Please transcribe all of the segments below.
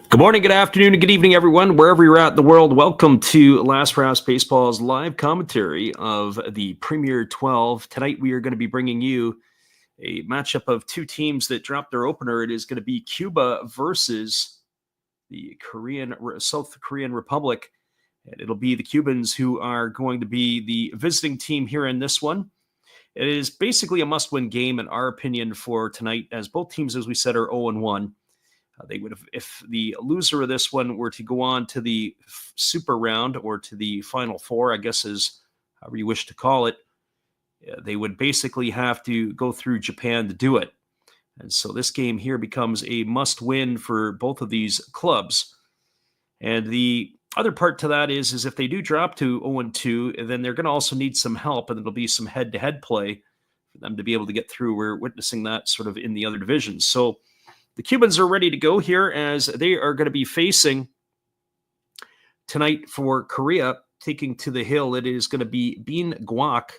Good morning, good afternoon, and good evening, everyone. Wherever you're at in the world, welcome to Last Rouse Baseball's live commentary of the Premier 12. Tonight, we are going to be bringing you a matchup of two teams that dropped their opener. It is going to be Cuba versus the South Korean Republic. And it'll be the Cubans who are going to be the visiting team here in this one. It is basically a must-win game, in our opinion, for tonight, as both teams, as we said, are 0-1. They would have, if the loser of this one were to go on to the super round or to the final four, I guess is however you wish to call it, they would basically have to go through Japan to do it. And so this game here becomes a must-win for both of these clubs. And the other part to that is if they do drop to 0-2, then they're going to also need some help, and it'll be some head-to-head play for them to be able to get through. We're witnessing that sort of in the other divisions. So the Cubans are ready to go here as they are going to be facing tonight for Korea, taking to the hill. It is going to be Bean Guak,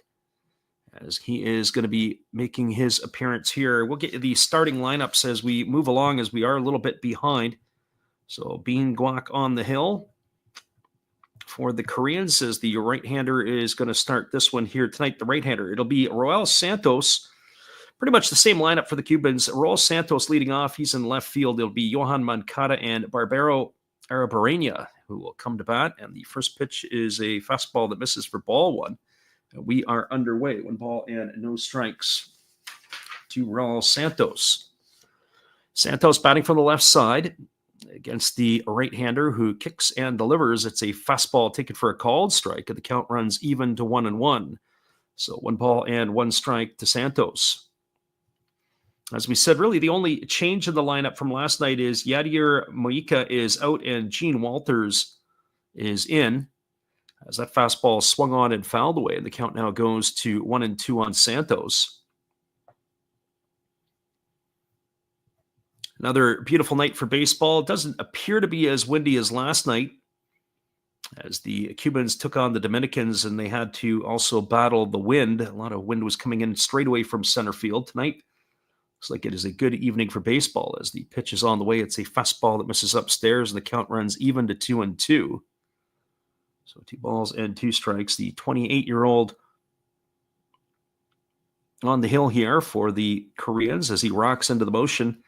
as he is going to be making his appearance here. We'll get the starting lineups as we move along, as we are a little bit behind. So Bean Guak on the hill for the Koreans, as the right-hander is going to start this one here tonight. The right-hander, it'll be Roel Santos. Pretty much the same lineup for the Cubans. Roel Santos leading off. He's in left field. It'll be Johan Moncada and Barbero Arabarena who will come to bat. And the first pitch is a fastball that misses for ball one. And we are underway. 1 ball and no strikes to Roel Santos. Santos batting from the left side against the right-hander who kicks and delivers. It's a fastball taken for a called strike, and the count runs even to 1-1. So 1 ball and 1 strike to Santos. As we said, really the only change in the lineup from last night is Yadier Moika is out and Gene Walters is in, as that fastball swung on and fouled away, and the count now goes to 1-2 on Santos. Another beautiful night for baseball. It doesn't appear to be as windy as last night, as the Cubans took on the Dominicans and they had to also battle the wind. A lot of wind was coming in straight away from center field tonight. Looks like it is a good evening for baseball as the pitch is on the way. It's a fastball that misses upstairs, and the count runs even to 2-2. So 2 balls and 2 strikes. The 28-year-old on the hill here for the Koreans as he rocks into the motion.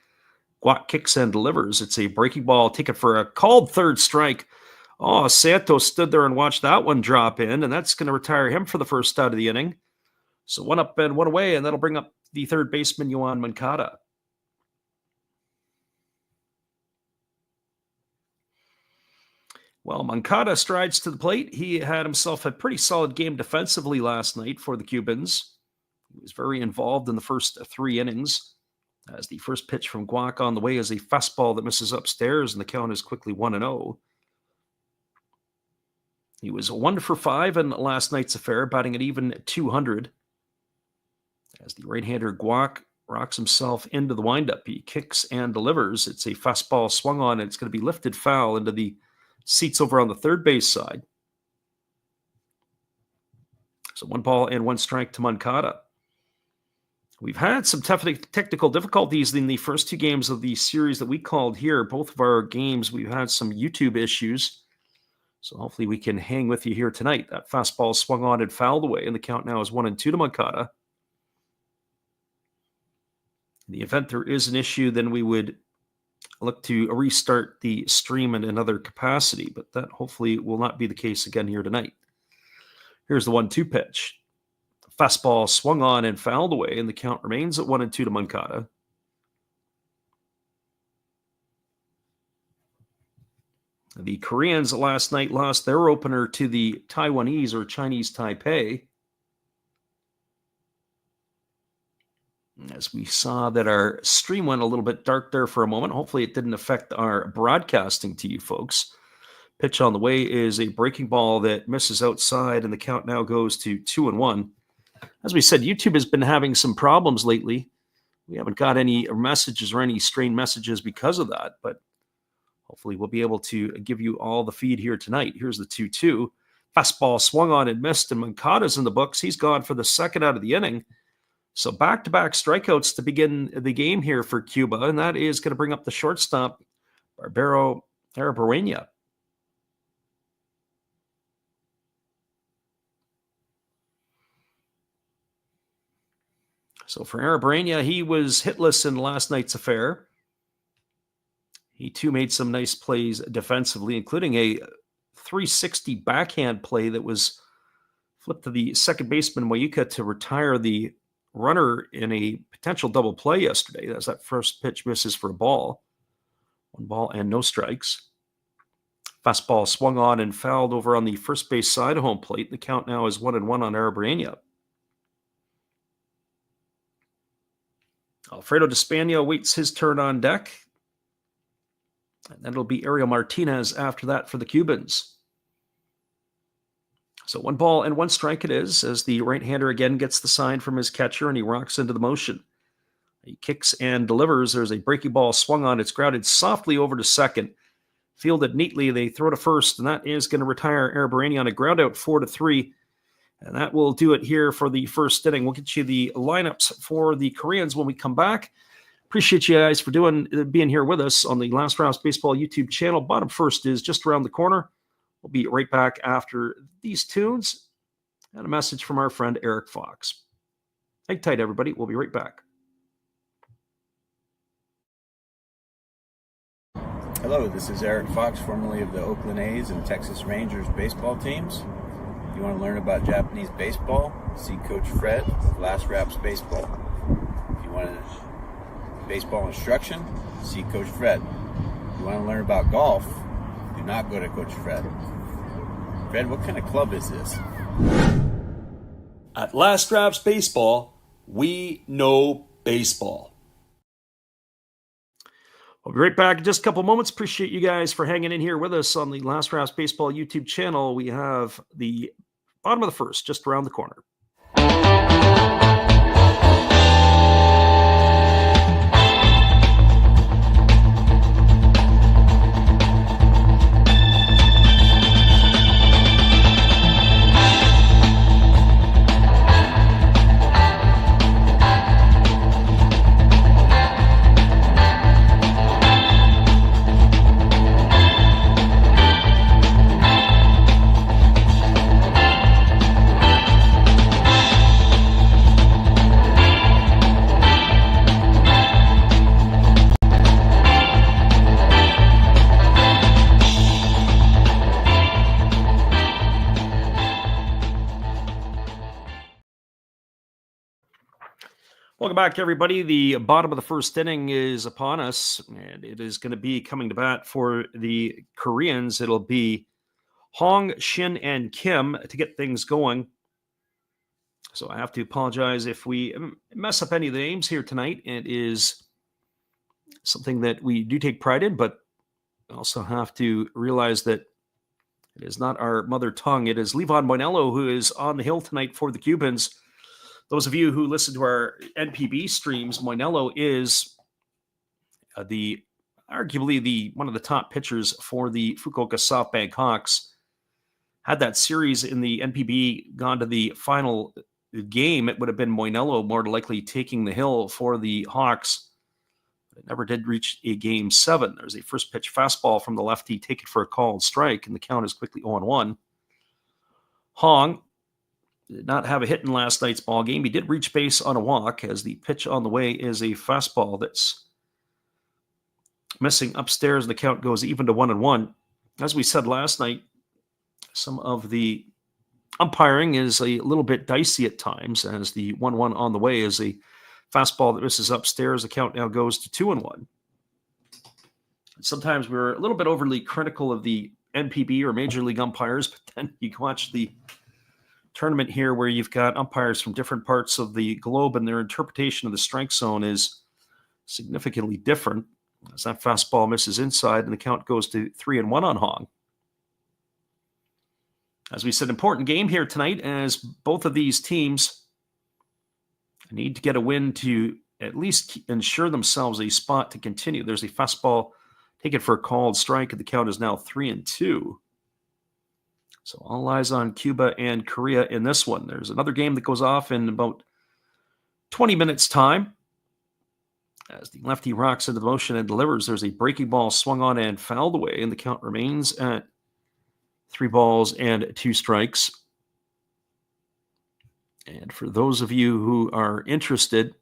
Guak kicks and delivers. It's a breaking ball taken for a called third strike. Oh, Santos stood there and watched that one drop in, and that's going to retire him for the first out of the inning. So 1 up and 1 away, and that'll bring up the third baseman, Johan Moncada. Well, Moncada strides to the plate. He had himself a pretty solid game defensively last night for the Cubans. He was very involved in the first 3 innings, as the first pitch from Guak on the way is a fastball that misses upstairs, and the count is quickly 1-0. He was 1 for 5 in last night's affair, batting at even 200. As the right-hander Guak rocks himself into the windup, he kicks and delivers. It's a fastball swung on, and it's going to be lifted foul into the seats over on the third base side. So 1 ball and 1 strike to Moncada. We've had some technical difficulties in the first 2 games of the series that we called here. Both of our games, we've had some YouTube issues. So hopefully we can hang with you here tonight. That fastball swung on and fouled away, and the count now is 1-2 to Moncada. In the event there is an issue, then we would look to restart the stream in another capacity, but that hopefully will not be the case again here tonight. Here's the 1-2 pitch. Fastball swung on and fouled away, and the count remains at 1-2 to Moncada. The Koreans last night lost their opener to the Taiwanese or Chinese Taipei. As we saw that our stream went a little bit dark there for a moment. Hopefully it didn't affect our broadcasting to you folks. Pitch on the way is a breaking ball that misses outside, and the count now goes to 2-1. As we said, YouTube has been having some problems lately. We haven't got any messages or any strained messages because of that, but hopefully we'll be able to give you all the feed here tonight. Here's the 2-2. Fastball swung on and missed, and Moncada's in the books. He's gone for the second out of the inning. So back-to-back strikeouts to begin the game here for Cuba, and that is going to bring up the shortstop, Barbero Arabarena. So for Arabarena, he was hitless in last night's affair. He, too, made some nice plays defensively, including a 360 backhand play that was flipped to the second baseman, Moyuka, to retire the runner in a potential double play yesterday. As that first pitch misses for a ball. 1 ball and no strikes. Fastball swung on and fouled over on the first base side of home plate. The count now is 1-1 on Arabarena. Alfredo Despania awaits his turn on deck. And then it'll be Ariel Martinez after that for the Cubans. So 1 ball and 1 strike it is, as the right-hander again gets the sign from his catcher and he rocks into the motion. He kicks and delivers. There's a breaking ball swung on. It's grounded softly over to second. Fielded neatly. They throw to first, and that is going to retire Arabarena on a ground out 4-3. And that will do it here for the first inning. We'll get you the lineups for the Koreans when we come back. Appreciate you guys for being here with us on the Last Rouse Baseball YouTube channel. Bottom first is just around the corner. We'll be right back after these tunes and a message from our friend Eric Fox. Hang tight, everybody. We'll be right back. Hello, this is Eric Fox, formerly of the Oakland A's and Texas Rangers baseball teams. If you want to learn about Japanese baseball, see Coach Fred of Last Raps Baseball. If you want baseball instruction, see Coach Fred. If you want to learn about golf, do not go to Coach Fred. Fred, what kind of club is this? At Last Raps Baseball, we know baseball. We'll be right back in just a couple moments. Appreciate you guys for hanging in here with us on the Last Raps Baseball YouTube channel. We have the bottom of the first just around the corner. Welcome back, everybody. The bottom of the first inning is upon us, and it is going to be coming to bat for the Koreans. It'll be Hong, Shin, and Kim to get things going. So I have to apologize if we mess up any of the names here tonight. It is something that we do take pride in, but also have to realize that it is not our mother tongue. It is Levon Moinello who is on the hill tonight for the Cubans. Those of you who listen to our NPB streams, Moinello is arguably one of the top pitchers for the Fukuoka SoftBank Hawks. Had that series in the NPB gone to the final game, it would have been Moinello more likely taking the hill for the Hawks. It never did reach a game 7. There's a first pitch fastball from the lefty, take it for a called strike, and the count is quickly 0-1. Hong did not have a hit in last night's ball game. He did reach base on a walk, as the pitch on the way is a fastball that's missing upstairs. The count goes even to 1-1. As we said last night, some of the Umpiring is a little bit dicey at times, as the 1-1 on the way is a fastball that misses upstairs. The count now goes to 2-1. Sometimes we're a little bit overly critical of the NPB or Major League umpires, but then you watch the tournament here where you've got umpires from different parts of the globe, and their interpretation of the strike zone is significantly different, as that fastball misses inside and the count goes to 3-1 on Hong. As we said, important game here tonight, as both of these teams need to get a win to at least ensure themselves a spot to continue. There's a fastball taken for a called strike, and the count is now 3-2. So all eyes on Cuba and Korea in this one. There's another game that goes off in about 20 minutes' time. As the lefty rocks into the motion and delivers, there's a breaking ball swung on and fouled away, and the count remains at 3-2 strikes. And for those of you who are interested,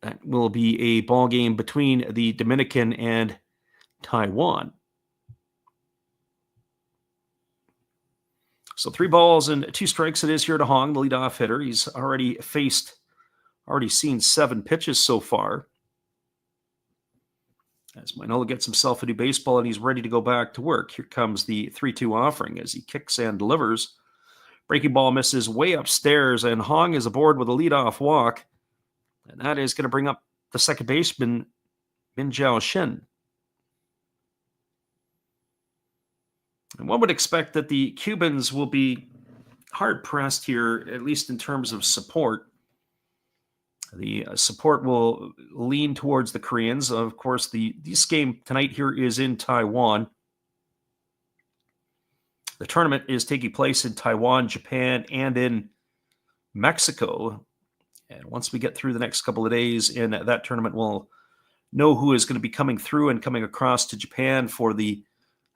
that will be a ball game between the Dominican and Taiwan. So 3-2 strikes it is here to Hong, the leadoff hitter. He's already seen 7 pitches so far. As Manolo gets himself a new baseball and he's ready to go back to work. Here comes the 3-2 offering as he kicks and delivers. Breaking ball misses way upstairs, and Hong is aboard with a leadoff walk. And that is going to bring up the second baseman, Min Jiao Shin. And one would expect that the Cubans will be hard-pressed here, at least in terms of support. The support will lean towards the Koreans. Of course, this game tonight here is in Taiwan. The tournament is taking place in Taiwan, Japan, and in Mexico. And once we get through the next couple of days in that tournament, we'll know who is going to be coming through and coming across to Japan for the,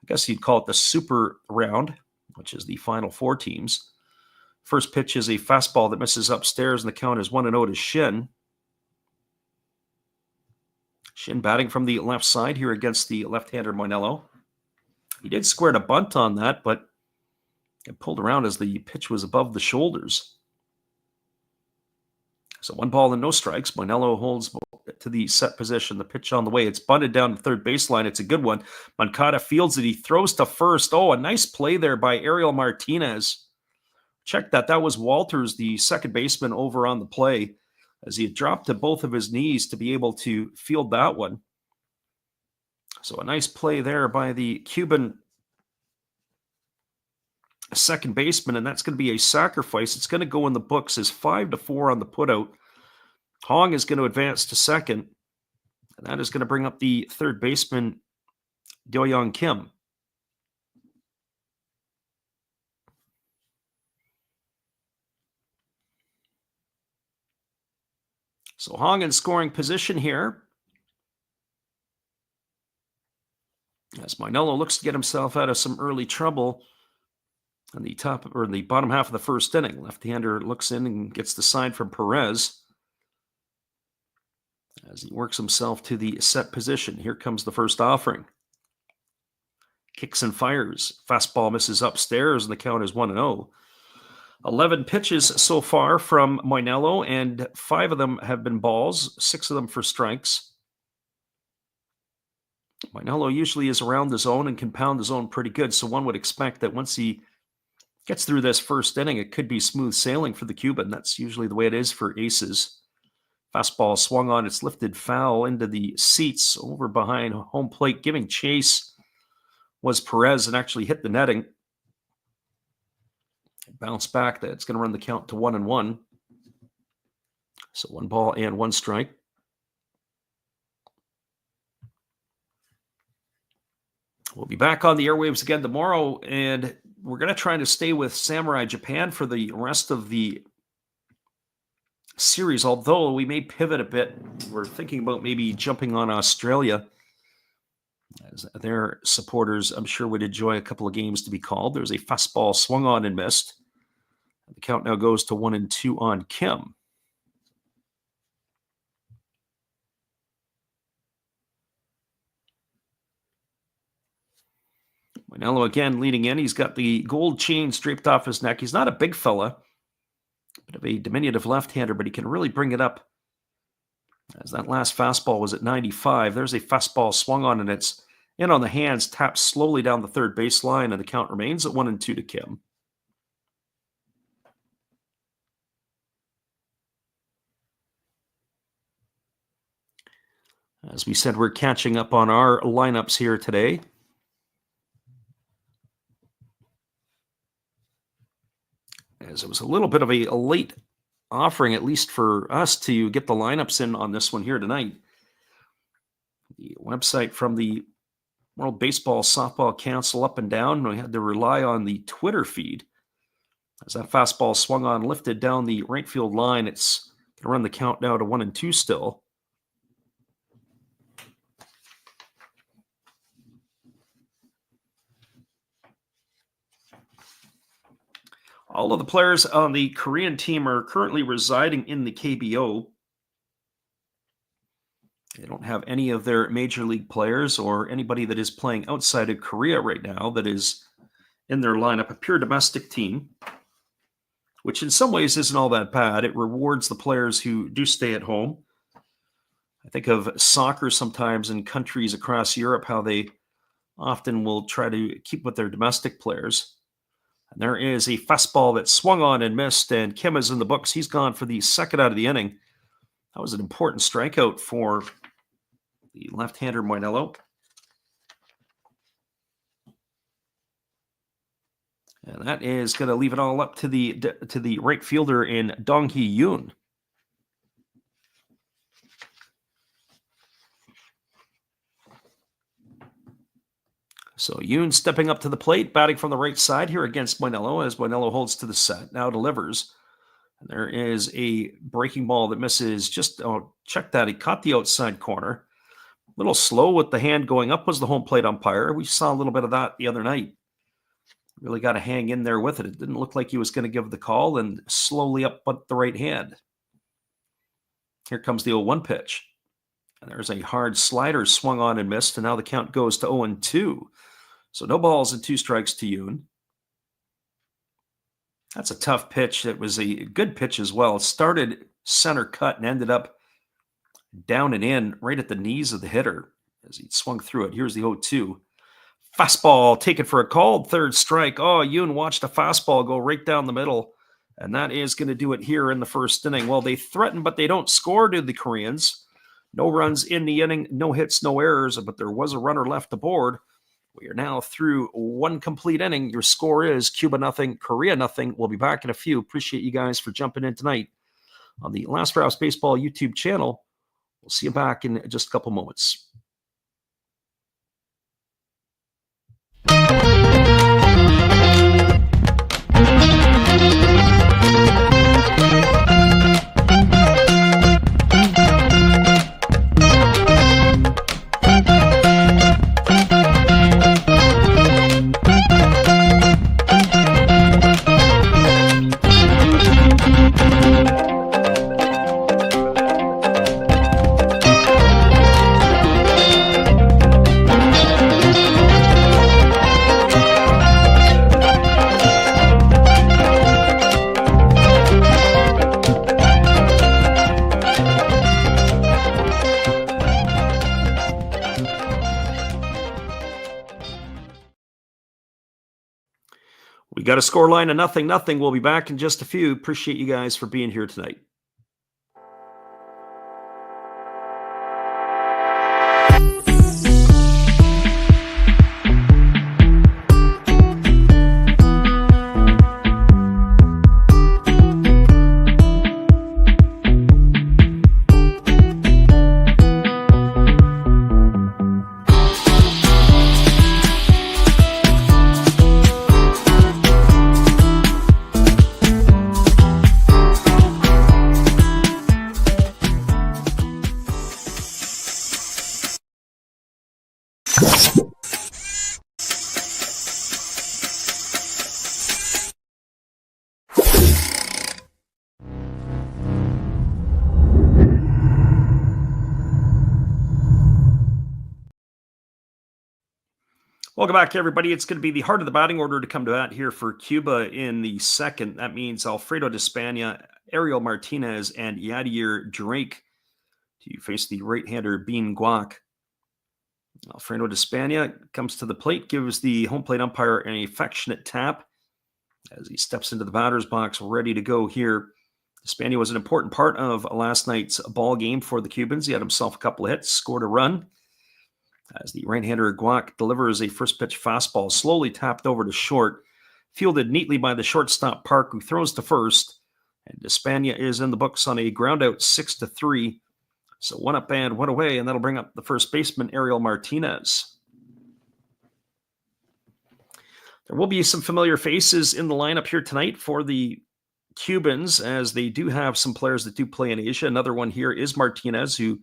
I guess you'd call it the super round, which is the final 4 teams. First pitch is a fastball that misses upstairs, and the count is 1-0 to Shin. Shin batting from the left side here against the left-hander Moinello. He did square a bunt on that, but it pulled around as the pitch was above the shoulders. So 1 ball and no strikes. Moinello holds to the set position. The pitch on the way. It's bunted down to third baseline. It's a good one. Moncada fields it. He throws to first. Oh, a nice play there by Ariel Martinez. Check that. That was Walters, the second baseman, over on the play, as he had dropped to both of his knees to be able to field that one. So a nice play there by the Cuban second baseman, and that's going to be a sacrifice. It's going to go in the books as 5-4 on the putout. Hong is going to advance to second, and that is going to bring up the third baseman, Do-Young Kim. So Hong in scoring position here, as Moinello looks to get himself out of some early trouble in the bottom half of the first inning. Left-hander looks in and gets the sign from Perez as he works himself to the set position. Here comes the first offering. Kicks and fires. Fastball misses upstairs, and the count is 1-0. 11 pitches so far from Moinello, and 5 of them have been balls, 6 of them for strikes. Moinello usually is around the zone and can pound the zone pretty good, so one would expect that once he gets through this first inning, it could be smooth sailing for the Cuban. That's usually the way it is for aces. Fastball swung on, it's lifted foul into the seats over behind home plate. Giving chase was Perez and actually hit the netting. Bounce back. That's going to run the count to 1-1. So 1 ball and 1 strike. We'll be back on the airwaves again tomorrow, and we're going to try to stay with Samurai Japan for the rest of the series, although we may pivot a bit. We're thinking about maybe jumping on Australia, as their supporters, I'm sure, would enjoy a couple of games to be called. There's a fastball swung on and missed. The count now goes to 1-2 on Kim. Moinello again leading in. He's got the gold chain draped off his neck. He's not a big fella, bit of a diminutive left-hander, but he can really bring it up. As that last fastball was at 95, there's a fastball swung on, and it's in on the hands, taps slowly down the third baseline, and the count remains at 1-2 to Kim. As we said, we're catching up on our lineups here today. As it was a little bit of a late offering, at least for us, to get the lineups in on this one here tonight. The website from the World Baseball Softball Council up and down. We had to rely on the Twitter feed. As that fastball swung on, lifted down the right field line, it's going to run the count now to 1-2 still. All of the players on the Korean team are currently residing in the KBO. They don't have any of their major league players or anybody that is playing outside of Korea right now that is in their lineup, a pure domestic team, which in some ways isn't all that bad. It rewards the players who do stay at home. I think of soccer sometimes in countries across Europe, how they often will try to keep with their domestic players. And there is a fastball that swung on and missed, and Kim is in the books. He's gone for the second out of the inning. That was an important strikeout for the left-hander Moinello. And that is going to leave it all up to the right fielder in Dong-hee Yoon. So Yoon stepping up to the plate, batting from the right side here against Moinello, as Moinello holds to the set, now delivers. And there is a breaking ball that misses just, check that, he caught the outside corner. A little slow with the hand going up was the home plate umpire. We saw a little bit of that the other night. Really got to hang in there with it. It didn't look like he was going to give the call, and slowly up but the right hand. Here comes the 0-1 pitch. And there's a hard slider swung on and missed, and now the count goes to 0-2. So no balls and 2 strikes to Yoon. That's a tough pitch. It was a good pitch as well. It started center cut and ended up down and in right at the knees of the hitter as he swung through it. Here's the 0-2. Fastball taken for a called third strike. Oh, Yoon watched a fastball go right down the middle, and that is going to do it here in the first inning. Well, they threaten, but they don't score to the Koreans. No runs in the inning, no hits, no errors, but there was a runner left aboard. We are now through 1 complete inning. Your score is Cuba 0, Korea 0. We'll be back in a few. Appreciate you guys for jumping in tonight on the Last Rouse Baseball YouTube channel. We'll see you back in just a couple moments. We got a score line of 0-0. We'll be back in just a few. Appreciate you guys for being here tonight. Welcome back, everybody. It's going to be the heart of the batting order to come to bat here for Cuba in the second. That means Alfredo de Spania, Ariel Martinez, and Yadier Drake to face the right-hander Bean Guac. Alfredo de Spania comes to the plate, gives the home plate umpire an affectionate tap as he steps into the batter's box, ready to go here. De Spania was an important part of last night's ball game for the Cubans. He had himself a couple of hits, scored a run, as the right-hander Guac delivers a first pitch fastball, slowly tapped over to short, fielded neatly by the shortstop Park, who throws to first, and de Spania is in the books on a groundout 6-3. So one up and one away, and that'll bring up the first baseman, Ariel Martinez. There will be some familiar faces in the lineup here tonight for the Cubans, as they do have some players that do play in Asia. Another one here is Martinez, who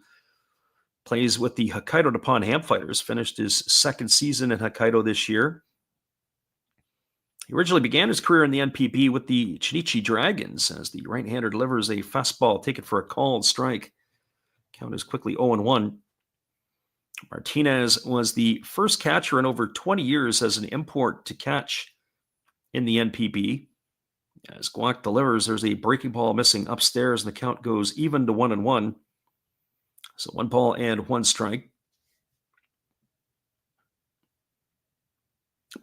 plays with the Hokkaido Nippon Ham Fighters, finished his second season in Hokkaido this year. He originally began his career in the NPB with the Chinichi Dragons, as the right-hander delivers a fastball taken for a called strike. Count is quickly 0-1. Martinez was the first catcher in over 20 years as an import to catch in the NPB. As Guac delivers, there's a breaking ball missing upstairs, and the count goes even to 1-1. So 1 ball and 1 strike.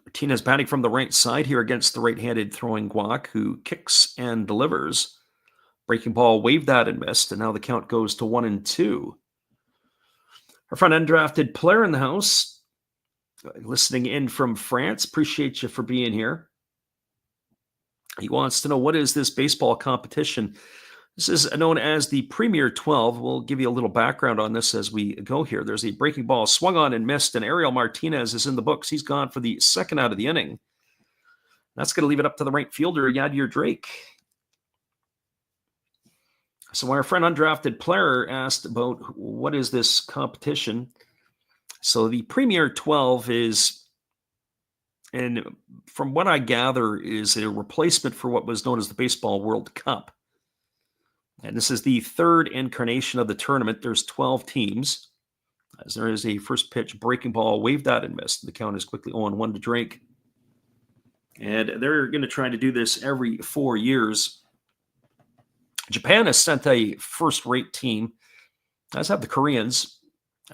Martinez batting from the right side here against the right-handed throwing Guac, who kicks and delivers. Breaking ball waved that and missed, and now the count goes to 1-2. Our front undrafted player in the house, listening in from France. Appreciate you for being here. He wants to know, what is this baseball competition? This is known as the Premier12. We'll give you a little background on this as we go here. There's a breaking ball swung on and missed, and Ariel Martinez is in the books. He's gone for the second out of the inning. That's going to leave it up to the right fielder, Yadier Drake. So our friend undrafted player asked about, what is this competition? So the Premier 12 is, and from what I gather, is a replacement for what was known as the Baseball World Cup. And this is the third incarnation of the tournament. There's 12 teams, as there is a first pitch breaking ball waved out and missed. The count is quickly 0-1 to Drake. And they're going to try to do this every 4 years. Japan has sent a first-rate team, as have the Koreans,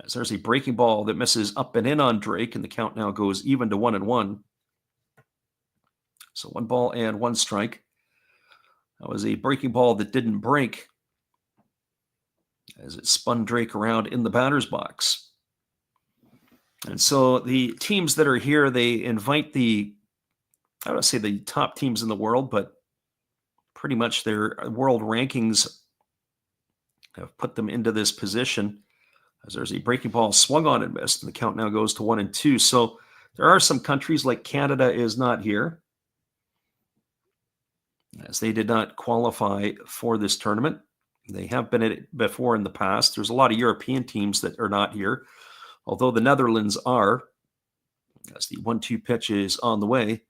as there's a breaking ball that misses up and in on Drake, and the count now goes even to 1-1. So 1 ball and 1 strike. That was a breaking ball that didn't break, as it spun Drake around in the batter's box. And so the teams that are here, they invite I don't want to say the top teams in the world, but pretty much their world rankings have put them into this position, as there's a breaking ball swung on and missed, and the count now goes to 1-2. So there are some countries, like Canada is not here, as they did not qualify for this tournament. They have been at it before in the past. There's a lot of European teams that are not here, although the Netherlands are, as the 1-2 pitch is on the way.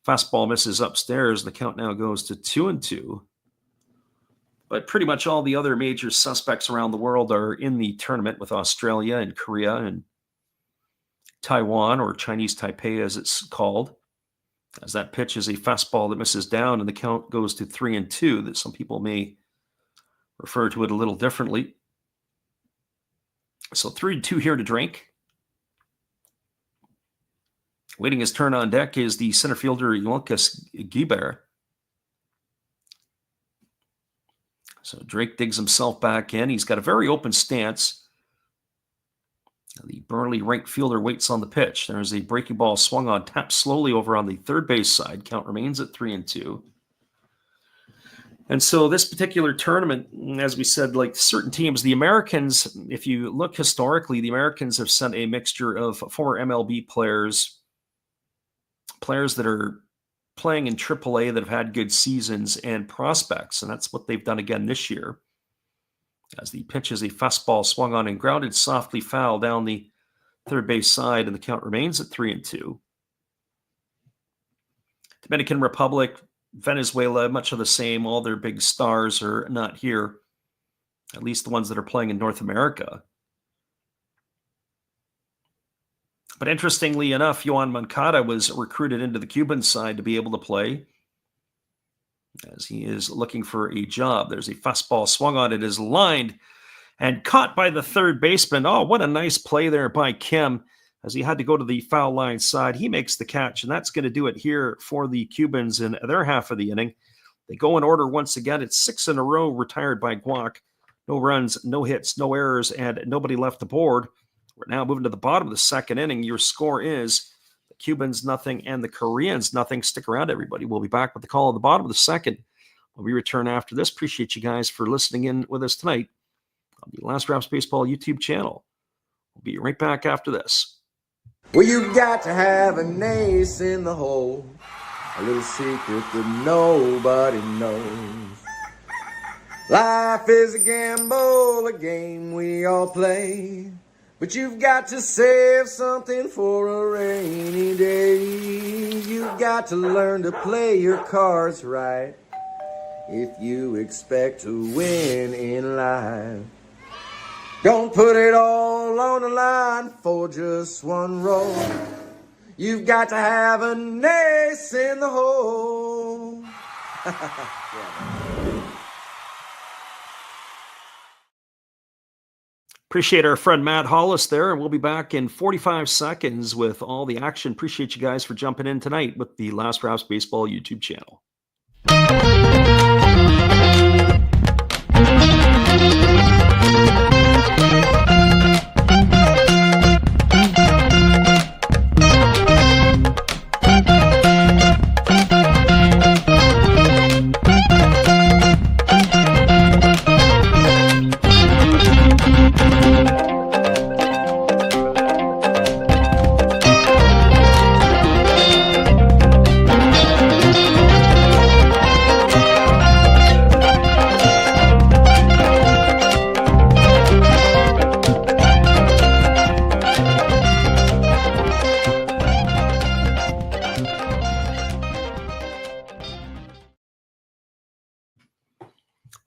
Fastball misses upstairs. The count now goes to 2-2. But pretty much all the other major suspects around the world are in the tournament, with Australia and Korea and Taiwan, or Chinese Taipei as it's called, as that pitch is a fastball that misses down, and the count goes to 3-2, that some people may refer to it a little differently. So 3-2 here to Drake. Waiting his turn on deck is the center fielder, Yolkas Giber. So Drake digs himself back in. He's got a very open stance. The burly right fielder waits on the pitch. There's a breaking ball swung on, tapped slowly over on the third base side. Count remains at 3-2. And so this particular tournament, as we said, like certain teams, the Americans, if you look historically, the Americans have sent a mixture of former MLB players that are playing in AAA that have had good seasons, and prospects. And that's what they've done again this year, as the pitch is a fastball swung on and grounded softly foul down the third base side, and the count remains at 3-2. Dominican Republic, Venezuela, much of the same. All their big stars are not here, at least the ones that are playing in North America. But interestingly enough, Yohan Moncada was recruited into the Cuban side to be able to play, as he is looking for a job. There's a fastball swung on. It is lined and caught by the third baseman. Oh, what a nice play there by Kim, as he had to go to the foul line side. He makes the catch, and that's going to do it here for the Cubans in their half of the inning. They go in order once again. It's 6 in a row retired by Guac. No runs, no hits, no errors, and nobody left the board. We're now moving to the bottom of the second inning. Your score is the Cubans nothing and the Koreans nothing. Stick around, everybody. We'll be back with the call at the bottom of the second when we return after this. Appreciate you guys for listening in with us tonight on the Last Raps Baseball YouTube channel. We'll be right back after this. Well, you got to have an ace in the hole, a little secret that nobody knows. Life is a gamble, a game we all play, but you've got to save something for a rainy day. You've got to learn to play your cards right if you expect to win in life. Don't put it all on the line for just one roll. You've got to have an ace in the hole. Appreciate our friend Matt Hollis there, and we'll be back in 45 seconds with all the action. Appreciate you guys for jumping in tonight with the Last Raps Baseball YouTube channel.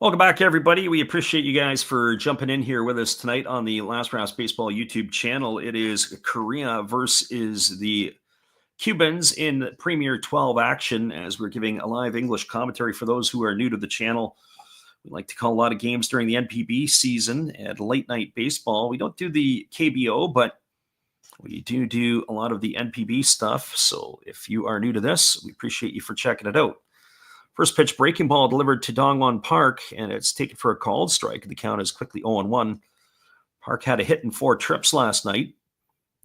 Welcome back, everybody. We appreciate you guys for jumping in here with us tonight on the Last Raps Baseball YouTube channel. It is Korea versus the Cubans in Premier 12 action, as we're giving a live English commentary for those who are new to the channel. We like to call a lot of games during the NPB season and late night baseball. We don't do the KBO, but we do a lot of the NPB stuff. So if you are new to this, we appreciate you for checking it out. First pitch breaking ball delivered to Dongwon Park, and it's taken for a called strike. The count is quickly 0-1. Park had a hit in 4 trips last night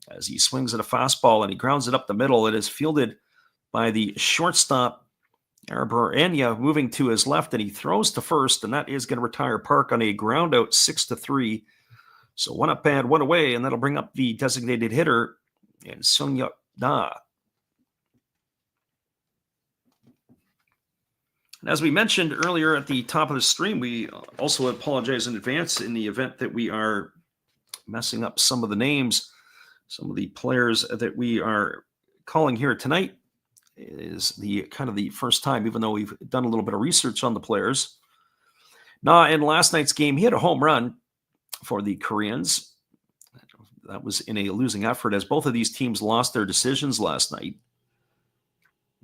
as he swings at a fastball and he grounds it up the middle. It is fielded by the shortstop, Arbarania, moving to his left, and he throws to first, and that is going to retire Park on a ground out 6-3. So 1 up and 1 away, and that'll bring up the designated hitter, and Sung-Yuk Da. And as we mentioned earlier at the top of the stream, we also apologize in advance in the event that we are messing up some of the names. Some of the players that we are calling here tonight is the kind of the first time, even though we've done a little bit of research on the players. Now, in last night's game, he had a home run for the Koreans. That was in a losing effort, as both of these teams lost their decisions last night.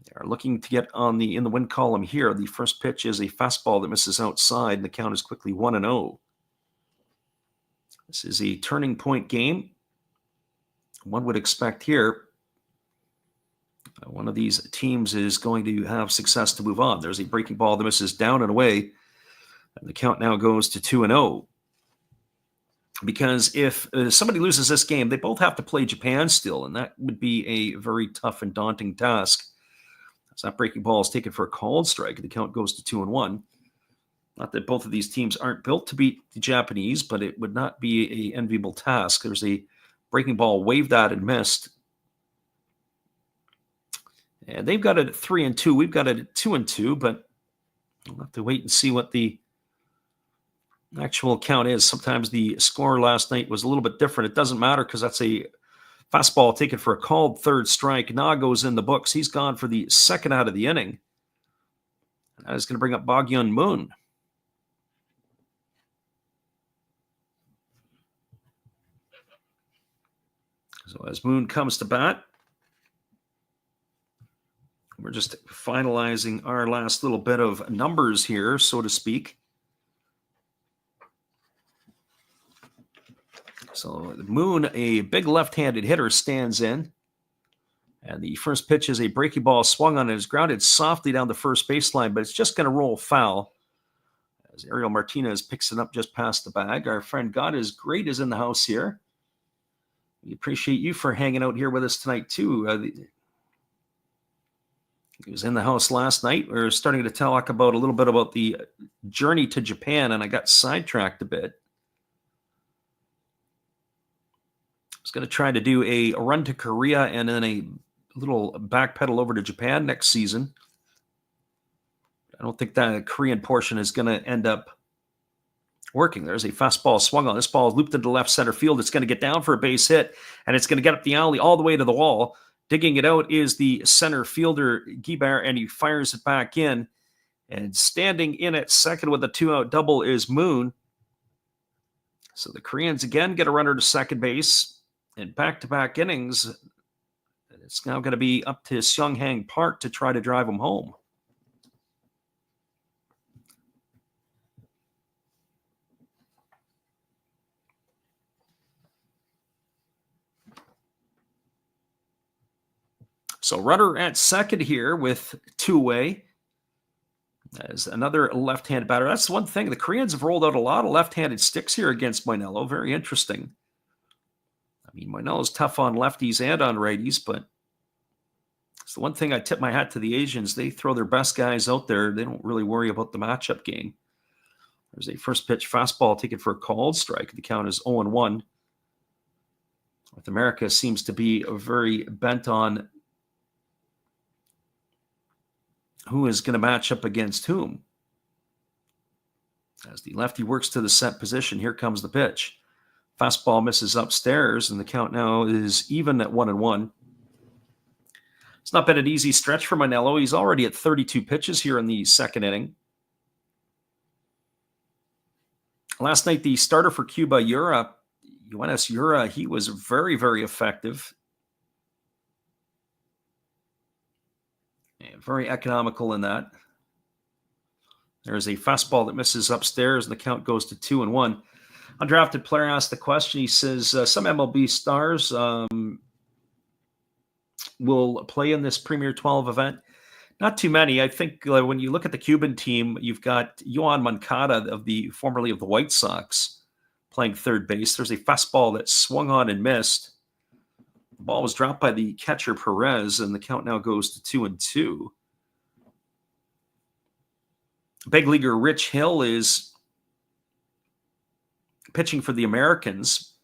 They are looking to get in the win column here. The first pitch is a fastball that misses outside, and the count is quickly 1-0. This is a turning point game. One would expect here one of these teams is going to have success to move on. There's a breaking ball that misses down and away, and the count now goes to 2-0. Because if somebody loses this game, they both have to play Japan still, and that would be a very tough and daunting task. So that breaking ball is taken for a called strike, and the count goes to 2-1. Not that both of these teams aren't built to beat the Japanese, but it would not be an enviable task. There's a breaking ball waved at and missed. And they've got it at 3-2. We've got it at 2-2, but we'll have to wait and see what the actual count is. Sometimes the score last night was a little bit different. It doesn't matter because that's a fastball taken for a called third strike. Na goes in the books. He's gone for the second out of the inning. And that is going to bring up Bagyeon Moon. So as Moon comes to bat, we're just finalizing our last little bit of numbers here, so to speak. So Moon, a big left-handed hitter, stands in. And the first pitch is a breaking ball swung on. It is grounded softly down the first baseline, but it's just going to roll foul. As Ariel Martinez picks it up just past the bag. Our friend God is Great is in the house here. We appreciate you for hanging out here with us tonight, too. He was in the house last night. We were starting to talk about a little bit about the journey to Japan, and I got sidetracked a bit. I was going to try to do a run to Korea and then a little backpedal over to Japan next season. I don't think that Korean portion is going to end up working. There's a fastball swung on. This ball is looped into left center field. It's going to get down for a base hit, and it's going to get up the alley all the way to the wall. Digging it out is the center fielder, Guibar, and he fires it back in. And standing in at second with a 2-out double is Moon. So the Koreans again get a runner to second base. In back-to-back innings, it's now going to be up to Seonghang Park to try to drive him home. So runner at second here with two away. As another left-handed batter. That's one thing. The Koreans have rolled out a lot of left-handed sticks here against Moinello. Very interesting. I mean, Moinello's tough on lefties and on righties, but it's the one thing I tip my hat to the Asians. They throw their best guys out there. They don't really worry about the matchup game. There's a first pitch fastball taken for a called strike. The count is 0-1. North America seems to be very bent on who is going to match up against whom. As the lefty works to the set position, here comes the pitch. Fastball misses upstairs, and the count now is even at 1-1. It's not been an easy stretch for Moinello. He's already at 32 pitches here in the second inning. Last night, the starter for Cuba, Yoenis Ura, he was very, very effective. Very economical in that. There's a fastball that misses upstairs, and the count goes to 2-1. Undrafted player asked the question. He says, some MLB stars will play in this Premier 12 event. Not too many. I think when you look at the Cuban team, you've got Yoan Moncada, formerly of the White Sox, playing third base. There's a fastball that swung on and missed. The ball was dropped by the catcher Perez, and the count now goes to 2-2. Big leaguer Rich Hill is pitching for the Americans,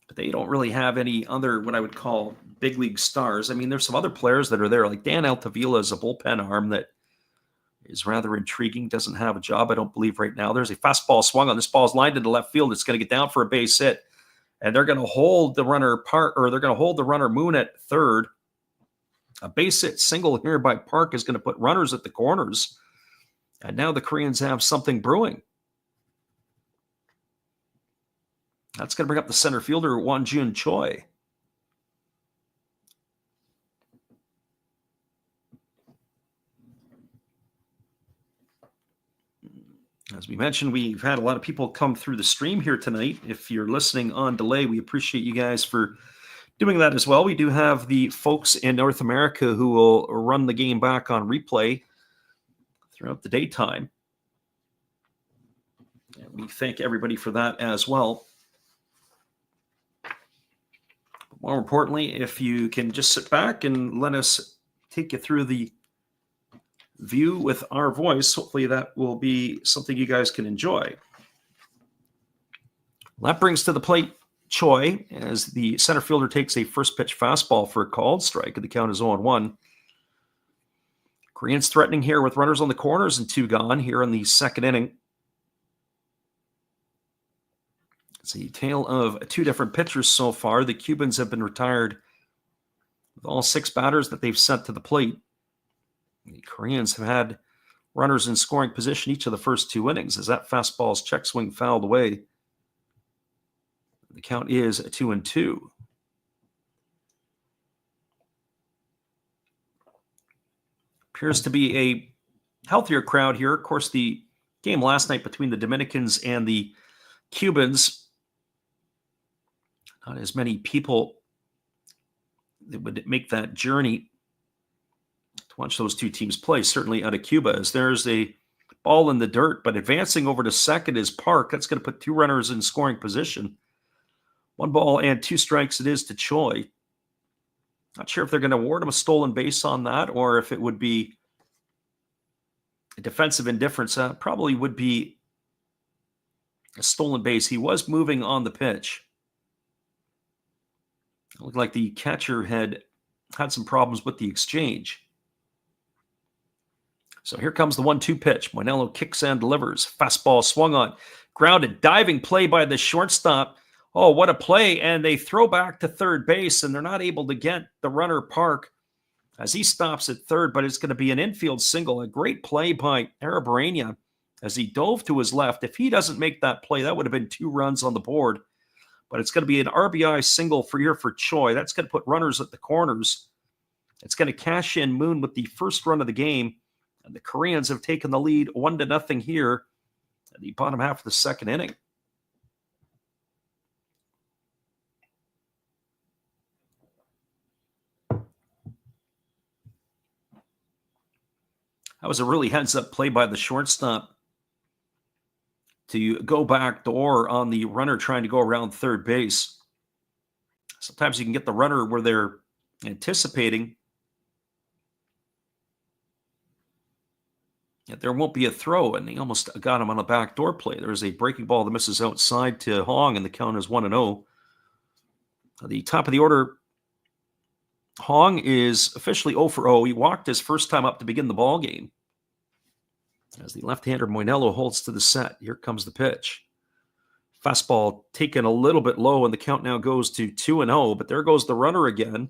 but they don't really have any other, what I would call, big league stars. I mean, there's some other players that are there, like Dan Altavilla is a bullpen arm that is rather intriguing, doesn't have a job, I don't believe, right now. There's a fastball swung on. This ball is lined into left field. It's going to get down for a base hit. And they're going to hold the runner Moon at third. A base hit single here by Park is going to put runners at the corners. And now the Koreans have something brewing. That's going to bring up the center fielder, Wonjun Choi. As we mentioned, we've had a lot of people come through the stream here tonight. If you're listening on delay, we appreciate you guys for doing that as well. We do have the folks in North America who will run the game back on replay throughout the daytime. And we thank everybody for that as well. But more importantly, if you can just sit back and let us take you through the view with our voice, hopefully that will be something you guys can enjoy. That brings to the plate Choi as the center fielder takes a first pitch fastball for a called strike, and the count is 0-1. Koreans threatening here with runners on the corners and two gone here in the second inning. It's a tale of two different pitchers so far. The Cubans have been retired with all six batters that they've sent to the plate. The Koreans have had runners in scoring position each of the first two innings as that fastball's check swing fouled away. The count is 2-2. Appears to be a healthier crowd here. Of course, the game last night between the Dominicans and the Cubans, not as many people that would make that journey to watch those two teams play, certainly out of Cuba, as there's a ball in the dirt, but advancing over to second is Park. That's going to put two runners in scoring position. 1 ball and 2 strikes it is to Choi. Not sure if they're going to award him a stolen base on that or if it would be a defensive indifference. Probably would be a stolen base. He was moving on the pitch. It looked like the catcher had some problems with the exchange. So here comes the 1-2 pitch. Moinello kicks and delivers. Fastball swung on. Grounded. Diving play by the shortstop. Oh, what a play. And they throw back to third base, and they're not able to get the runner Park as he stops at third, but it's going to be an infield single. A great play by Arabarena as he dove to his left. If he doesn't make that play, that would have been 2 runs on the board. But it's going to be an RBI single for Choi. That's going to put runners at the corners. It's going to cash in Moon with the first run of the game. And the Koreans have taken the lead 1-0 here in the bottom half of the second inning. That was a really heads-up play by the shortstop to go back door on the runner trying to go around third base. Sometimes you can get the runner where they're anticipating that there won't be a throw, and he almost got him on a backdoor play. There's a breaking ball that misses outside to Hong, and the count is 1-0. At the top of the order, Hong is officially 0 for 0. He walked his first time up to begin the ball game. As the left-hander Moinello holds to the set, here comes the pitch. Fastball taken a little bit low, and the count now goes to 2-0, but there goes the runner again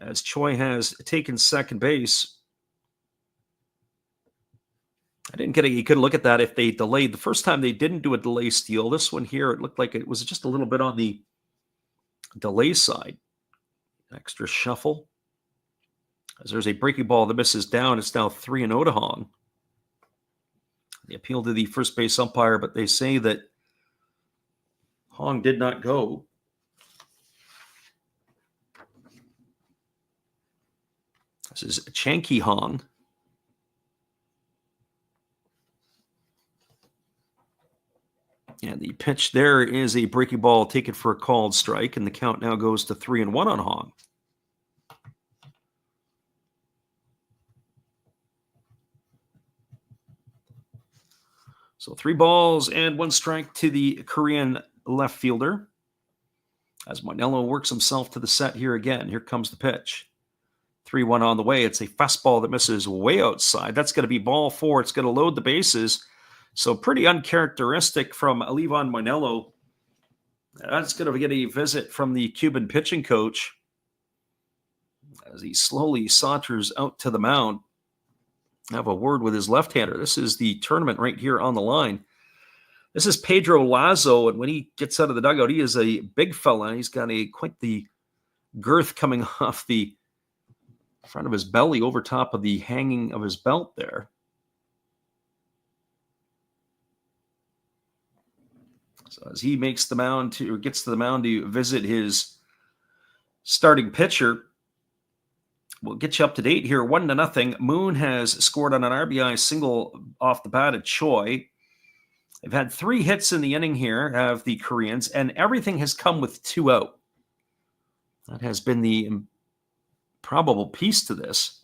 as Choi has taken second base. I didn't get a good look at that if they delayed. The first time they didn't do a delay steal. This one here, it looked like it was just a little bit on the delay side. Extra shuffle. As there's a breaking ball that misses down, it's now 3-0 to Hong. They appeal to the first base umpire, but they say that Hong did not go. This is Chanky Hong. And the pitch there is a breaking ball taken for a called strike, and the count now goes to 3-1 on Hong. So 3 balls and 1 strike to the Korean left fielder. As Moinello works himself to the set here again. Here comes the pitch. 3-1 on the way. It's a fastball that misses way outside. That's going to be ball 4. It's going to load the bases. So pretty uncharacteristic from Levon Moinello. That's going to get a visit from the Cuban pitching coach as he slowly saunters out to the mound. Have a word with his left-hander. This is the tournament right here on the line. This is Pedro Lazo, and when he gets out of the dugout, he is a big fella. He's got quite the girth coming off the front of his belly over top of the hanging of his belt there. So as he gets to the mound to visit his starting pitcher, we'll get you up to date here. 1-0. Moon has scored on an RBI single off the bat at Choi. They've had 3 hits in the inning here of the Koreans, and everything has come with 2 out. That has been the improbable piece to this.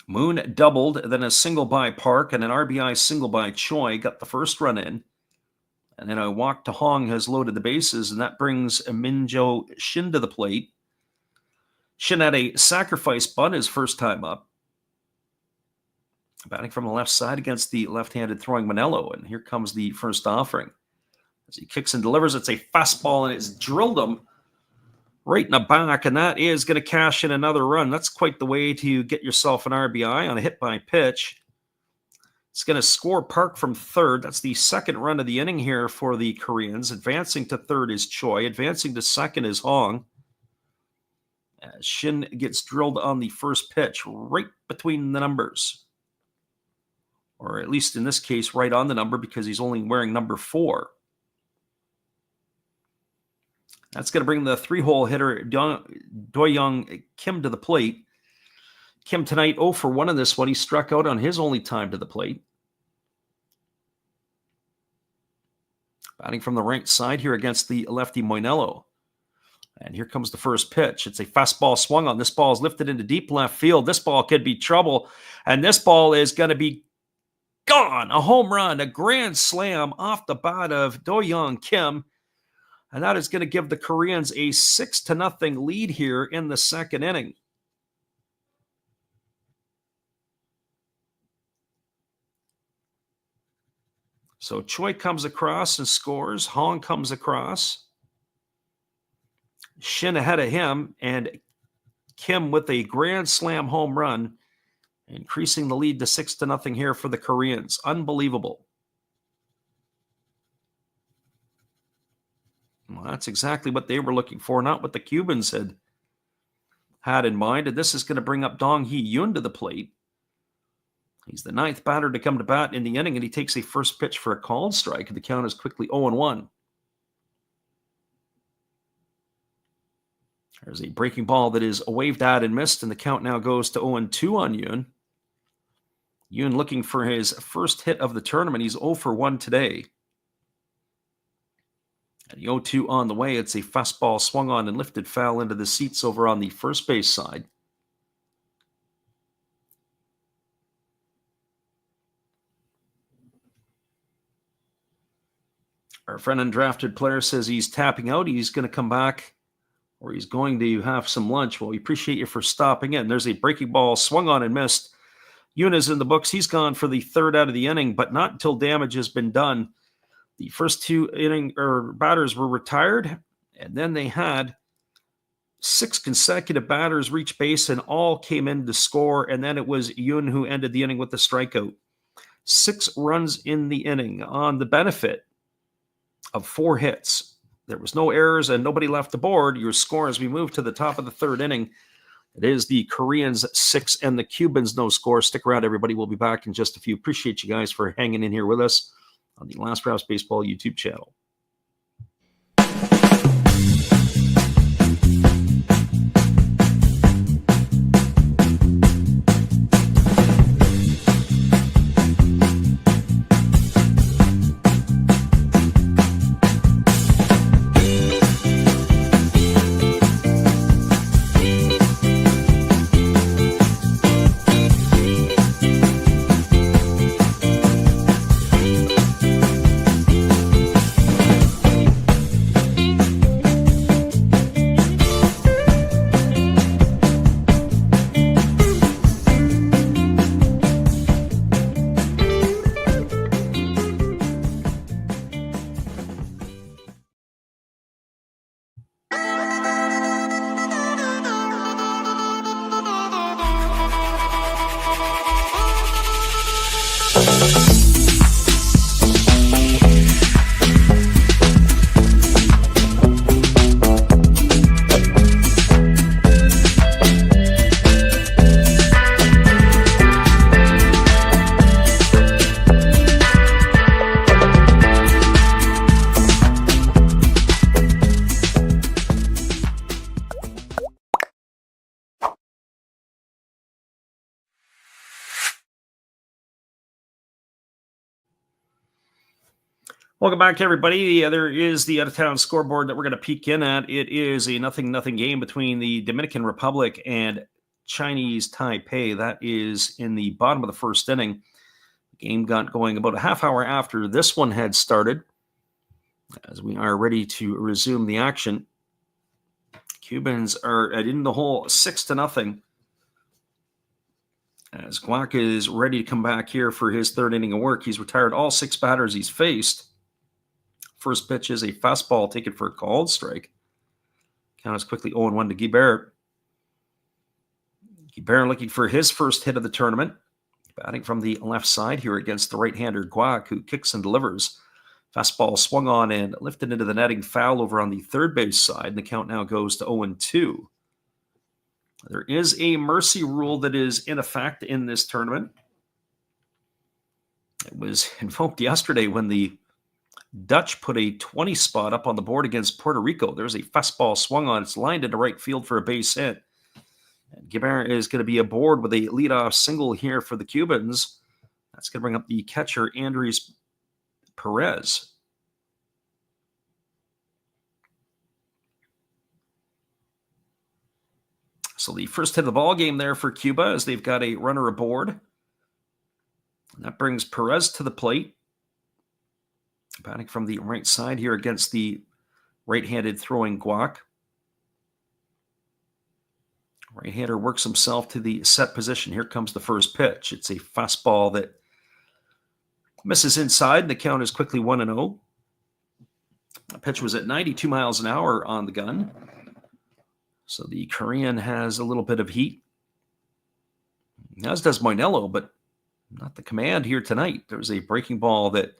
Moon doubled, then a single by Park and an RBI single by Choi got the first run in. And then a walk to Hong has loaded the bases, and that brings Minjo Shin to the plate. Shin had a sacrifice bunt his first time up. Batting from the left side against the left-handed throwing Moinello, and here comes the first offering. As he kicks and delivers, it's a fastball, and it's drilled him right in the back, and that is going to cash in another run. That's quite the way to get yourself an RBI on a hit by pitch. It's going to score Park from third. That's the second run of the inning here for the Koreans. Advancing to third is Choi. Advancing to second is Hong. Shin gets drilled on the first pitch, right between the numbers. Or at least in this case, right on the number, because he's only wearing number 4. That's going to bring the 3-hole hitter Do-young Kim to the plate. Kim tonight 0 for 1 in this one. He struck out on his only time to the plate. Batting from the right side here against the lefty Moinello. And here comes the first pitch. It's a fastball swung on. This ball is lifted into deep left field. This ball could be trouble. And this ball is going to be gone. A home run, a grand slam off the bat of Do-young Kim. And that is going to give the Koreans a 6-0 lead here in the second inning. So Choi comes across and scores. Hong comes across. Shin ahead of him, and Kim with a grand slam home run, increasing the lead to 6-0 here for the Koreans. Unbelievable. Well, that's exactly what they were looking for, not what the Cubans had in mind. And this is going to bring up Dong Hee Yoon to the plate. He's the 9th batter to come to bat in the inning, and he takes a first pitch for a called strike. The count is quickly 0-1. There's a breaking ball that is waved at and missed, and the count now goes to 0-2 on Yoon. Yoon looking for his first hit of the tournament. He's 0 for 1 today. And the 0-2 on the way. It's a fastball swung on and lifted foul into the seats over on the first base side. Our friend undrafted player says he's tapping out. He's going to come back, or he's going to have some lunch. Well, we appreciate you for stopping in. There's a breaking ball swung on and missed. Yoon is in the books. He's gone for the 3rd out of the inning, but not until damage has been done. The first 2 batters were retired, and then they had 6 consecutive batters reach base, and all came in to score, and then it was Yoon who ended the inning with the strikeout. 6 runs in the inning on the benefit of 4 hits. There was no errors and nobody left the board. Your score as we move to the top of the 3rd inning, it is the Koreans 6 and the Cubans no score. Stick around, everybody. We'll be back in just a few. Appreciate you guys for hanging in here with us on the Last Rouse Baseball YouTube channel. Welcome back, everybody. There is the out-of-town scoreboard that we're going to peek in at. It is a 0-0 game between the Dominican Republic and Chinese Taipei. That is in the bottom of the 1st inning. The game got going about a half hour after this one had started, as we are ready to resume the action. Cubans are in the hole 6-0. As Guac is ready to come back here for his 3rd inning of work. He's retired all 6 batters he's faced. First pitch is a fastball taken for a called strike. Count is quickly 0-1 to Guibert. Guibert looking for his first hit of the tournament. Batting from the left side here against the right-hander Guac, who kicks and delivers. Fastball swung on and lifted into the netting, foul over on the third base side, and the count now goes to 0-2. There is a mercy rule that is in effect in this tournament. It was invoked yesterday when the Dutch put a 20 spot up on the board against Puerto Rico. There's a fastball swung on. It's lined into right field for a base hit. And Guibert is going to be aboard with a leadoff single here for the Cubans. That's going to bring up the catcher, Andres Perez. So the first hit of the ball game there for Cuba as they've got a runner aboard. And that brings Perez to the plate. Batting from the right side here against the right-handed throwing Guac. Right-hander works himself to the set position. Here comes the first pitch. It's a fastball that misses inside. The count is quickly 1-0. The pitch was at 92 miles an hour on the gun. So the Korean has a little bit of heat, as does Moinello, but not the command here tonight. There's a breaking ball that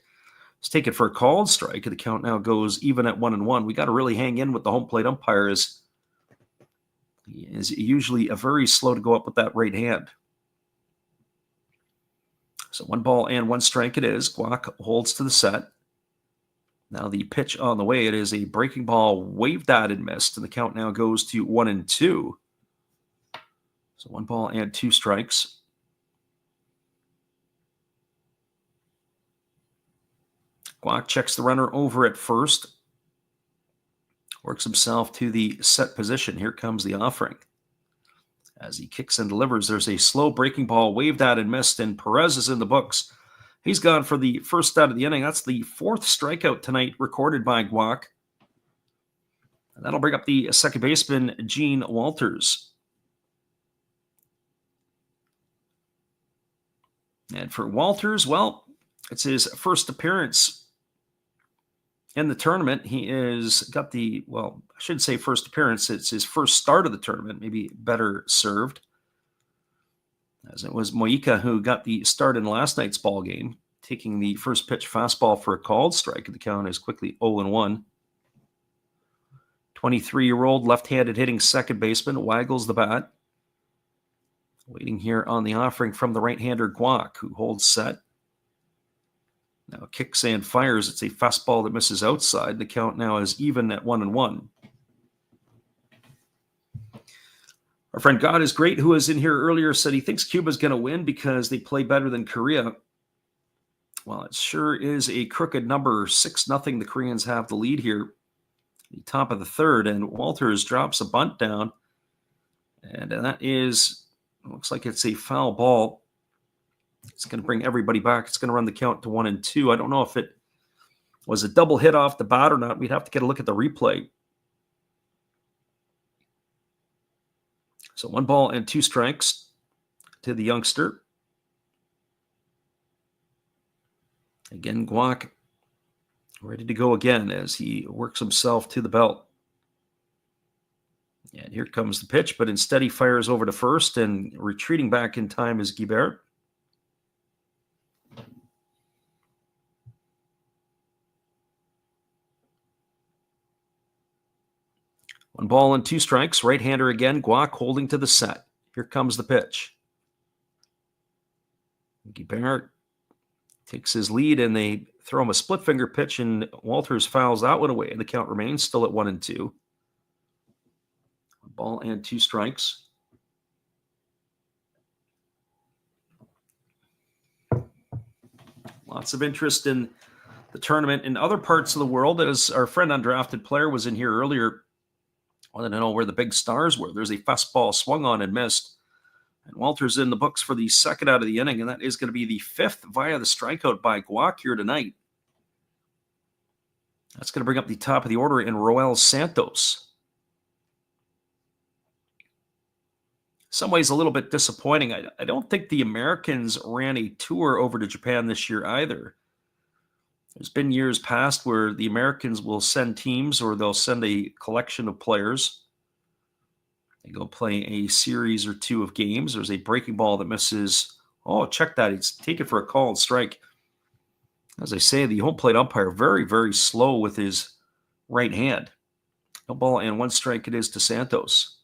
is taken for a called strike. The count now goes even at 1-1. We got to really hang in with the home plate umpire. He is usually very slow to go up with that right hand. So 1 strike it is. Guac holds to the set. Now the pitch on the way. It is a breaking ball, waved at and missed, and the count now goes to 1-2. So 1 strikes. Guac checks the runner over at first. Works himself to the set position. Here comes the offering. As he kicks and delivers, there's a slow breaking ball, waved at and missed, and Perez is in the books. He's gone for the first out of the inning. That's the 4th strikeout tonight recorded by Guac. And that'll bring up the second baseman, Gene Walters. And for Walters, well, it's his first appearance in the tournament. He is got the, well, I shouldn't say first appearance. It's his first start of the tournament, maybe better served, as it was Mojica who got the start in last night's ball game, taking the first pitch fastball for a called strike. The count is quickly 0-1. 23-year-old left-handed hitting second baseman waggles the bat. Waiting here on the offering from the right-hander Guac, who holds set. Now kicks and fires. It's a fastball that misses outside. The count now is even at 1-1. Our friend God is Great, who was in here earlier, said he thinks Cuba's going to win because they play better than Korea. Well, it sure is a crooked number. 6-0. The Koreans have the lead here. The top of the third, and Walters drops a bunt down. And that is, looks like it's a foul ball. It's going to bring everybody back. It's going to run the count to 1-2. I don't know if it was a double hit off the bat or not. We'd have to get a look at the replay. So 1 strikes to the youngster. Again, Guac ready to go again as he works himself to the belt. And here comes the pitch, but instead he fires over to first, and retreating back in time is Guibert. One 2 strikes. Right-hander again. Guac holding to the set. Here comes the pitch. Guibert takes his lead, and they throw him a split-finger pitch, and Walters fouls that one away, and the count remains still at 1-2. 1 2 strikes. Lots of interest in the tournament in other parts of the world. As our friend undrafted player was in here earlier, wanted to know where the big stars were. There's a fastball swung on and missed. And Walters in the books for the second out of the inning, and that is going to be the 5th via the strikeout by Guac here tonight. That's going to bring up the top of the order in Roel Santos. Some ways a little bit disappointing. I don't think the Americans ran a tour over to Japan this year either. There's been years past where the Americans will send teams, or they'll send a collection of players. They go play a series or two of games. There's a breaking ball that misses Oh, check that. He's taken for a call and strike. As I say, the home plate umpire very, very slow with his right hand. No ball and 1 strike it is to Santos.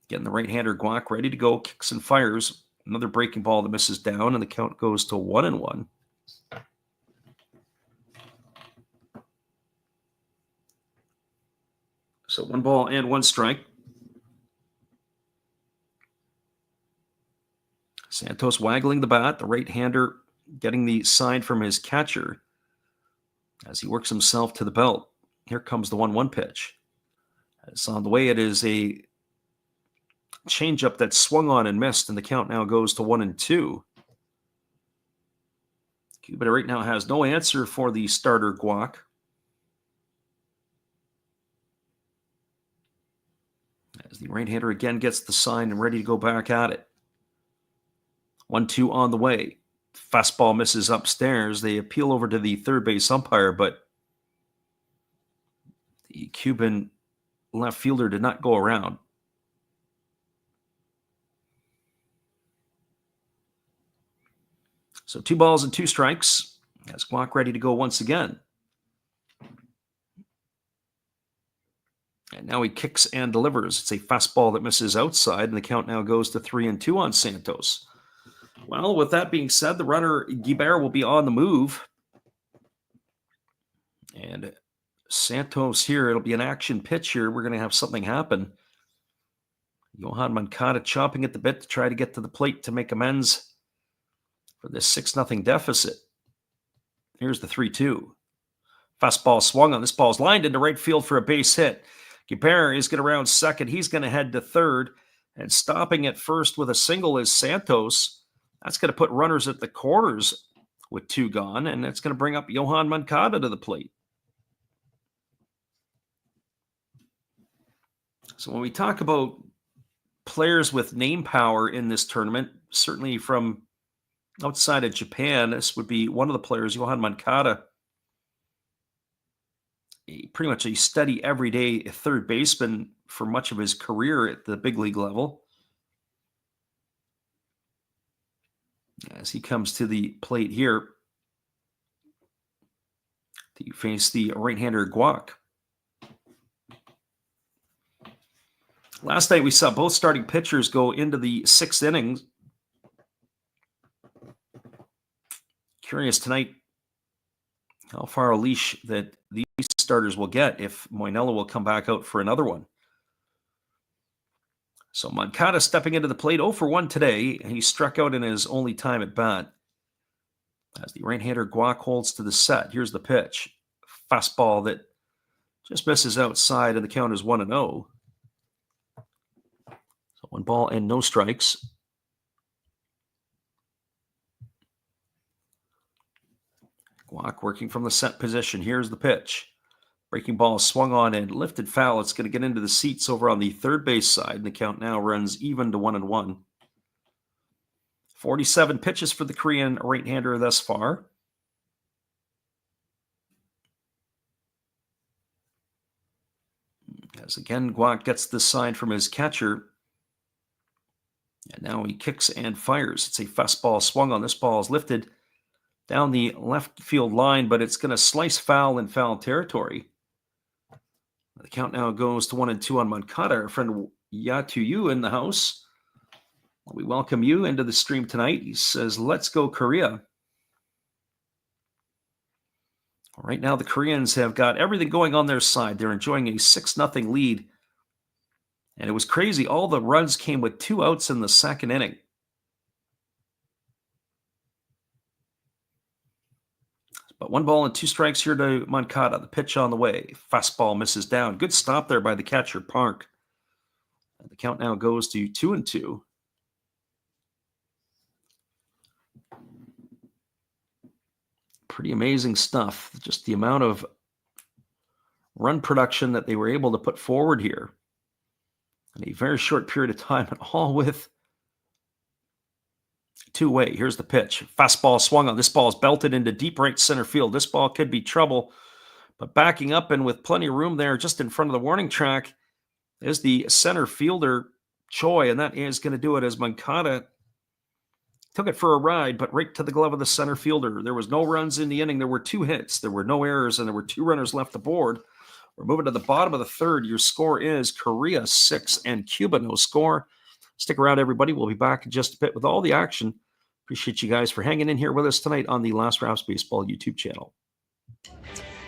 Getting the right-hander Guac ready to go, kicks and fires. Another breaking ball that misses down, and the count goes to 1-1. So 1 ball and 1 strike. Santos waggling the bat, the right-hander getting the sign from his catcher as he works himself to the belt. Here comes the 1-1 pitch. It's on the way. It is a changeup that swung on and missed, and the count now goes to 1-2. Cuba right now has no answer for the starter Guac. As the right-hander again gets the sign and ready to go back at it. 1-2 on the way. Fastball misses upstairs. They appeal over to the third base umpire, but the Cuban left fielder did not go around. So 2 balls and 2 strikes. As Guac ready to go once again. And now he kicks and delivers. It's a fastball that misses outside, and the count now goes to 3-2 on Santos. Well, with that being said, the runner Guibert will be on the move. And Santos here, it'll be an action pitch here. We're going to have something happen. Johan Moncada chopping at the bit to try to get to the plate to make amends for this 6-0 deficit. Here's the 3-2. Fastball swung on. This ball's lined into right field for a base hit. Guibert is going to round second. He's going to head to third. And stopping at first with a single is Santos. That's going to put runners at the corners with 2 gone, and that's going to bring up Johan Moncada to the plate. So when we talk about players with name power in this tournament, certainly from outside of Japan, this would be one of the players, Johan Moncada, pretty much a steady everyday third baseman for much of his career at the big league level. As he comes to the plate here to face the right-hander Guac. Last night we saw both starting pitchers go into the 6th innings. Curious tonight how far a leash that these starters will get if Moinella will come back out for another one. So Moncada stepping into the plate 0 for 1 today. He struck out in his only time at bat. As the right-hander Guac holds to the set. Here's the pitch. Fastball that just misses outside, and the count is 1-0. So 1 ball and no strikes. Guac working from the set position. Here's the pitch. Breaking ball swung on and lifted foul. It's going to get into the seats over on the third base side. And the count now runs even to 1-1. 47 pitches for the Korean right-hander thus far. As again, Guac gets the sign from his catcher. And now he kicks and fires. It's a fastball swung on. This ball is lifted down the left field line, but it's going to slice foul in foul territory. The count now goes to 1-2 on Moncada. Our friend Yatuyu in the house. We welcome you into the stream tonight. He says, let's go Korea. Right now, the Koreans have got everything going on their side. They're enjoying a 6-0 lead. And it was crazy. All the runs came with 2 outs in the 2nd inning. But 1 ball and 2 strikes here to Moncada. The pitch on the way. Fastball misses down. Good stop there by the catcher, Park. And the count now goes to 2-2. Pretty amazing stuff. Just the amount of run production that they were able to put forward here in a very short period of time, and all with 2-way. Here's the pitch. Fastball swung on. This ball is belted into deep right center field. This ball could be trouble, but backing up and with plenty of room there just in front of the warning track is the center fielder, Choi, and that is going to do it as Moncada took it for a ride, but right to the glove of the center fielder. There was no runs in the inning. There were 2 hits. There were no errors, and there were 2 runners left aboard. We're moving to the bottom of the third. Your score is Korea 6 and Cuba no score. Stick around, everybody. We'll be back in just a bit with all the action. Appreciate you guys for hanging in here with us tonight on the Last Raps Baseball YouTube channel.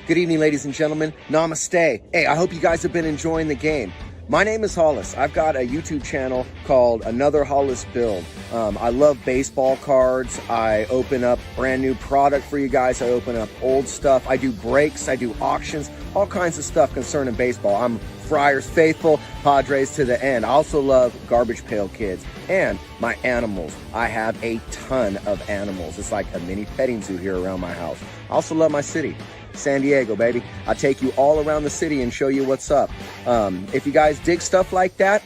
Good evening, ladies and gentlemen. Namaste. Hey, I hope you guys have been enjoying the game. My name is Hollis. I've got a YouTube channel called Another Hollis Build. I love baseball cards. I open up brand new product for you guys. I open up old stuff. I do breaks. I do auctions. All kinds of stuff concerning baseball. I'm Friars faithful, Padres to the end. I also love Garbage Pail Kids and my animals. I have a ton of animals. It's like a mini petting zoo here around my house. I also love my city. San Diego, baby. I'll take you all around the city and show you what's up. If you guys dig stuff like that,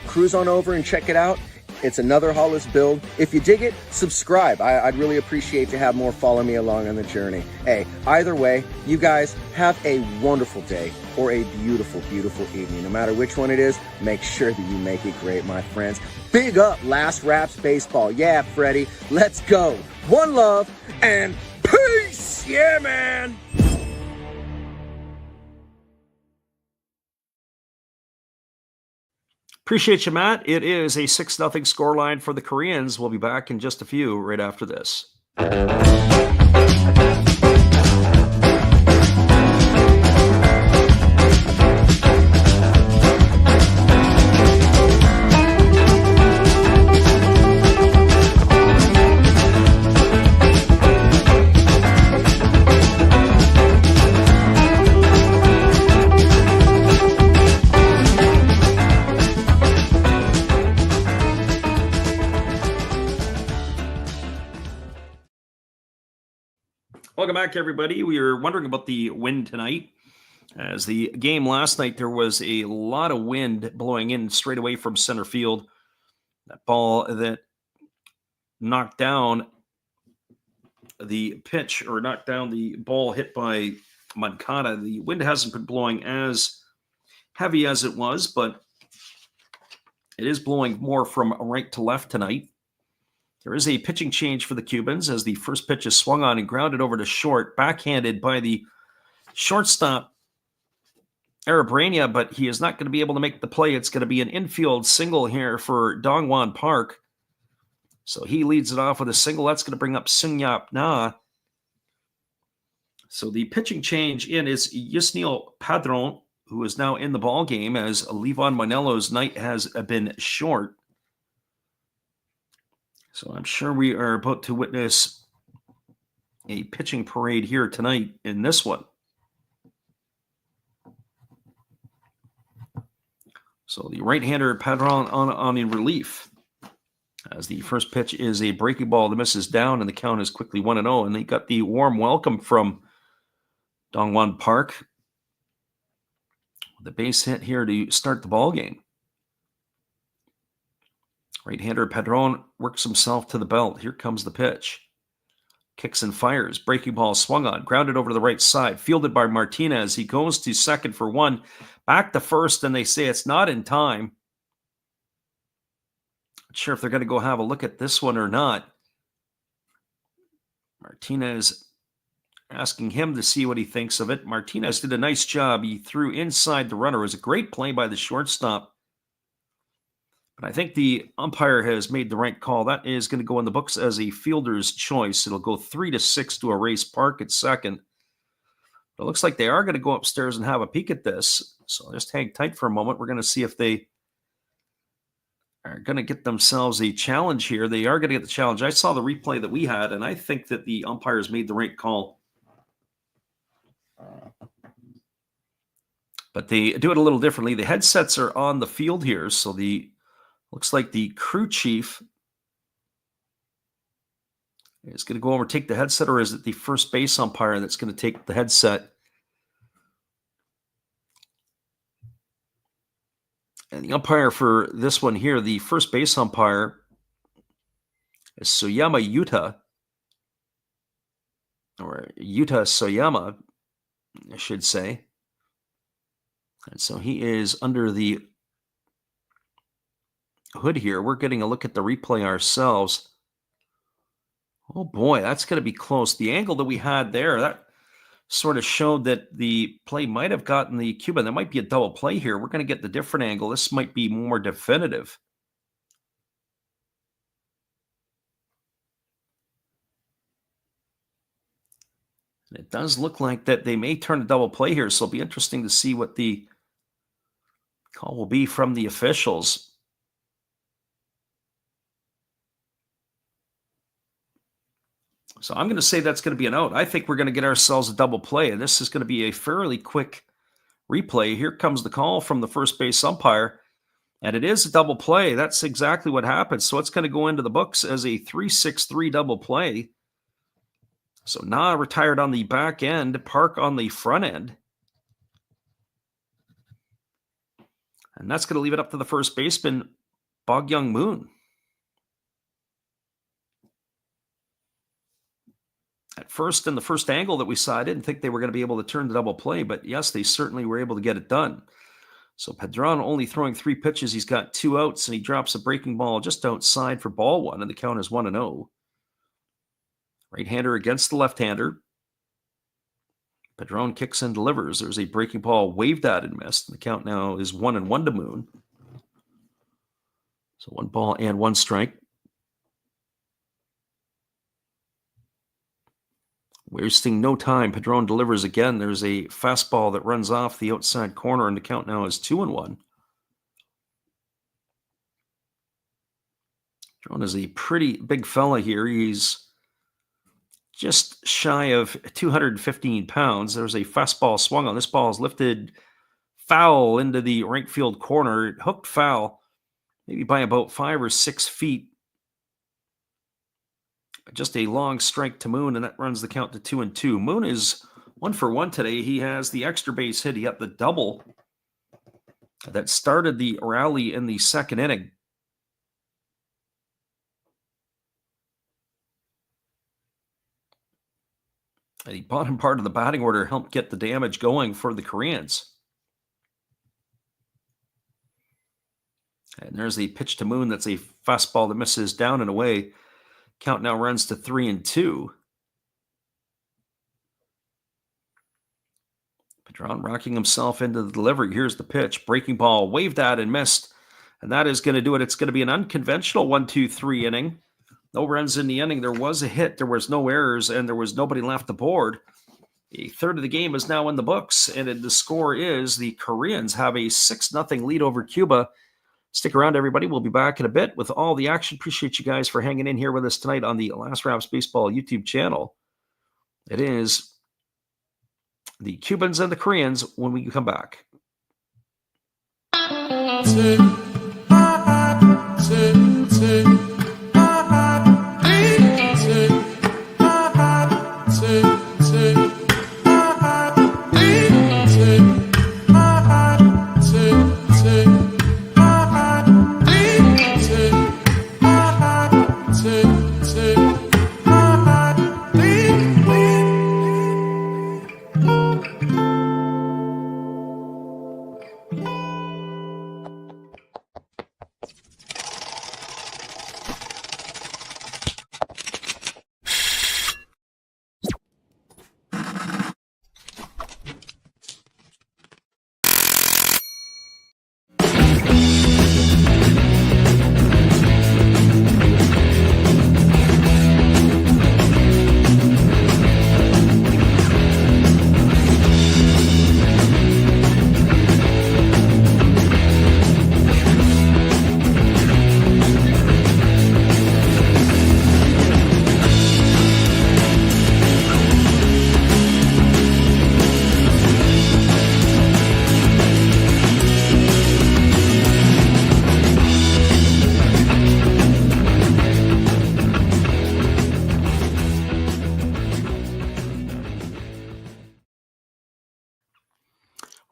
cruise on over and check it out. It's Another Hollis Build. If you dig it, subscribe. I'd really appreciate to have more follow me along on the journey. Hey, either way, you guys have a wonderful day or a beautiful, beautiful evening. No matter which one it is, make sure that you make it great, my friends. Big up Last Raps Baseball. Yeah, Freddie, let's go. One love and peace. Yeah, man. Appreciate you, Matt. It is a 6-0 scoreline for the Koreans. We'll be back in just a few right after this. Welcome back, everybody. We were wondering about the wind tonight. As the game last night, there was a lot of wind blowing in straight away from center field. That ball that knocked down the pitch, or knocked down the ball hit by Moncada. The wind hasn't been blowing as heavy as it was, but it is blowing more from right to left tonight. There is a pitching change for the Cubans as the first pitch is swung on and grounded over to short, backhanded by the shortstop, Arabrania, but he is not going to be able to make the play. It's going to be an infield single here for Dongwon Park. So he leads it off with a single. That's going to bring up Sungyap Na. So the pitching change in is Yusniel Padron, who is now in the ball game as Levon Monelo's night has been short. So I'm sure we are about to witness a pitching parade here tonight in this one. So the right-hander Padron on in relief as the first pitch is a breaking ball that misses down and the count is quickly 1-0. And they got the warm welcome from Dongwon Park. The base hit here to start the ball game. Right-hander Padron works himself to the belt. Here comes the pitch. Kicks and fires. Breaking ball swung on. Grounded over to the right side. Fielded by Martinez. He goes to second for one. Back to first, and they say it's not in time. Not sure if they're going to go have a look at this one or not. Martinez asking him to see what he thinks of it. Martinez did a nice job. He threw inside the runner. It was a great play by the shortstop. But I think the umpire has made the right call. That is going to go in the books as a fielder's choice. It'll go 3-6 to erase Park at second. But it looks like they are going to go upstairs and have a peek at this. So just hang tight for a moment. We're going to see if they are going to get themselves a challenge here. They are going to get the challenge. I saw the replay that we had, and I think that the umpires made the right call. But they do it a little differently. The headsets are on the field here, so looks like the crew chief is going to go over and take the headset, or is it the first base umpire that's going to take the headset? And the umpire for this one here, the first base umpire, is Soyama Yuta, or Yuta Soyama, I should say. And so he is under the hood here. We're getting a look at the replay ourselves. Oh boy, that's going to be close. The angle that we had there, that sort of showed that the play might have gotten the Cuban. There might be a double play here. We're going to get the different angle. This might be more definitive. And it does look like that they may turn a double play here, so it'll be interesting to see what the call will be from the officials. So I'm going to say that's going to be an out. I think we're going to get ourselves a double play, and this is going to be a fairly quick replay. Here comes the call from the first base umpire, and it is a double play. That's exactly what happened. So it's going to go into the books as a 3-6-3 double play. So Na retired on the back end, Park on the front end. And that's going to leave it up to the first baseman, Bog-Young Moon. At first, in the first angle that we saw, I didn't think they were going to be able to turn the double play, but yes, they certainly were able to get it done. So Padron only throwing 3 pitches. He's got 2 outs, and he drops a breaking ball just outside for ball 1, and the count is 1-0. Right-hander against the left-hander. Padron kicks and delivers. There's a breaking ball waved at and missed. And the count now is 1-1 to Moon. So 1 ball and 1 strike. Wasting no time. Padron delivers again. There's a fastball that runs off the outside corner, and the count now is 2-1. Padron is a pretty big fella here. He's just shy of 215 pounds. There's a fastball swung on. This ball is lifted foul into the right field corner. It hooked foul, maybe by about 5 or 6 feet. Just a long strike to Moon, and that runs the count to 2-2. Moon is 1 for 1 today. He has the extra base hit. He got the double that started the rally in the second inning. And the bottom part of the batting order helped get the damage going for the Koreans. And there's the pitch to Moon. That's a fastball that misses down and away. Count now runs to 3-2. Padron rocking himself into the delivery. Here's the pitch. Breaking ball waved at and missed. And that is going to do it. It's going to be an unconventional 1-2-3 inning. No runs in the inning. There was a hit. There was no errors, and there was nobody left aboard. A third of the game is now in the books, and the score is the Koreans have a 6-0 lead over Cuba. Stick around, everybody. We'll be back in a bit with all the action. Appreciate you guys for hanging in here with us tonight on the Last Raps Baseball YouTube channel. It is the Cubans and the Koreans when we come back.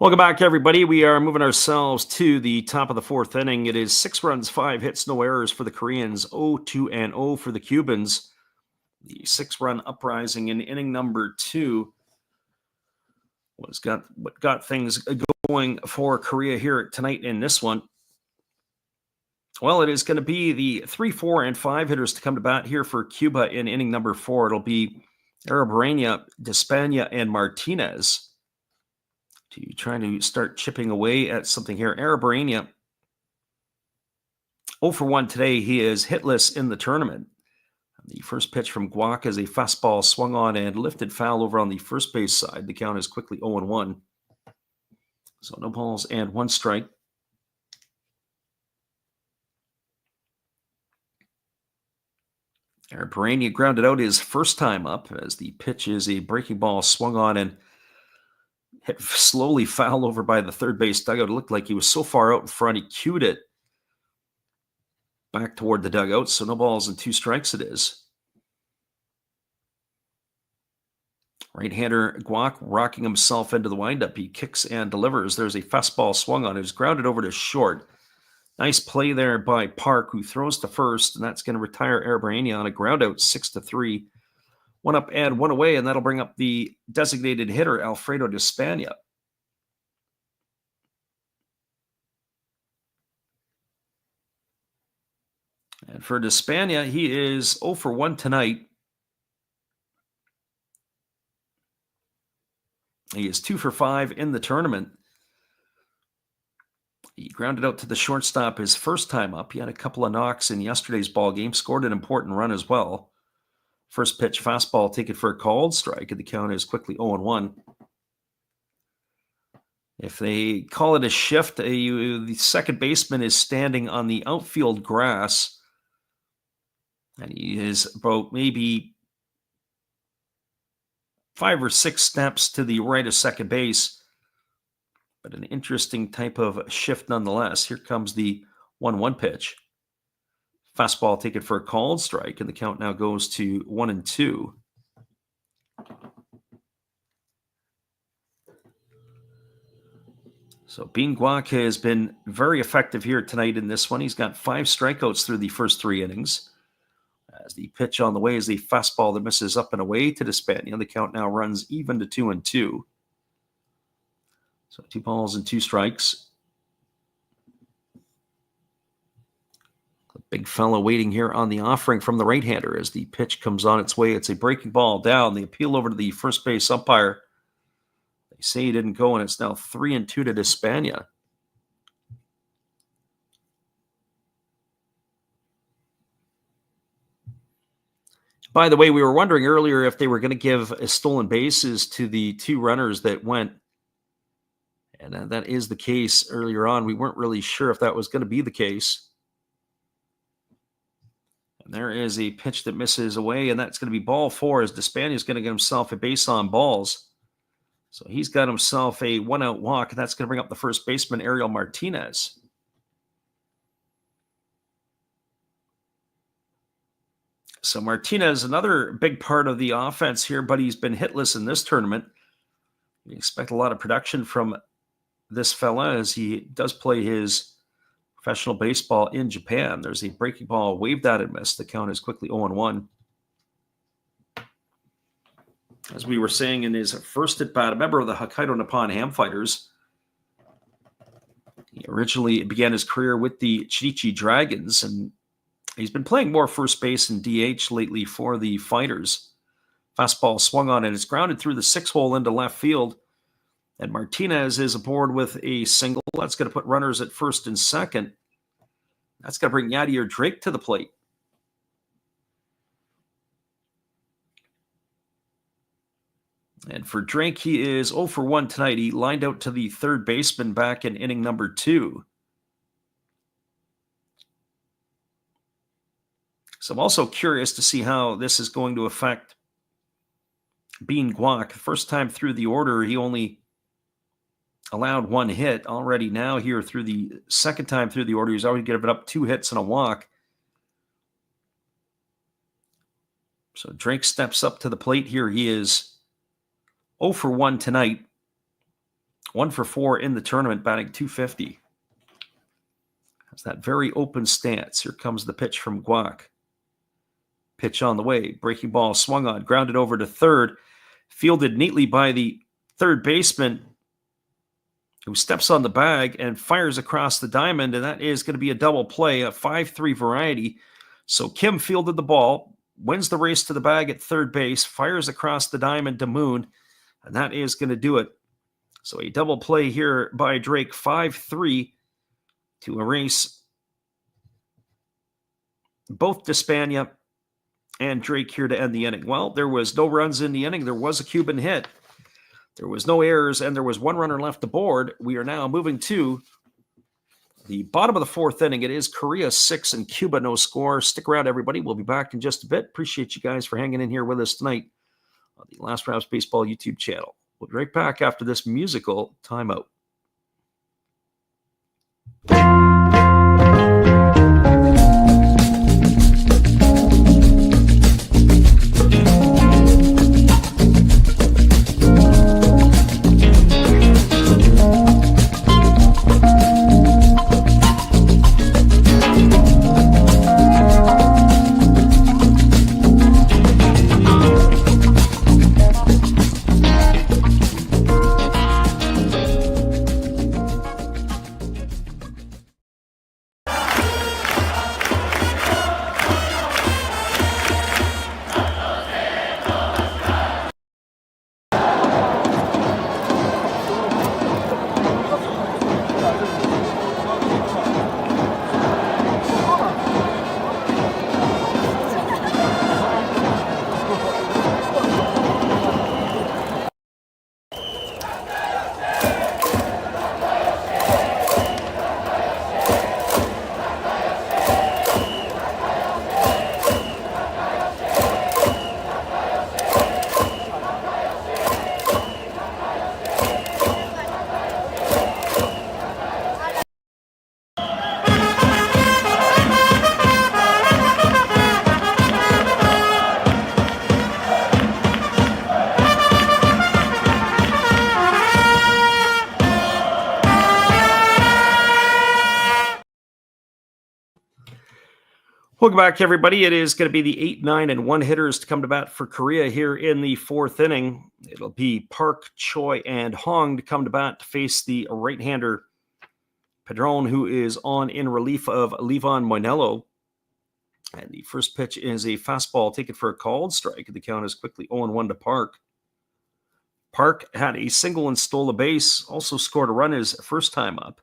Welcome back, everybody. We are moving ourselves to the top of the 4th inning. It is 6 runs, 5 hits, no errors for the Koreans, 0-2-0 for the Cubans. The 6-run uprising in inning number 2 what got things going for Korea here tonight in this one. Well, it is going to be the 3, 4, and 5 hitters to come to bat here for Cuba in inning number 4. It'll be Arabirena, Despania, and Martinez to trying to start chipping away at something here. Arabirena, 0 for 1 today. He is hitless in the tournament. The first pitch from Guac is a fastball swung on and lifted foul over on the first base side. The count is quickly 0-1. So no balls and 1 strike. Arabirena grounded out his first time up as the pitch is a breaking ball swung on and hit slowly foul over by the third base dugout. It looked like he was so far out in front, he cued it back toward the dugout. So no balls and 2 strikes it is. Right-hander Guac rocking himself into the windup. He kicks and delivers. There's a fastball swung on. It was grounded over to short. Nice play there by Park, who throws to first, and that's going to retire Arabirena on a ground out 6-3. 1 up and 1 away, and that'll bring up the designated hitter, Alfredo Despania. And for Despania, he is 0 for 1 tonight. He is 2 for 5 in the tournament. He grounded out to the shortstop his first time up. He had a couple of knocks in yesterday's ball game, scored an important run as well. First pitch fastball taken for a called strike, and the count is quickly 0-1. If they call it a shift, the second baseman is standing on the outfield grass, and he is about maybe 5 or 6 steps to the right of second base. But an interesting type of shift nonetheless. Here comes the 1-1 pitch. Fastball taken for a called strike, and the count now goes to 1-2. So Bean Guac has been very effective here tonight in this one. He's got 5 strikeouts through the first 3 innings. As the pitch on the way is a fastball that misses up and away to Despania. The count now runs even to 2-2. So 2 balls and 2 strikes. The big fella waiting here on the offering from the right-hander as the pitch comes on its way. It's a breaking ball down. The appeal over to the first base umpire. They say he didn't go, and it's now 3-2 to Despania. By the way, we were wondering earlier if they were going to give stolen bases to the 2 runners that went. And that is the case earlier on. We weren't really sure if that was going to be the case. And there is a pitch that misses away, and that's going to be ball 4 as Despania is going to get himself a base on balls. So he's got himself a 1-out walk, and that's going to bring up the first baseman, Ariel Martinez. So Martinez, another big part of the offense here, but he's been hitless in this tournament. We expect a lot of production from this fella as he does play his professional baseball in Japan. There's a breaking ball waved at and missed. The count is quickly 0-1. As we were saying in his first at bat, a member of the Hokkaido Nippon Ham Fighters. He originally began his career with the Chichi Dragons, and he's been playing more first base and DH lately for the Fighters. Fastball swung on and it's grounded through the 6-hole into left field. And Martinez is aboard with a single. That's going to put runners at first and second. That's going to bring Yadier Drake to the plate. And for Drake, he is 0 for 1 tonight. He lined out to the third baseman back in inning number 2. So I'm also curious to see how this is going to affect Bean Guac. First time through the order, he only allowed 1 hit. Already now here through the second time through the order, he's already given up 2 hits and a walk. So Drake steps up to the plate here. He is 0 for 1 tonight. 1 for 4 in the tournament, batting .250. Has that very open stance. Here comes the pitch from Guac. Pitch on the way. Breaking ball swung on, grounded over to third. Fielded neatly by the third baseman. who steps on the bag and fires across the diamond, and that is going to be a double play, a 5-3 variety. So Kim fielded the ball, wins the race to the bag at third base, fires across the diamond to Moon, and that is going to do it. So a double play here by Drake, 5-3 to erase both Despania and Drake here to end the inning. Well, there was no runs in the inning. There was a Cuban hit. There was no errors, and there was one runner left aboard. We are now moving to the bottom of the fourth inning. It is Korea 6 and Cuba no score. Stick around, everybody. We'll be back in just a bit. Appreciate you guys for hanging in here with us tonight on the Last Raps Baseball YouTube channel. We'll be right back after this musical timeout. Welcome back, everybody. It is going to be the 8, 9, and 1 hitters to come to bat for Korea here in the fourth inning. It'll be Park, Choi, and Hong to come to bat to face the right-hander Padron, who is on in relief of Levon Moinello. And the first pitch is a fastball taken for a called strike. The count is quickly 0-1 to Park. Park had a single and stole a base, also scored a run his first time up.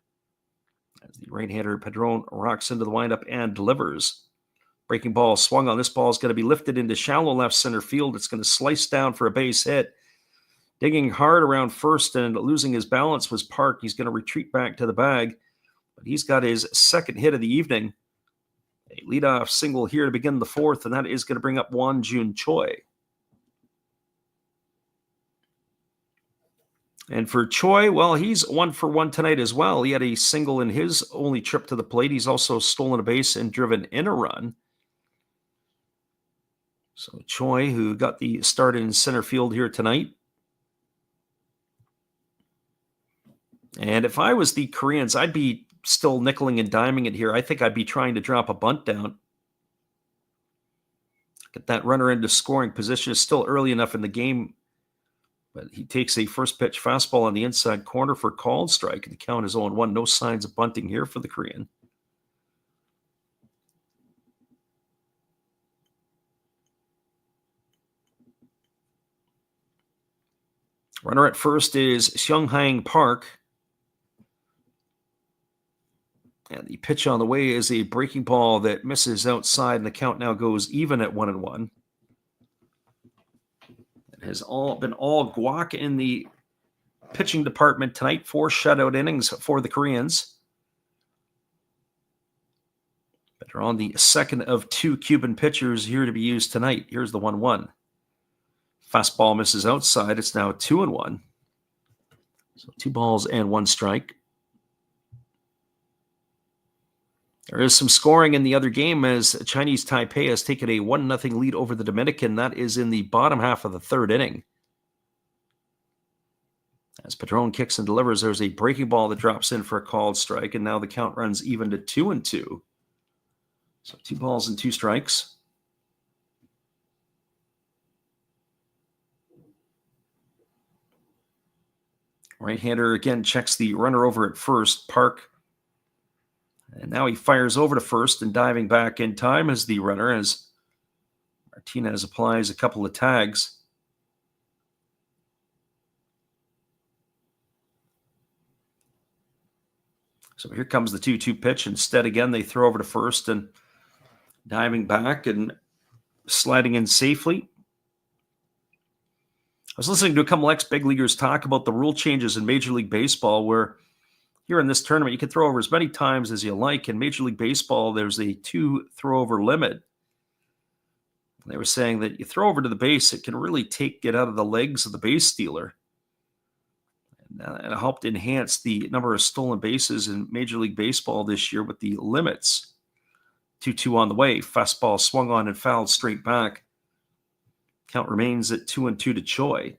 As the right-hander Padron rocks into the windup and delivers. Breaking ball swung on. This ball is going to be lifted into shallow left center field. It's going to slice down for a base hit. Digging hard around first and losing his balance was Park. He's going to retreat back to the bag, but he's got his second hit of the evening. A leadoff single here to begin the fourth, and that is going to bring up Won Jun Choi. And for Choi, well, he's 1 for 1 tonight as well. He had a single in his only trip to the plate. He's also stolen a base and driven in a run. So Choi, who got the start in center field here tonight. And if I was the Koreans, I'd be still nickeling and diming it here. I think I'd be trying to drop a bunt down. Get that runner into scoring position. It's still early enough in the game. But he takes a first pitch fastball on the inside corner for called strike. And the count is 0-1. No signs of bunting here for the Korean. Runner at first is Seung-Hang Park. And the pitch on the way is a breaking ball that misses outside, and the count now goes even at 1-1. It has been all guac in the pitching department tonight. 4 shutout innings for the Koreans. But they're on the second of 2 Cuban pitchers here to be used tonight. Here's the 1-1. Fastball misses outside. It's now 2-1. So 2 balls and 1 strike. There is some scoring in the other game as Chinese Taipei has taken a 1-0 lead over the Dominican. That is in the bottom half of the third inning. As Padron kicks and delivers, there's a breaking ball that drops in for a called strike, and now the count runs even to 2-2. So 2 balls and 2 strikes. Right-hander again checks the runner over at first, Park. And now he fires over to first and diving back in time as the runner as Martinez applies a couple of tags. So here comes the 2-2 pitch. Instead, again, they throw over to first and diving back and sliding in safely. I was listening to a couple ex-big leaguers talk about the rule changes in Major League Baseball where here in this tournament, you can throw over as many times as you like. In Major League Baseball, there's a 2 throw-over limit. They were saying that you throw over to the base, it can really take it out of the legs of the base stealer. And it helped enhance the number of stolen bases in Major League Baseball this year with the limits. 2-2 on the way. Fastball swung on and fouled straight back. Count remains at 2-2 to Choi.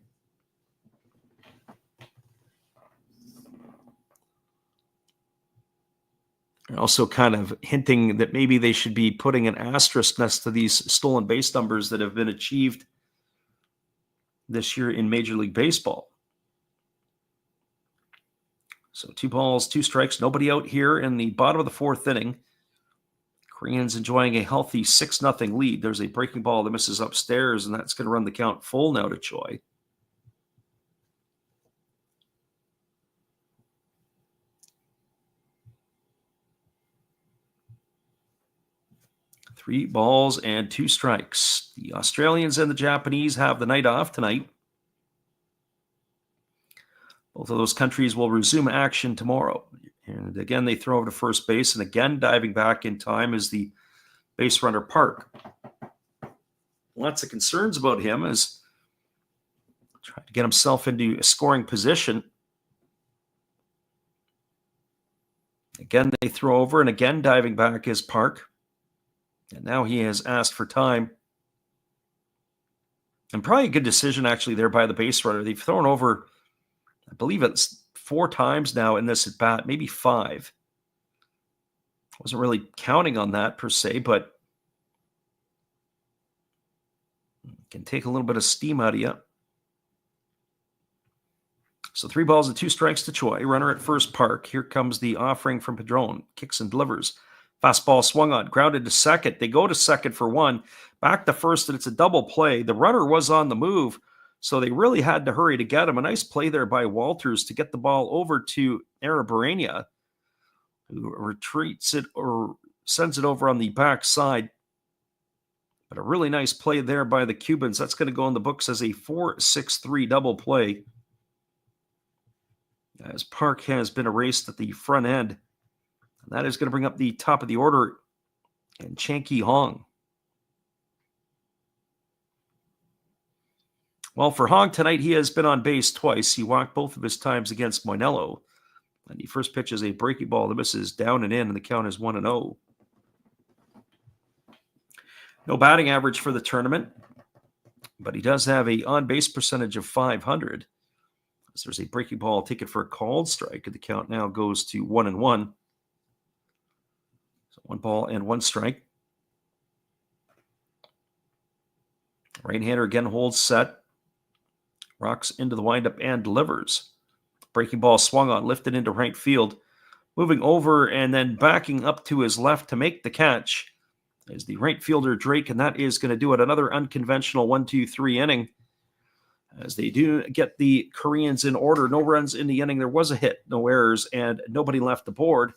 And also kind of hinting that maybe they should be putting an asterisk next to these stolen base numbers that have been achieved this year in Major League Baseball. So 2 balls, 2 strikes, nobody out here in the bottom of the 4th inning. Koreans enjoying a healthy 6-0 lead. There's a breaking ball that misses upstairs, and that's going to run the count full now to Choi. Three balls and 2 strikes. The Australians and the Japanese have the night off tonight. Both of those countries will resume action tomorrow. And again, they throw over to first base, and again, diving back in time is the base runner Park. Lots of concerns about him as trying to get himself into a scoring position. Again, they throw over, and again, diving back is Park. And now he has asked for time. And probably a good decision, actually, there by the base runner. They've thrown over, I believe it's 4 times now in this at bat, maybe 5. Wasn't really counting on that per se, but can take a little bit of steam out of you. So 3 balls and 2 strikes to Choi. Runner at first, Park. Here comes the offering from Padron. Kicks and delivers. Fastball swung on, grounded to second. They go to second for 1. Back to first, and it's a double play. The runner was on the move, so they really had to hurry to get him. A nice play there by Walters to get the ball over to Arabarenia, who retreats it or sends it over on the backside. But a really nice play there by the Cubans. That's going to go in the books as a 4-6-3 double play, as Park has been erased at the front end. And that is going to bring up the top of the order and Chanky Hong. Well, for Hong tonight, he has been on base twice. He walked both of his times against Moinello. And he first pitches a breaking ball that misses down and in, and the count is 1-0. No batting average for the tournament, but he does have a on-base percentage of .500. So there's a breaking ball taken for a called strike, and the count now goes to 1-1. So 1 ball and 1 strike. Right-hander again holds set. Rocks into the windup and delivers. Breaking ball swung on, lifted into right field. Moving over and then backing up to his left to make the catch is the right fielder Drake, and that is going to do it. Another unconventional 1-2-3 inning as they do get the Koreans in order. No runs in the inning. There was a hit, no errors, and nobody left the board.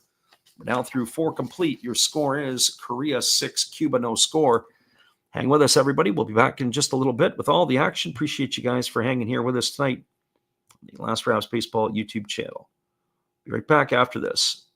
Now through 4 complete, your score is Korea 6, Cuba no score. Hang with us, everybody. We'll be back in just a little bit with all the action. Appreciate you guys for hanging here with us tonight on the Last Raps Baseball YouTube channel. Be right back after this.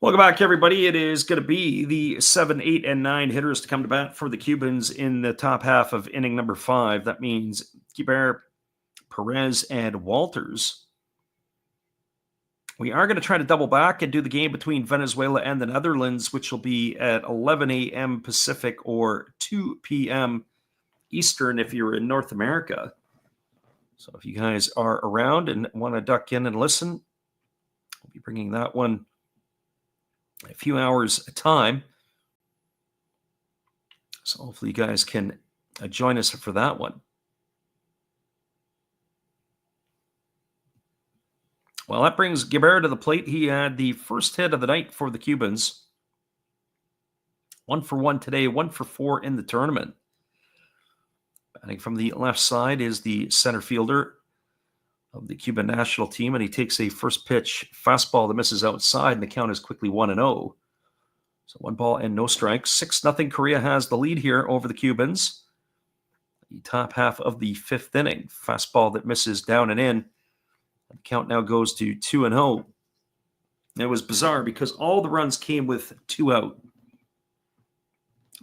Welcome back, everybody. It is going to be the 7, 8, and 9 hitters to come to bat for the Cubans in the top half of inning number 5. That means Guibert, Perez, and Walters. We are going to try to double back and do the game between Venezuela and the Netherlands, which will be at 11 a.m. Pacific or 2 p.m. Eastern if you're in North America. So if you guys are around and want to duck in and listen, I'll be bringing that one a few hours at a time. So hopefully you guys can join us for that one. Well, that brings Guibert to the plate. He had the first hit of the night for the Cubans. 1 for 1 today, 1 for 4 in the tournament. Batting from the left side is the center fielder of the Cuban national team, and he takes a first pitch fastball that misses outside, and the count is quickly 1-0. So 1 ball and no strikes. 6-0 Korea has the lead here over the Cubans. The top half of the 5th inning. Fastball that misses down and in. The count now goes to 2-0. It was bizarre because all the runs came with 2 out.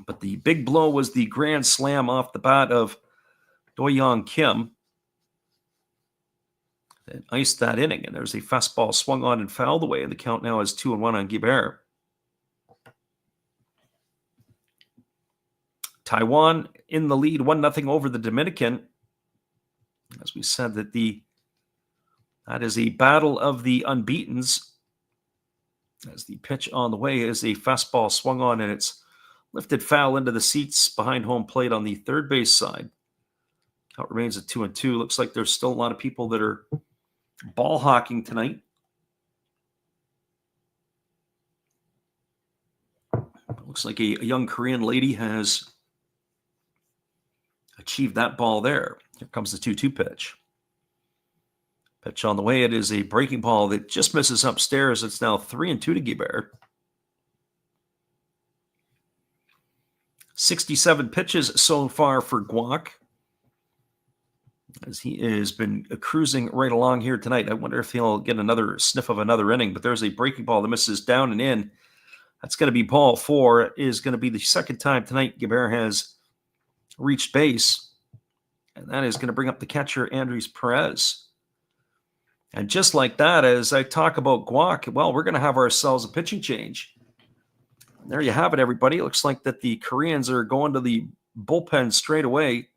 But the big blow was the grand slam off the bat of Do-Young Kim that iced that inning. And there's a fastball swung on and fouled away. And the count now is 2-1 on Guibert. Taiwan in the lead, 1-0 over the Dominican. As we said, that is a battle of the unbeatens. As the pitch on the way is a fastball swung on, and it's lifted foul into the seats behind home plate on the third base side. Count remains at 2-2. Looks like there's still a lot of people that are ball hawking tonight. Looks like a young Korean lady has achieved that ball there. Here comes the 2-2 pitch. Pitch on the way. It is a breaking ball that just misses upstairs. It's now 3-2 to Guibert. 67 pitches so far for Guac, as he has been cruising right along here tonight. I wonder if he'll get another sniff of another inning, but there's a breaking ball that misses down and in. That's going to be ball 4. It is going to be the second time tonight Guibert has reached base, and that is going to bring up the catcher, Andres Perez. And just like that, as I talk about Guac, well, we're going to have ourselves a pitching change. And there you have it, everybody. It looks like that the Koreans are going to the bullpen straight away.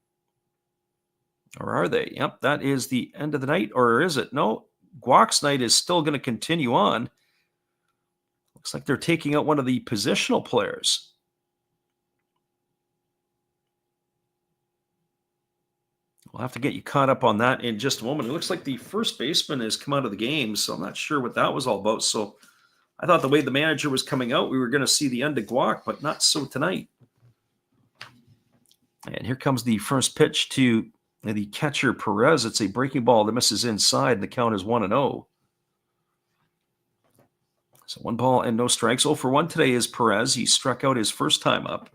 Or are they? Yep, that is the end of the night. Or is it? No, Guac's night is still going to continue on. Looks like they're taking out one of the positional players. We'll have to get you caught up on that in just a moment. It looks like the first baseman has come out of the game, so I'm not sure what that was all about. So I thought the way the manager was coming out, we were going to see the end of Guac, but not so tonight. And here comes the first pitch to the catcher, Perez. It's a breaking ball that misses inside, and the count is 1-0. So 1 ball and no strikes. 0 for 1 today is Perez. He struck out his first time up.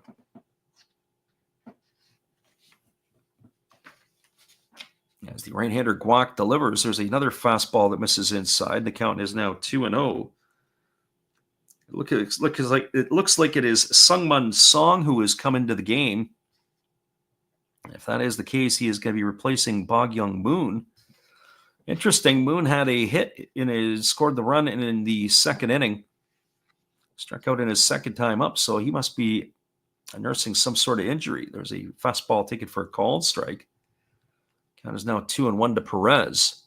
As the right-hander Guac delivers, there's another fastball that misses inside. The count is now 2-0. It looks like it is Sungmun Song who has come into the game. If that is the case, he is going to be replacing Bog-Young Moon. Interesting, Moon had a hit scored the run in the second inning. Struck out in his second time up, so he must be nursing some sort of injury. There's a fastball taken for a called strike. Count is now 2-1 to Perez.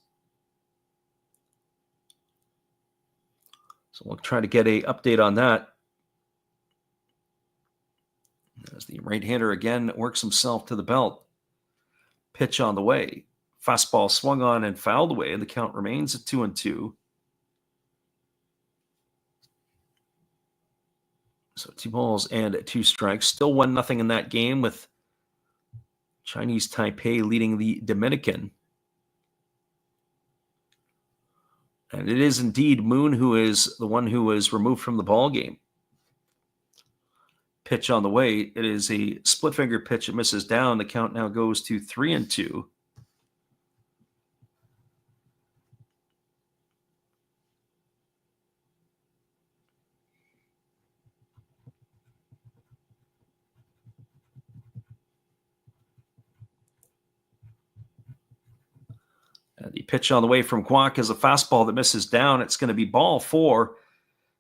So we'll try to get an update on that. As the right-hander again works himself to the belt. Pitch on the way. Fastball swung on and fouled away, and the count remains at 2-2. So 2 balls and 2 strikes. Still 1-0 in that game with Chinese Taipei leading the Dominican. And it is indeed Moon who is the one who was removed from the ball game. Pitch on the way. It is a split finger pitch. It misses down. The count now goes to 3-2. And the pitch on the way from Kwok is a fastball that misses down. It's going to be ball 4.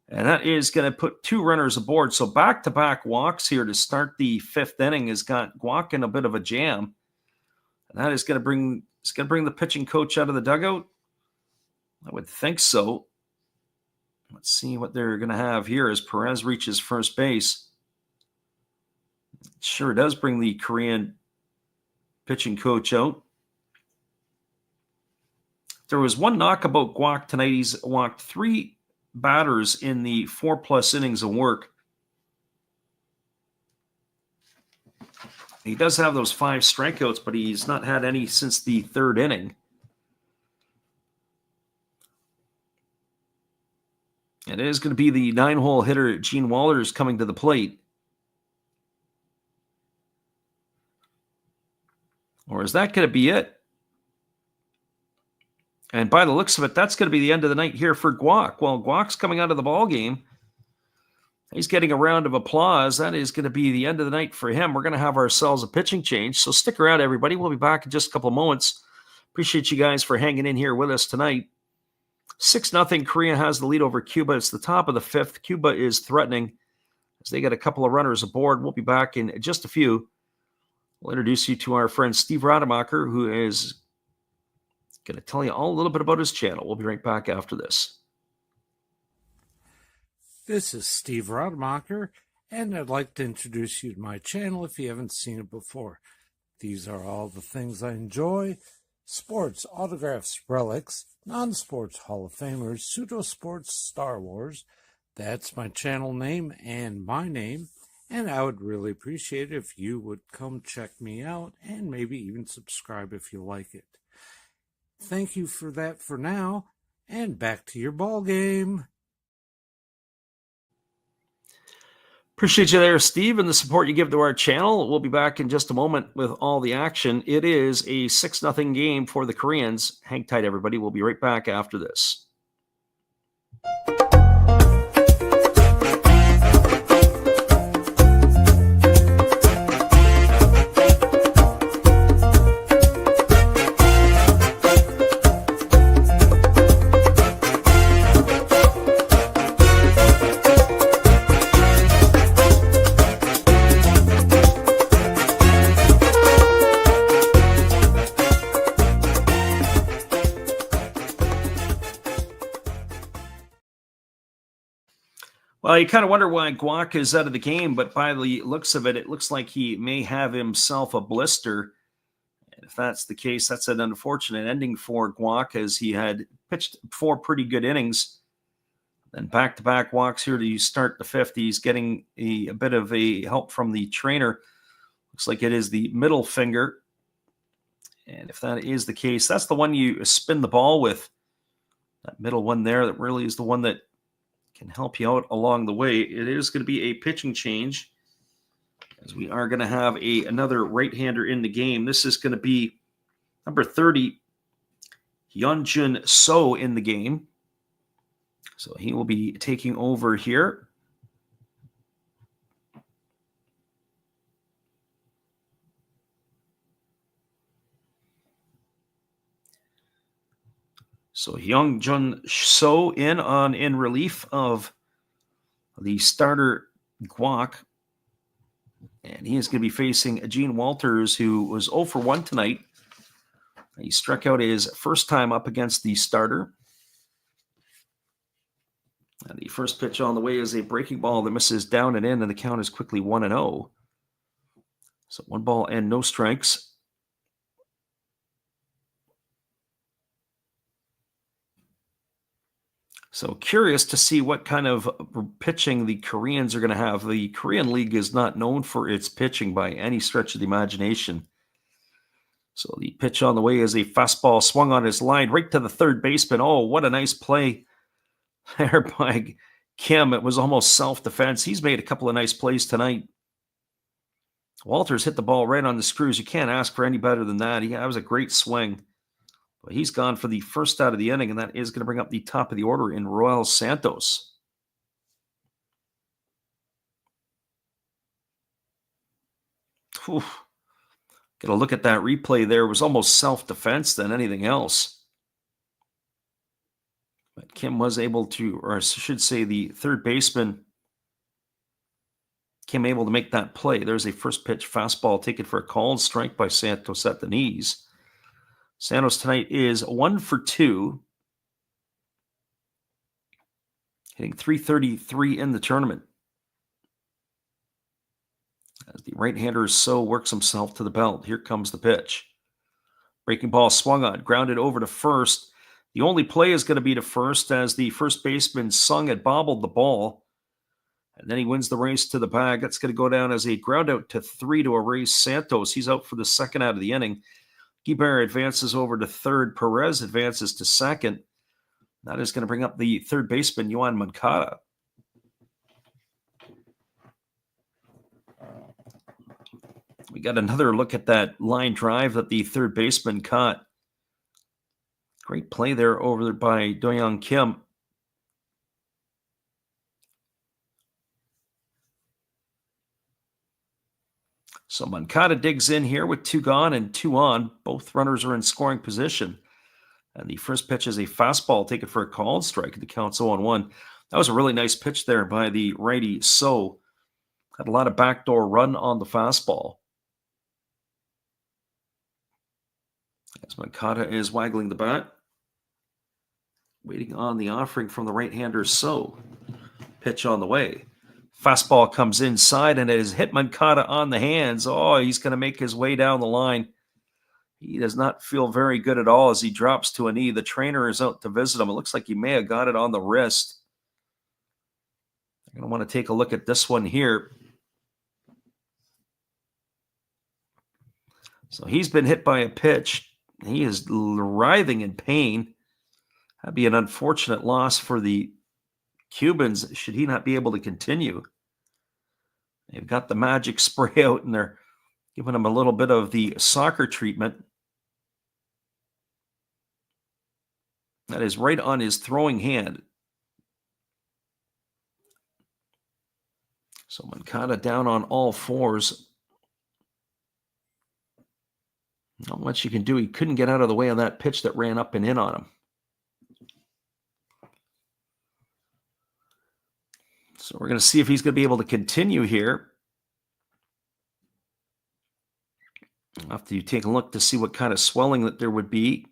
And that is going to put 2 runners aboard. So back-to-back walks here to start the 5th inning has got Kwok in a bit of a jam. And that is going to bring the pitching coach out of the dugout. I would think so. Let's see what they're going to have here as Perez reaches first base. It sure does bring the Korean pitching coach out. There was one knock about Kwok tonight. He's walked 3 batters in the 4+ innings of work. He does have those 5 strikeouts, but he's not had any since the 3rd inning. It is going to be the 9-hole hitter, Gene Walters, coming to the plate. Or is that going to be it? And by the looks of it, that's going to be the end of the night here for Kwok. Well, Kwok's coming out of the ball game. He's getting a round of applause. That is going to be the end of the night for him. We're going to have ourselves a pitching change. So stick around, everybody. We'll be back in just a couple of moments. Appreciate you guys for hanging in here with us tonight. 6-0. Korea has the lead over Cuba. It's the top of the 5th. Cuba is threatening as they get a couple of runners aboard. We'll be back in just a few. We'll introduce you to our friend Steve Rademacher, who is going to tell you all a little bit about his channel. We'll be right back after this. This is Steve Rademacher, and I'd like to introduce you to my channel if you haven't seen it before. These are all the things I enjoy: sports, autographs, relics, non-sports Hall of Famers, pseudo-sports, Star Wars. That's my channel name and my name, and I would really appreciate it if you would come check me out and maybe even subscribe if you like it. Thank you for that for now, and back to your ball game. Appreciate you there, Steve, and the support you give to our channel. We'll be back in just a moment with all the action. It is a 6-0 game for the Koreans. Hang tight, everybody. We'll be right back after this. Well, you kind of wonder why Kwok is out of the game, but by the looks of it, it looks like he may have himself a blister. And if that's the case, that's an unfortunate ending for Kwok, as he had pitched 4 pretty good innings. Then back-to-back walks here to start the 5th. He's getting a bit of a help from the trainer. Looks like it is the middle finger. And if that is the case, that's the one you spin the ball with. That middle one there, that really is the one that can help you out along the way. It is going to be a pitching change, as we are going to have another right-hander in the game. This is going to be number 30, Hyunjun So, in the game. So he will be taking over here. So Hyunjun So in relief of the starter Kwok. And he is going to be facing Gene Walters, who was 0 for 1 tonight. He struck out his first time up against the starter. And the first pitch on the way is a breaking ball that misses down and in, and the count is quickly 1-0. So 1 ball and no strikes. So curious to see what kind of pitching the Koreans are going to have. The Korean League is not known for its pitching by any stretch of the imagination. So the pitch on the way is a fastball swung on his line right to the third baseman. Oh, what a nice play there by Kim. It was almost self-defense. He's made a couple of nice plays tonight. Walters hit the ball right on the screws. You can't ask for any better than that. That was a great swing. But he's gone for the first out of the inning, and that is going to bring up the top of the order in Royal Santos. Get a look at that replay there. It was almost self-defense than anything else. But Kim was able to, or I should say the third baseman, Kim able to make that play. There's a first pitch fastball taken for a called strike by Santos at the knees. Santos tonight is 1 for 2, hitting .333 in the tournament. As the right-hander So works himself to the belt. Here comes the pitch. Breaking ball swung on, grounded over to first. The only play is going to be to first as the first baseman Sung had bobbled the ball. And then he wins the race to the bag. That's going to go down as a ground out to 3 to erase Santos. He's out for the second out of the inning. Guibert advances over to third. Perez advances to second. That is going to bring up the third baseman, Yoan Moncada. We got another look at that line drive that the third baseman caught. Great play there over there by Do-Young Kim. So Moncada digs in here with 2 gone and 2 on. Both runners are in scoring position. And the first pitch is a fastball taken for a called strike. The count's 0-1. That was a really nice pitch there by the righty So. Had a lot of backdoor run on the fastball. As Moncada is waggling the bat. Waiting on the offering from the right-hander So. Pitch on the way. Fastball comes inside and it has hit Moncada on the hands. Oh, he's going to make his way down the line. He does not feel very good at all as he drops to a knee. The trainer is out to visit him. It looks like he may have got it on the wrist. I'm going to want to take a look at this one here. So he's been hit by a pitch. He is writhing in pain. That'd be an unfortunate loss for the Cubans should he not be able to continue. They've got the magic spray out and they're giving him a little bit of the soccer treatment. That is right on his throwing hand. So Moncada down on all fours. Not much you can do. He couldn't get out of the way of that pitch that ran up and in on him. So we're going to see if he's going to be able to continue here. I'll have to take a look to see what kind of swelling that there would be.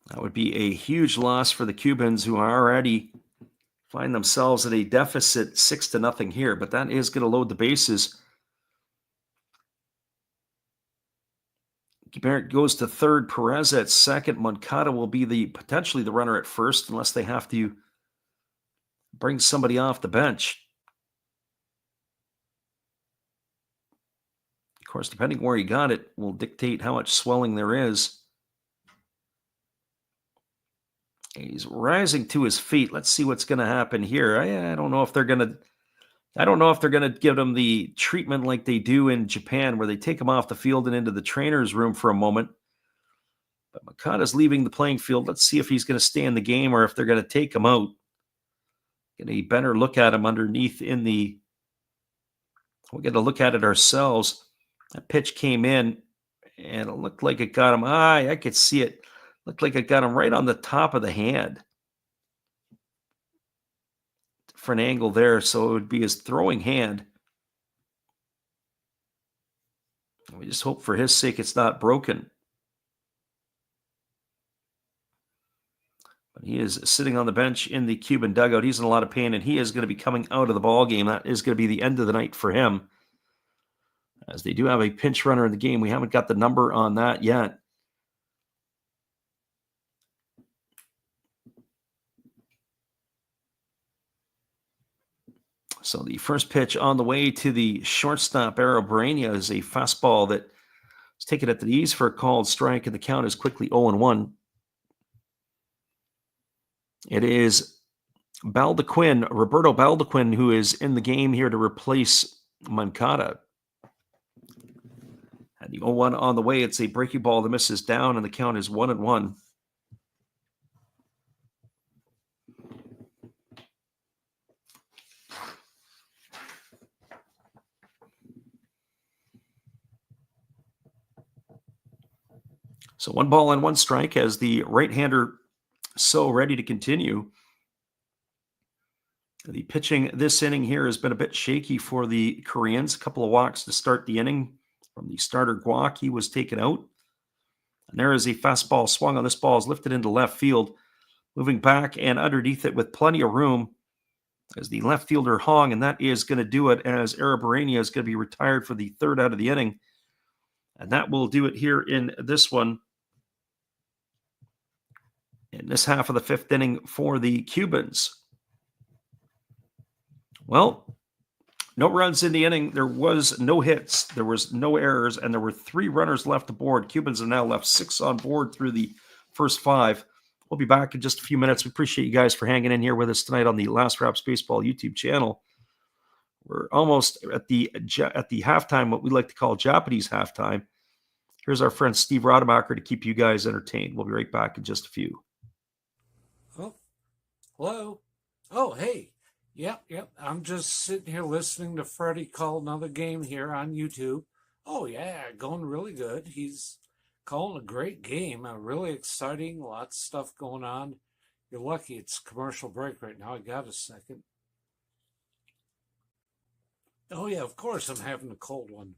That would be a huge loss for the Cubans, who already find themselves at a deficit 6-0 here, but that is going to load the bases. Guibert goes to third, Perez at second. Moncada will be potentially the runner at first unless they have to bring somebody off the bench. Of course, depending where he got it will dictate how much swelling there is. He's rising to his feet. Let's see what's going to happen here. I don't know if they're going to give him the treatment like they do in Japan, where they take him off the field and into the trainer's room for a moment. But Moncada's leaving the playing field. Let's see if he's going to stay in the game or if they're going to take him out. Get a better look at him underneath we'll get a look at it ourselves. That pitch came in and it looked like it got him. I could see it. Looked like it got him right on the top of the hand. For an angle there, so it would be his throwing hand. We just hope for his sake it's not broken. But he is sitting on the bench in the Cuban dugout. He's in a lot of pain, and he is going to be coming out of the ball game. That is going to be the end of the night for him, as they do have a pinch runner in the game. We haven't got the number on that yet. So the first pitch on the way to the shortstop, Arrobarena, is a fastball that is taken at the knees for a called strike, and the count is quickly 0-1. It is Roberto Baldequin, who is in the game here to replace Moncada. And the 0-1 on the way, it's a breaking ball that misses down, and the count is 1-1. So 1 ball and 1 strike as the right-hander so ready to continue. The pitching this inning here has been a bit shaky for the Koreans. A couple of walks to start the inning from the starter Guak. He was taken out. And there is a fastball swung on. This ball is lifted into left field, moving back and underneath it with plenty of room as the left fielder Hong, and that is going to do it as Arabarania is going to be retired for the third out of the inning. And that will do it here in this one. In this half of the fifth inning for the Cubans. Well, no runs in the inning. There was no hits. There was no errors, and there were 3 runners left aboard. Cubans have now left 6 on board through the first 5. We'll be back in just a few minutes. We appreciate you guys for hanging in here with us tonight on the Last Raps Baseball YouTube channel. We're almost at the halftime, what we like to call Japanese halftime. Here's our friend Steve Rademacher to keep you guys entertained. We'll be right back in just a few. Oh, hello. Oh, hey. Yep. I'm just sitting here listening to Freddie call another game here on YouTube. Oh, yeah, going really good. He's calling a great game, really exciting, lots of stuff going on. You're lucky it's commercial break right now. I got a second. Oh, yeah, of course I'm having a cold one.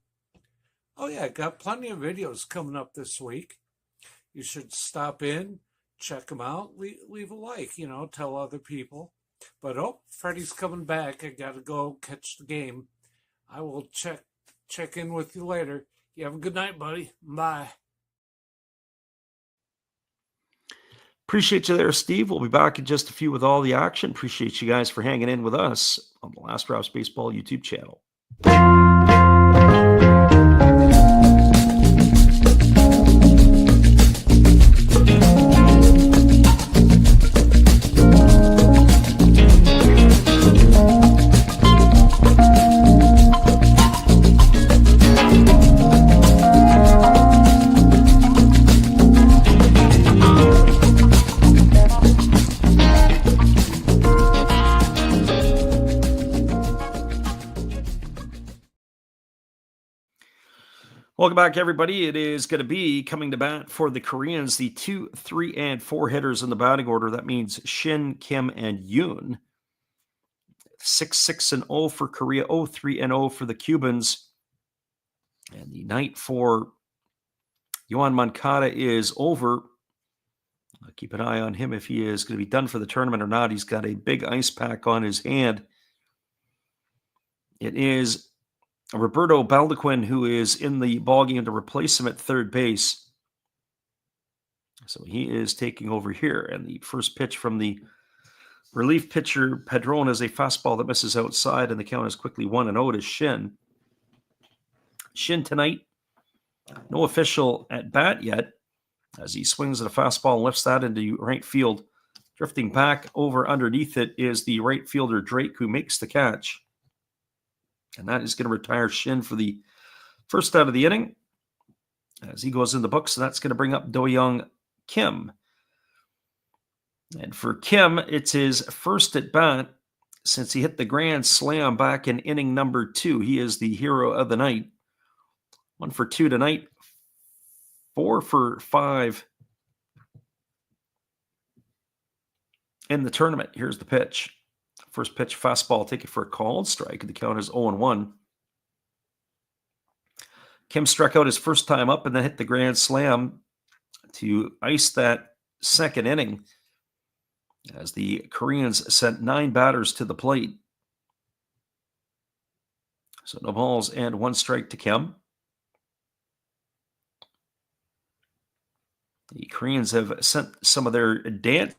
Oh, yeah, got plenty of videos coming up this week. You should stop in, check them out, leave a like, tell other people. But, Freddie's coming back. I got to go catch the game. I will check in with you later. You have a good night, buddy. Bye. Appreciate you there, Steve. We'll be back in just a few with all the action. Appreciate you guys for hanging in with us on the Last Raps Baseball YouTube channel. Welcome back, everybody. It is going to be coming to bat for the Koreans, the 2, 3, and 4 hitters in the batting order. That means Shin, Kim, and Yoon. 6-6-0 for Korea, 0-3-0 for the Cubans. And the night for Yohan Moncada is over. I'll keep an eye on him if he is going to be done for the tournament or not. He's got a big ice pack on his hand. It is Roberto Baldequin, who is in the ballgame to replace him at third base. So he is taking over here. And the first pitch from the relief pitcher, Padron, is a fastball that misses outside, and the count is quickly 1-0 to Shin. Shin tonight, no official at bat yet, as he swings at a fastball and lifts that into right field. Drifting back over underneath it is the right fielder, Drake, who makes the catch. And that is going to retire Shin for the first out of the inning as he goes in the books. So that's going to bring up Do-Young Kim. And for Kim, it's his first at bat since he hit the grand slam back in inning number 2. He is the hero of the night. 1 for 2 tonight. 4 for 5 in the tournament. Here's the pitch. First pitch, fastball, take it for a called strike. The count is 0-1. Kim struck out his first time up and then hit the grand slam to ice that second inning as the Koreans sent 9 batters to the plate. So no balls and 1 strike to Kim. The Koreans have sent some of their dance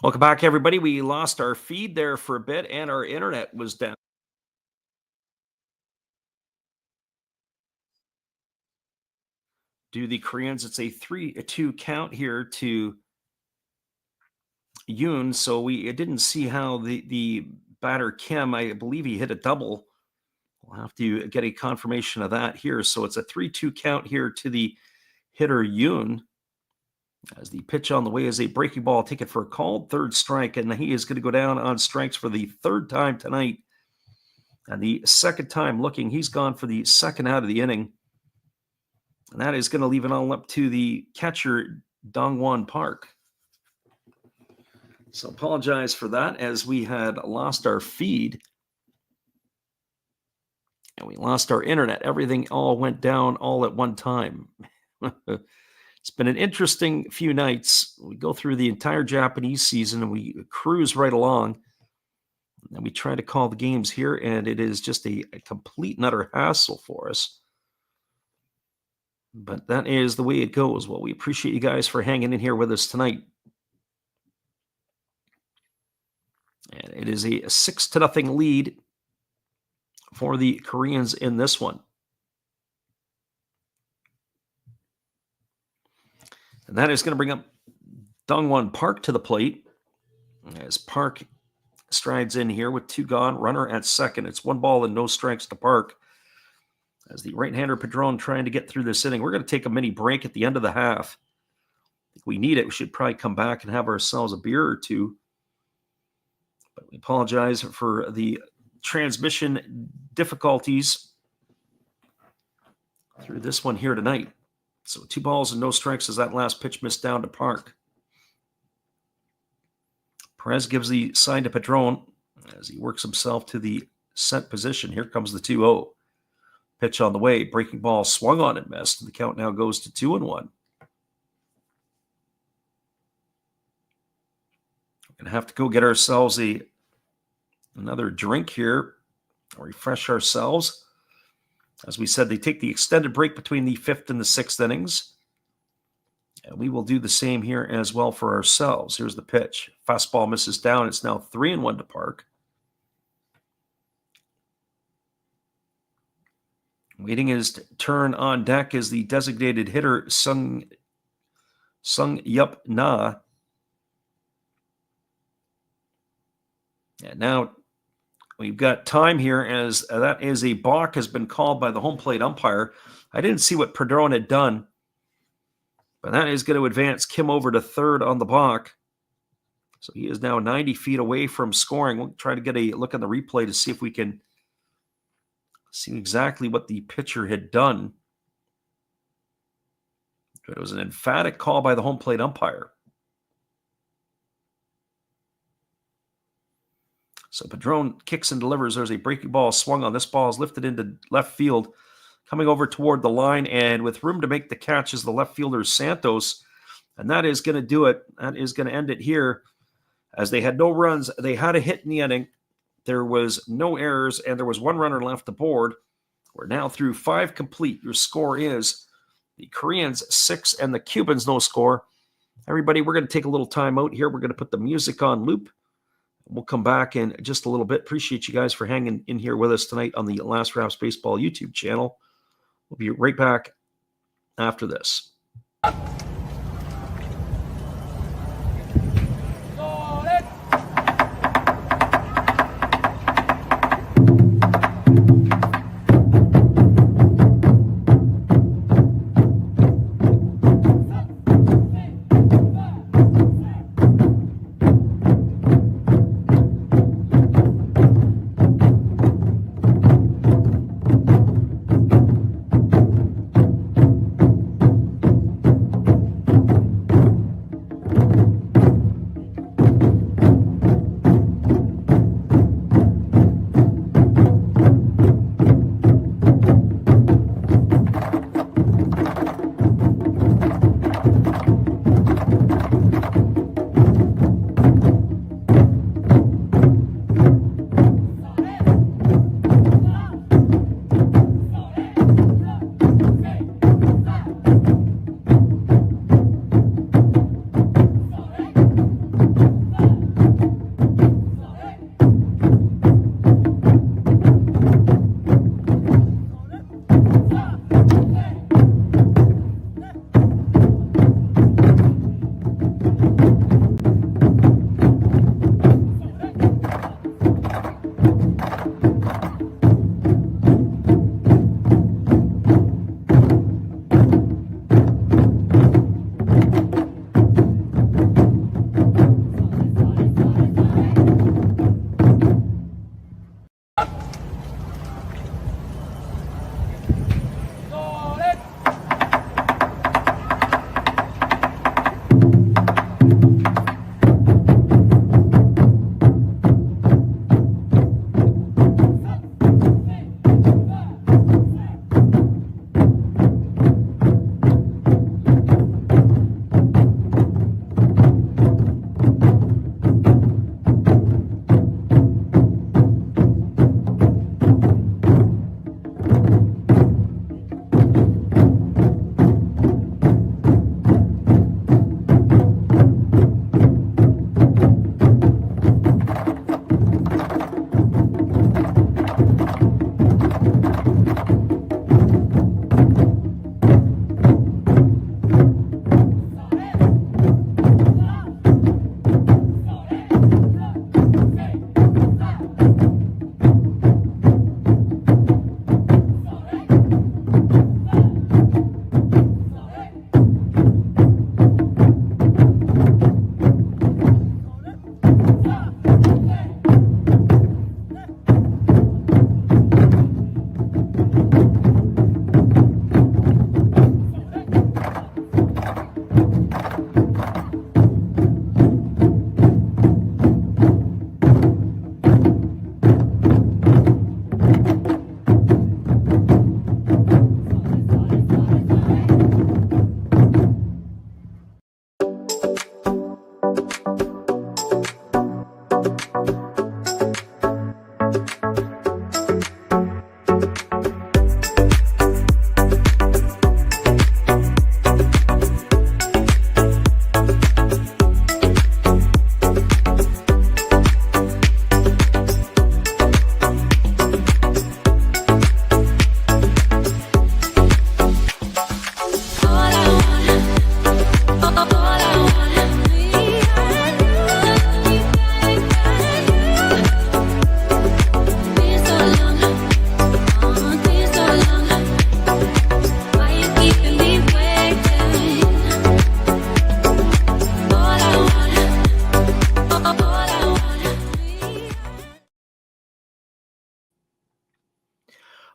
Welcome back, everybody. We lost our feed there for a bit, and our internet was down. Do the Koreans? It's a 3-2 count here to Yoon. So we didn't see how the batter Kim, I believe he hit a double. We'll have to get a confirmation of that here. So it's a 3-2 count here to the hitter Yoon. As the pitch on the way is a breaking ball, ticket for a called third strike, and he is going to go down on strikes for the third time tonight. And the second time looking, he's gone for the second out of the inning. And that is going to leave it all up to the catcher, Dongwon Park. So apologize for that, as we had lost our feed. And we lost our internet. Everything all went down all at one time. It's been an interesting few nights. We go through the entire Japanese season and we cruise right along. And we try to call the games here, and it is just a complete and utter hassle for us. But that is the way it goes. Well, we appreciate you guys for hanging in here with us tonight. And it is a 6-0 lead for the Koreans in this one. And that is going to bring up Dongwon Park to the plate, as Park strides in here with 2 gone, runner at second. It's 1 ball and no strikes to Park, as the right-hander Padron trying to get through this inning. We're going to take a mini break at the end of the half. If we need it, we should probably come back and have ourselves a beer or two. But we apologize for the transmission difficulties through this one here tonight. So 2 balls and no strikes as that last pitch missed down to Park. Perez gives the sign to Padron as he works himself to the set position. Here comes the 2-0. Pitch on the way. Breaking ball swung on and missed. And the count now goes to 2-1. We're going to have to go get ourselves another drink here. Refresh ourselves. As we said, they take the extended break between the 5th and the 6th innings. And we will do the same here as well for ourselves. Here's the pitch. Fastball misses down. It's now 3-1 to Park. Waiting his turn on deck is the designated hitter, Sung Yup Na. And now we've got time here, as that is a balk has been called by the home plate umpire. I didn't see what Padron had done, but that is going to advance Kim over to third on the balk. So he is now 90 feet away from scoring. We'll try to get a look at the replay to see if we can see exactly what the pitcher had done. But it was an emphatic call by the home plate umpire. So Padron kicks and delivers. There's a breaking ball swung on. This ball is lifted into left field, coming over toward the line, and with room to make the catch is the left fielder Santos. And that is going to do it. That is going to end it here, as they had no runs. They had a hit in the inning. There was no errors, and there was 1 runner left aboard. We're now through 5 complete. Your score is the Koreans 6 and the Cubans no score. Everybody, we're going to take a little time out here. We're going to put the music on loop. We'll come back in just a little bit. Appreciate you guys for hanging in here with us tonight on the Last Raps Baseball YouTube channel. We'll be right back after this.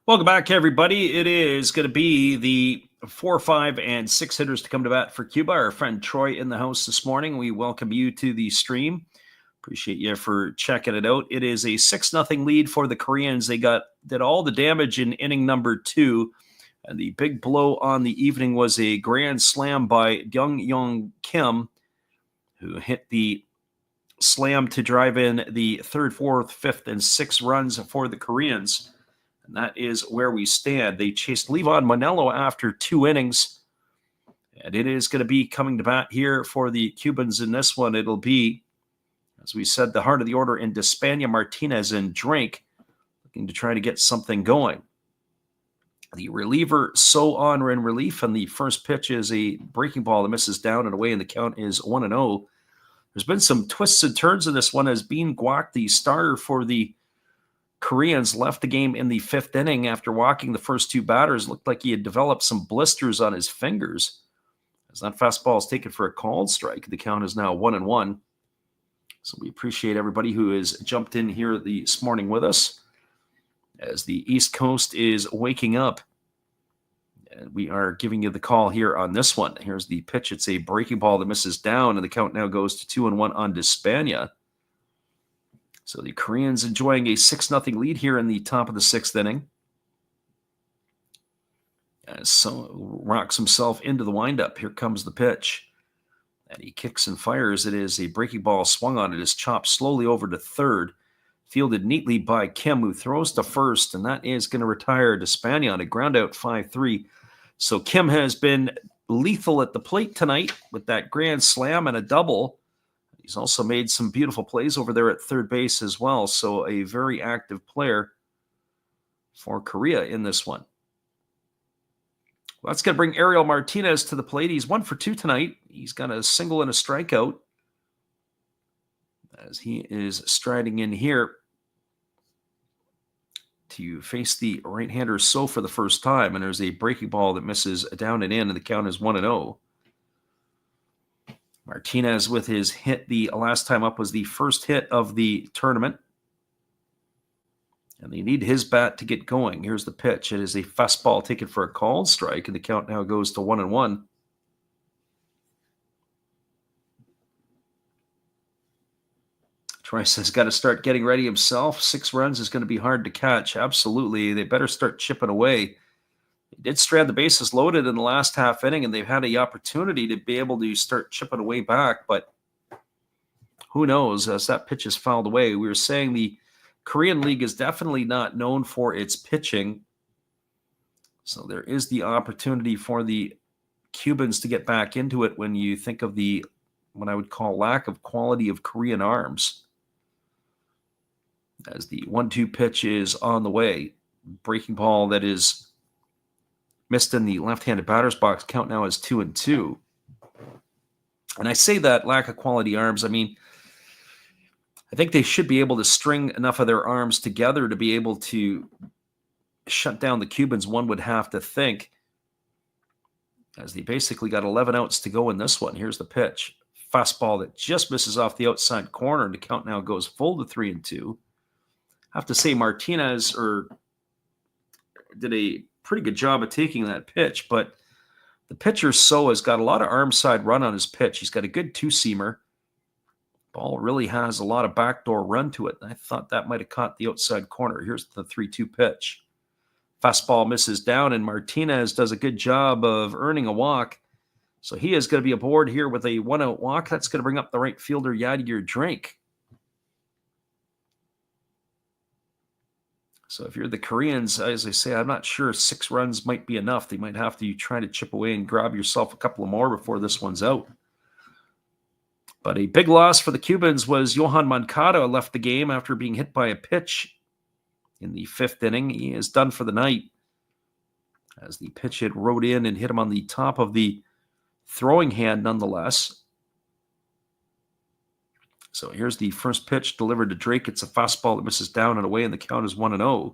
Welcome back, everybody. It is going to be the 4, 5, and 6 hitters to come to bat for Cuba. Our friend Troy in the house this morning. We welcome you to the stream. Appreciate you for checking it out. It is a 6-0 lead for the Koreans. They did all the damage in inning number 2. And the big blow on the evening was a grand slam by Young Kim, who hit the slam to drive in the 3rd, 4th, 5th, and 6th runs for the Koreans. And that is where we stand. They chased Levon Manello after 2 innings. And it is going to be coming to bat here for the Cubans in this one. It'll be, as we said, the heart of the order in Despania, Martinez, and Drake, looking to try to get something going. The reliever So On in relief, and the first pitch is a breaking ball that misses down and away, and the count is 1-0. There's been some twists and turns in this one as Bean Guak, the starter for the Koreans, left the game in the 5th inning after walking the first 2 batters. Looked like he had developed some blisters on his fingers. As that fastball is taken for a called strike, the count is now 1-1. So we appreciate everybody who has jumped in here this morning with us, as the East Coast is waking up. And we are giving you the call here on this one. Here's the pitch. It's a breaking ball that misses down, and the count now goes to 2-1 on Despania. So the Koreans enjoying a 6-0 lead here in the top of the 6th inning. As So rocks himself into the windup. Here comes the pitch. And he kicks and fires. It is a breaking ball swung on. It is chopped slowly over to 3rd. Fielded neatly by Kim, who throws to 1st, and that is going to retire Despania on a ground out 5-3. So Kim has been lethal at the plate tonight with that grand slam and a double. He's also made some beautiful plays over there at 3rd base as well. So a very active player for Korea in this one. Well, that's going to bring Ariel Martinez to the plate. He's 1 for 2 tonight. He's got a single and a strikeout as he is striding in here to face the right-hander So for the first time. And there's a breaking ball that misses down and in, and the count is 1-0. Martinez with his hit the last time up was the first hit of the tournament. And they need his bat to get going. Here's the pitch. It is a fastball taken for a called strike, and the count now goes to 1-1. Trice has got to start getting ready himself. 6 runs is going to be hard to catch. Absolutely. They better start chipping away. They did strand the bases loaded in the last half inning, and they've had the opportunity to be able to start chipping away back, but who knows as that pitch is fouled away. We were saying the Korean League is definitely not known for its pitching. So there is the opportunity for the Cubans to get back into it when you think of the, what I would call, lack of quality of Korean arms. As the 1-2 pitch is on the way. Breaking ball that is missed in the left-handed batter's box. Count now is 2-2. And I say that lack of quality arms. I mean, I think they should be able to string enough of their arms together to be able to shut down the Cubans, one would have to think, as they basically got 11 outs to go in this one. Here's the pitch. Fastball that just misses off the outside corner, and the count now goes full to 3-2. I have to say Martinez did a pretty good job of taking that pitch, but the pitcher So has got a lot of arm side run on his pitch. He's got a good 2-seamer. Ball really has a lot of backdoor run to it. I thought that might have caught the outside corner. Here's the 3-2 pitch. Fastball misses down, and Martinez does a good job of earning a walk. So he is going to be aboard here with a 1-out walk. That's going to bring up the right fielder, Yadier Drake. So if you're the Koreans, as I say, I'm not sure 6 runs might be enough. They might have to try to chip away and grab yourself a couple of more before this one's out. But a big loss for the Cubans was Johan Moncada left the game after being hit by a pitch in the 5th inning. He is done for the night as the pitch hit rode in and hit him on the top of the throwing hand nonetheless. So here's the first pitch delivered to Drake. It's a fastball that misses down and away, and the count is 1-0.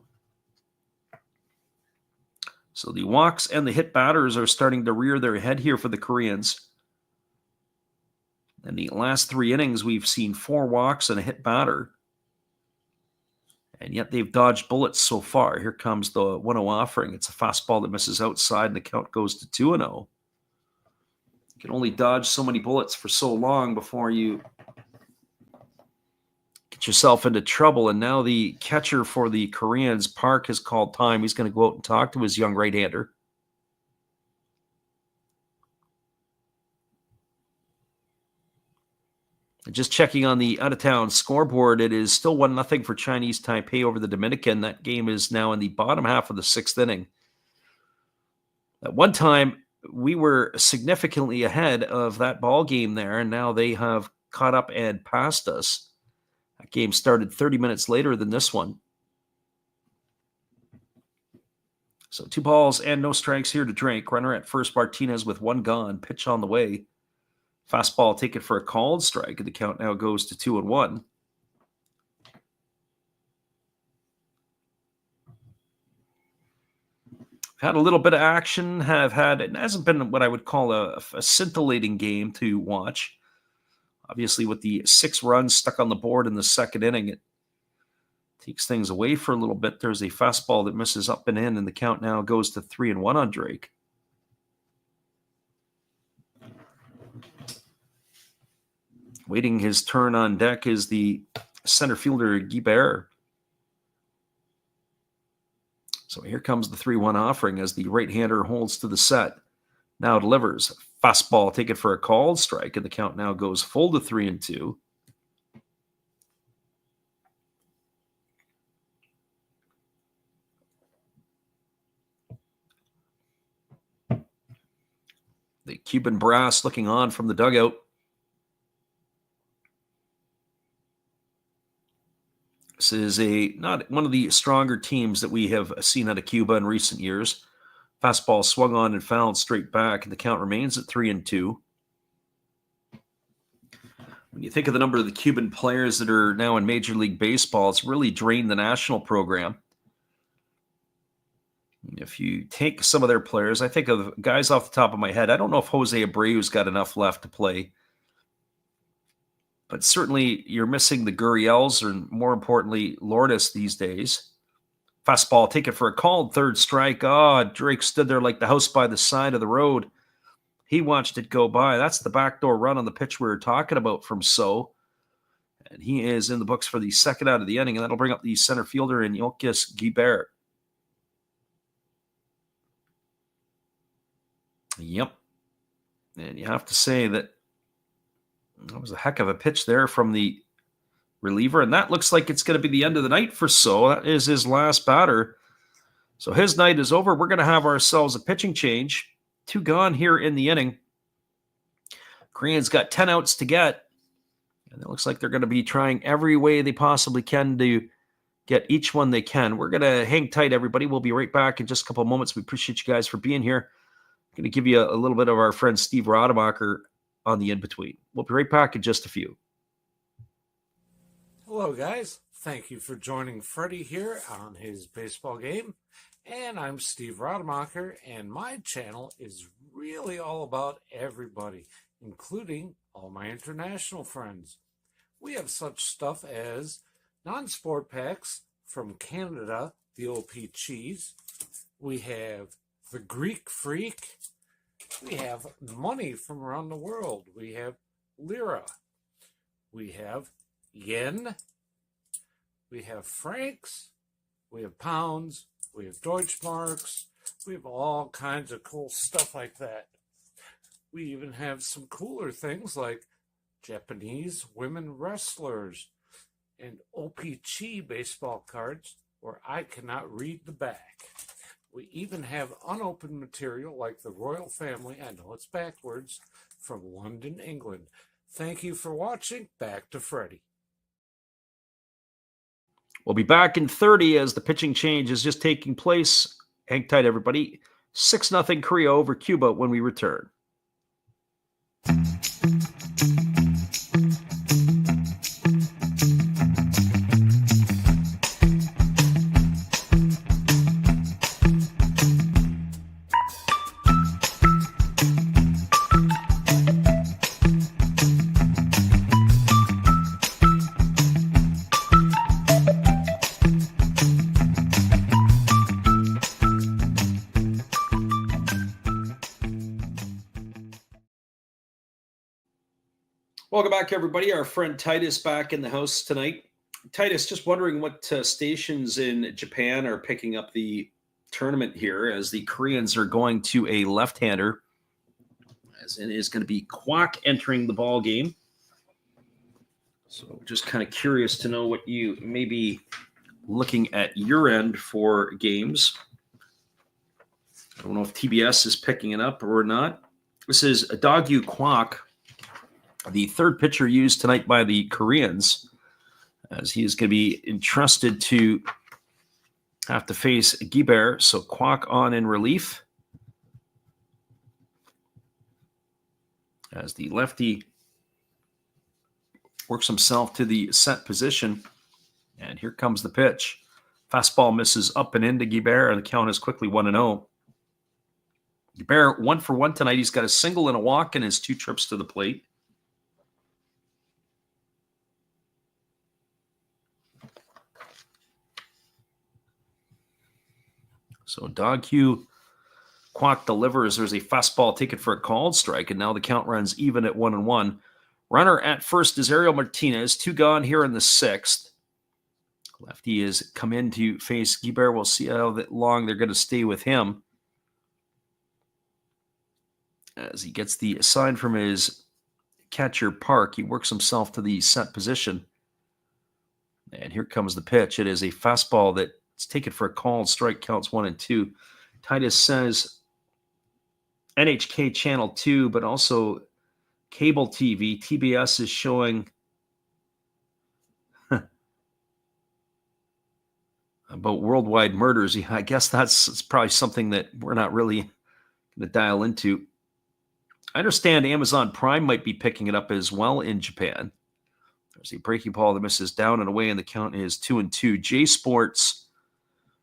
So the walks and the hit batters are starting to rear their head here for the Koreans. In the last 3 innings, we've seen 4 walks and a hit batter. And yet they've dodged bullets so far. Here comes the 1-0 offering. It's a fastball that misses outside, and the count goes to 2-0. You can only dodge so many bullets for so long before you get yourself into trouble. And now the catcher for the Koreans, Park, has called time. He's going to go out and talk to his young right-hander. Just checking on the out-of-town scoreboard, it is still 1-0 for Chinese Taipei over the Dominican. That game is now in the bottom half of the 6th inning. At one time, we were significantly ahead of that ball game there, and now they have caught up and passed us. That game started 30 minutes later than this one. So 2 balls and no strikes here to drink. Runner at first, Martinez with 1 gone. Pitch on the way. Fastball taken for a called strike, and the count now goes to 2-1. Had a little bit of action, it hasn't been what I would call a scintillating game to watch. Obviously, with the 6 runs stuck on the board in the 2nd inning, it takes things away for a little bit. There's a fastball that misses up and in, and the count now goes to 3-1 on Drake. Waiting his turn on deck is the center fielder, Guibert. So here comes the 3-1 offering as the right-hander holds to the set. Now delivers. Fastball taken for a called strike, and the count now goes full to 3-2. The Cuban brass looking on from the dugout. This is not one of the stronger teams that we have seen out of Cuba in recent years. Fastball swung on and fouled straight back, and the count remains at 3-2. When you think of the number of the Cuban players that are now in Major League Baseball, it's really drained the national program. If you take some of their players, I think of guys off the top of my head. I don't know if Jose Abreu's got enough left to play. But certainly you're missing the Gurriels, or more importantly, Lourdes these days. Fastball taken for a called 3rd strike. Drake stood there like the house by the side of the road. He watched it go by. That's the backdoor run on the pitch we were talking about from So. And he is in the books for the 2nd out of the inning, and that'll bring up the center fielder in Yolkis Guibert. Yep. And you have to say that was a heck of a pitch there from the reliever, and that looks like it's going to be the end of the night for So. That is his last batter. So his night is over. We're going to have ourselves a pitching change. 2 gone here in the inning. Koreans got 10 outs to get, and it looks like they're going to be trying every way they possibly can to get each one they can. We're going to hang tight, everybody. We'll be right back in just a couple of moments. We appreciate you guys for being here. I'm going to give you a little bit of our friend Steve Rademacher on the in-between. We'll be right back in just a few. Hello, guys. Thank you for joining Freddie here on his baseball game. And I'm Steve Rademacher, and my channel is really all about everybody, including all my international friends. We have such stuff as non-sport packs from Canada, the OP cheese. We have the Greek Freak. We have money from around the world. We have lira. We have yen. We have francs. We have pounds. We have Deutschmarks. We have all kinds of cool stuff like that. We even have some cooler things like Japanese women wrestlers and OPC baseball cards where I cannot read the back. We even have unopened material like the royal family, I know it's backwards, from London, England. Thank you for watching. Back to Freddie. We'll be back in 30 as the pitching change is just taking place. Hang tight, everybody. 6-0 Korea over Cuba when we return. Welcome back, everybody. Our friend Titus back in the house tonight. Titus, just wondering what stations in Japan are picking up the tournament here, as the Koreans are going to a left-hander, as it is going to be Kwok entering the ball game. So just kind of curious to know what you may be looking at your end for games. I don't know if TBS is picking it up or not. This is Dogyu Kwok, the third pitcher used tonight by the Koreans, as he is going to be entrusted to have to face Guibert. So Kwok on in relief, as the lefty works himself to the set position. And here comes the pitch. Fastball misses up and into Guibert, and the count is quickly 1-0. Guibert 1 for 1 tonight. He's got a single and a walk in his 2 trips to the plate. So Dogyu Kwok delivers. There's a fastball taken for a called strike, and now the count runs even at 1-1. Runner at first is Ariel Martinez. 2 gone here in the 6th. Lefty has come in to face Guibert. We'll see how long they're going to stay with him, as he gets the sign from his catcher, Park. He works himself to the set position. And here comes the pitch. It is a fastball that's taken for a called strike, counts 1-2. Titus says NHK Channel 2, but also cable TV. TBS is showing about worldwide murders. I guess that's probably something that we're not really going to dial into. I understand Amazon Prime might be picking it up as well in Japan. There's a breaking ball that misses down and away, and the count is 2-2. J Sports,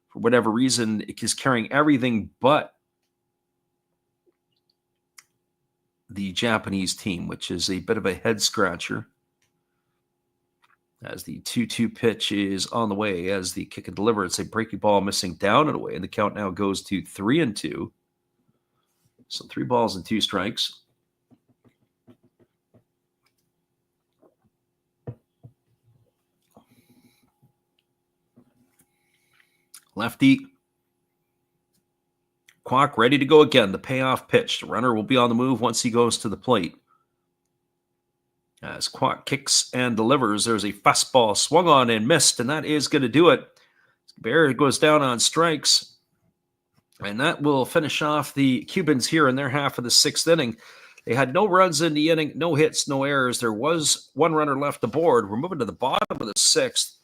for whatever reason, is carrying everything but the Japanese team, which is a bit of a head scratcher, as the 2-2 pitch is on the way. As the kick and deliver, it's a breaking ball missing down and away, and the count now goes to 3-2. So 3 balls and 2 strikes. Lefty Kwok ready to go again. The payoff pitch. The runner will be on the move once he goes to the plate. As Kwok kicks and delivers, there's a fastball swung on and missed, and that is going to do it. Bear goes down on strikes, and that will finish off the Cubans here in their half of the 6th inning. They had no runs in the inning, no hits, no errors. There was 1 runner left aboard. We're moving to the bottom of the 6th.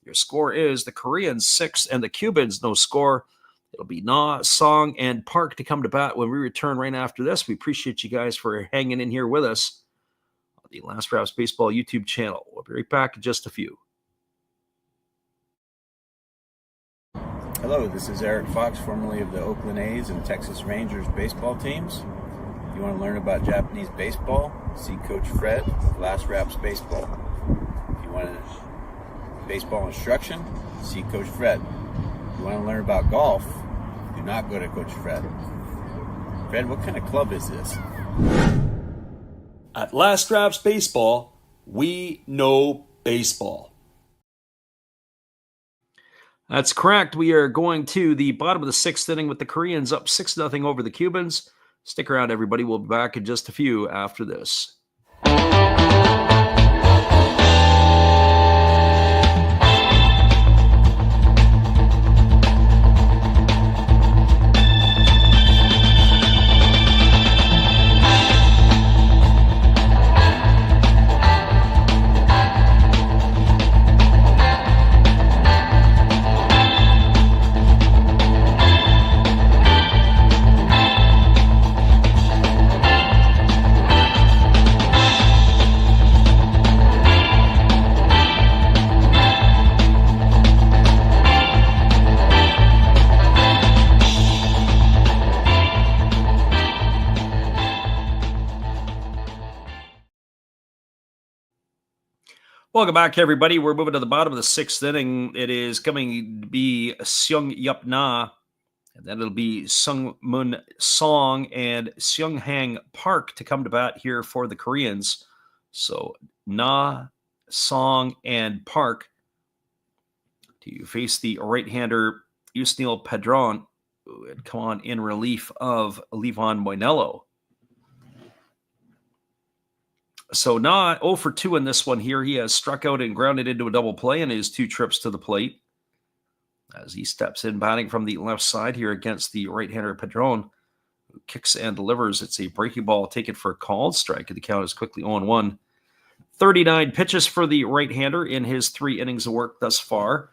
Your score is the Koreans 6 and the Cubans no score. It'll be Na, Song, and Park to come to bat when we return right after this. We appreciate you guys for hanging in here with us on the Last Raps Baseball YouTube channel. We'll be right back in just a few. Hello, this is Eric Fox, formerly of the Oakland A's and Texas Rangers baseball teams. If you want to learn about Japanese baseball, see Coach Fred of Last Raps Baseball. If you want baseball instruction, see Coach Fred. If you want to learn about golf, do not go to Coach Fred. Fred, what kind of club is this? At Last Raps Baseball, we know baseball. That's correct. We are going to the bottom of the 6th inning with the Koreans up 6-0 over the Cubans. Stick around, everybody. We'll be back in just a few after this. Welcome back, everybody. We're moving to the bottom of the 6th inning. It is coming to be Seung Yup Na, and then it'll be Sung Mun Song and Seung Hang Park to come to bat here for the Koreans. So Na, Song, and Park to face the right-hander Yusniel Padron, who had come on in relief of Levon Moinello. So Na 0 for 2 in this one here. He has struck out and grounded into a double play in his 2 trips to the plate as he steps in batting from the left side here against the right-hander Padron, who kicks and delivers. It's a breaking ball taken for a called strike. The count is quickly 0-1. 39 pitches for the right-hander in his 3 innings of work thus far,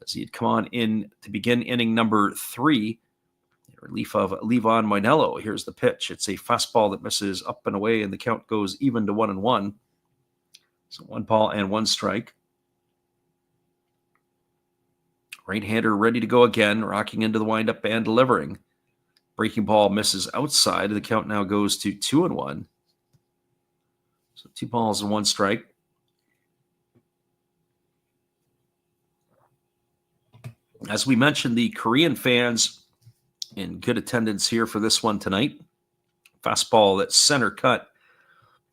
as he had come on in to begin inning number 3. Relief of Levon Moinello. Here's the pitch. It's a fastball that misses up and away, and the count goes even to 1-1. So 1 ball and 1 strike. Right-hander ready to go again, rocking into the windup and delivering. Breaking ball misses outside. The count now goes to 2-1. So 2 balls and 1 strike. As we mentioned, the Korean fans in good attendance here for this one tonight. Fastball that's center cut.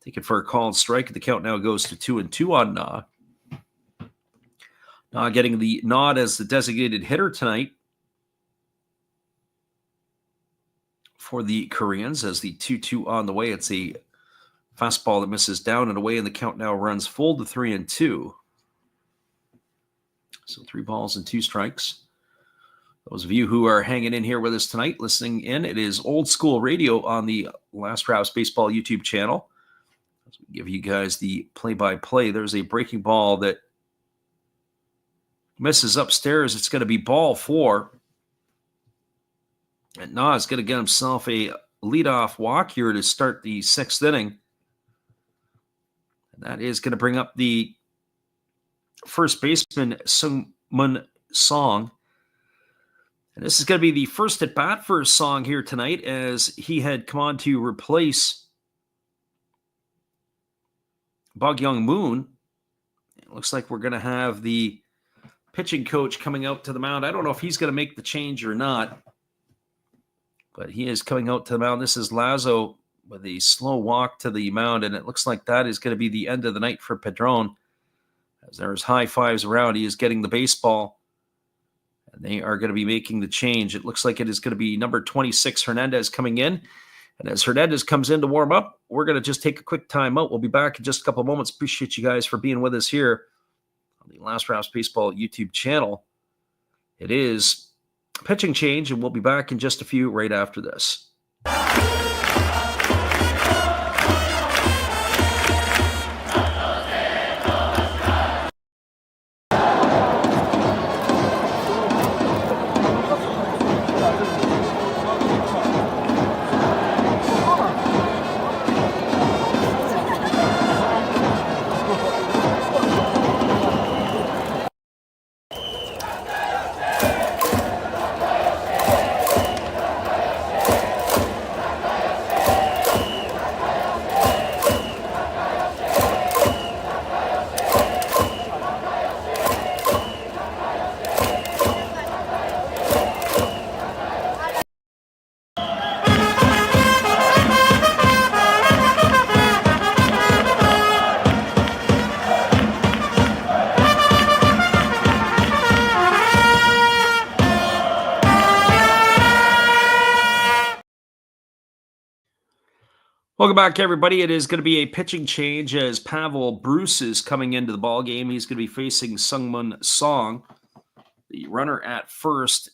Taken for a called strike. The count now goes to 2-2 on Na. Na getting the nod as the designated hitter tonight for the Koreans as the 2-2 on the way. It's a fastball that misses down and away, and the count now runs full to 3-2. So 3 balls and 2 strikes. Those of you who are hanging in here with us tonight, listening in, it is Old School Radio on the Last Raps Baseball YouTube channel. As we give you guys the play-by-play, there's a breaking ball that misses upstairs. It's going to be ball 4. And Na is going to get himself a leadoff walk here to start the 6th inning. And that is going to bring up the first baseman, Sung-mun Song. And this is going to be the first at bat for Song here tonight, as he had come on to replace Bog Young Moon. It looks like we're going to have the pitching coach coming out to the mound. I don't know if he's going to make the change or not, but he is coming out to the mound. This is Lazo with a slow walk to the mound, and it looks like that is going to be the end of the night for Padron. As there's high fives around, he is getting the baseball. And they are going to be making the change. It looks like it is going to be number 26, Hernandez, coming in. And as Hernandez comes in to warm up, we're going to just take a quick timeout. We'll be back in just a couple of moments. Appreciate you guys for being with us here on the Last Raps Baseball YouTube channel. It is pitching change, and we'll be back in just a few right after this. Welcome back, everybody. It is going to be a pitching change as Pavel Bruce is coming into the ball game. He's going to be facing Sung-mun Song. The runner at first,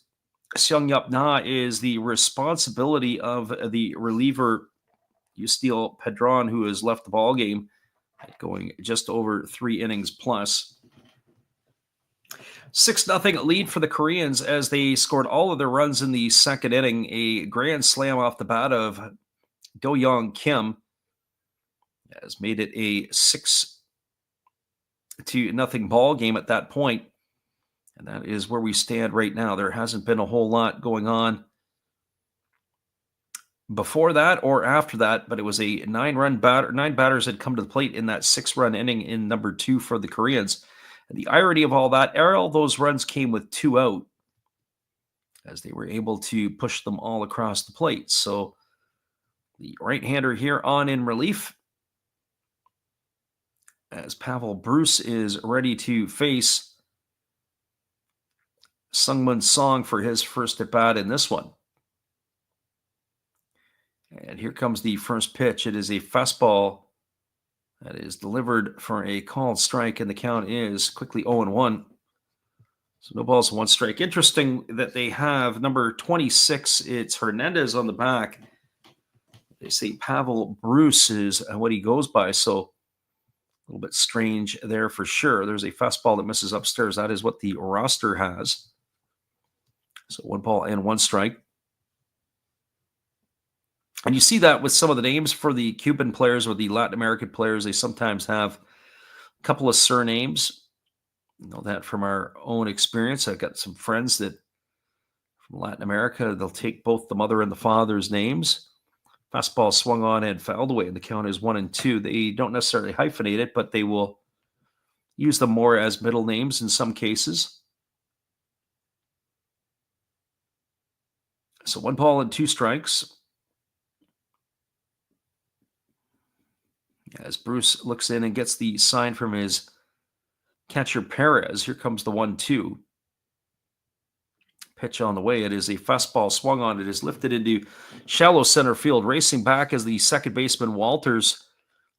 Seung-yup Na, is the responsibility of the reliever, Yusniel Padron, who has left the ball game, going just over 3 innings plus. 6-0 lead for the Koreans as they scored all of their runs in the 2nd inning. A grand slam off the bat of Do-young Kim has made it a 6-0 ball game at that point. And that is where we stand right now. There hasn't been a whole lot going on before that or after that, but it was a 9 batters had come to the plate in that 6-run inning in number 2 for the Koreans. And the irony of all that, all those runs came with 2 out as they were able to push them all across the plate. So the right-hander here on in relief. as Pavel Bruce is ready to face Sungmun Song for his first at bat in this one. And here comes the first pitch. It is a fastball that is delivered for a called strike, and the count is quickly 0-1. So no balls, 1 strike. Interesting that they have number 26. It's Hernandez on the back. They say Pavel Bruce is what he goes by, so a little bit strange there for sure. There's a fastball that misses upstairs. That is what the roster has. So 1 ball and 1 strike. And you see that with some of the names for the Cuban players or the Latin American players. They sometimes have a couple of surnames. You know that from our own experience. I've got some friends that from Latin America, they'll take both the mother and the father's names. Fastball swung on and fouled away, and the count is 1-2. They don't necessarily hyphenate it, but they will use them more as middle names in some cases. So 1 ball and 2 strikes. As Bruce looks in and gets the sign from his catcher Perez, here comes the 1-2. Pitch on the way. It is a fastball swung on. It is lifted into shallow center field. Racing back as the second baseman Walters.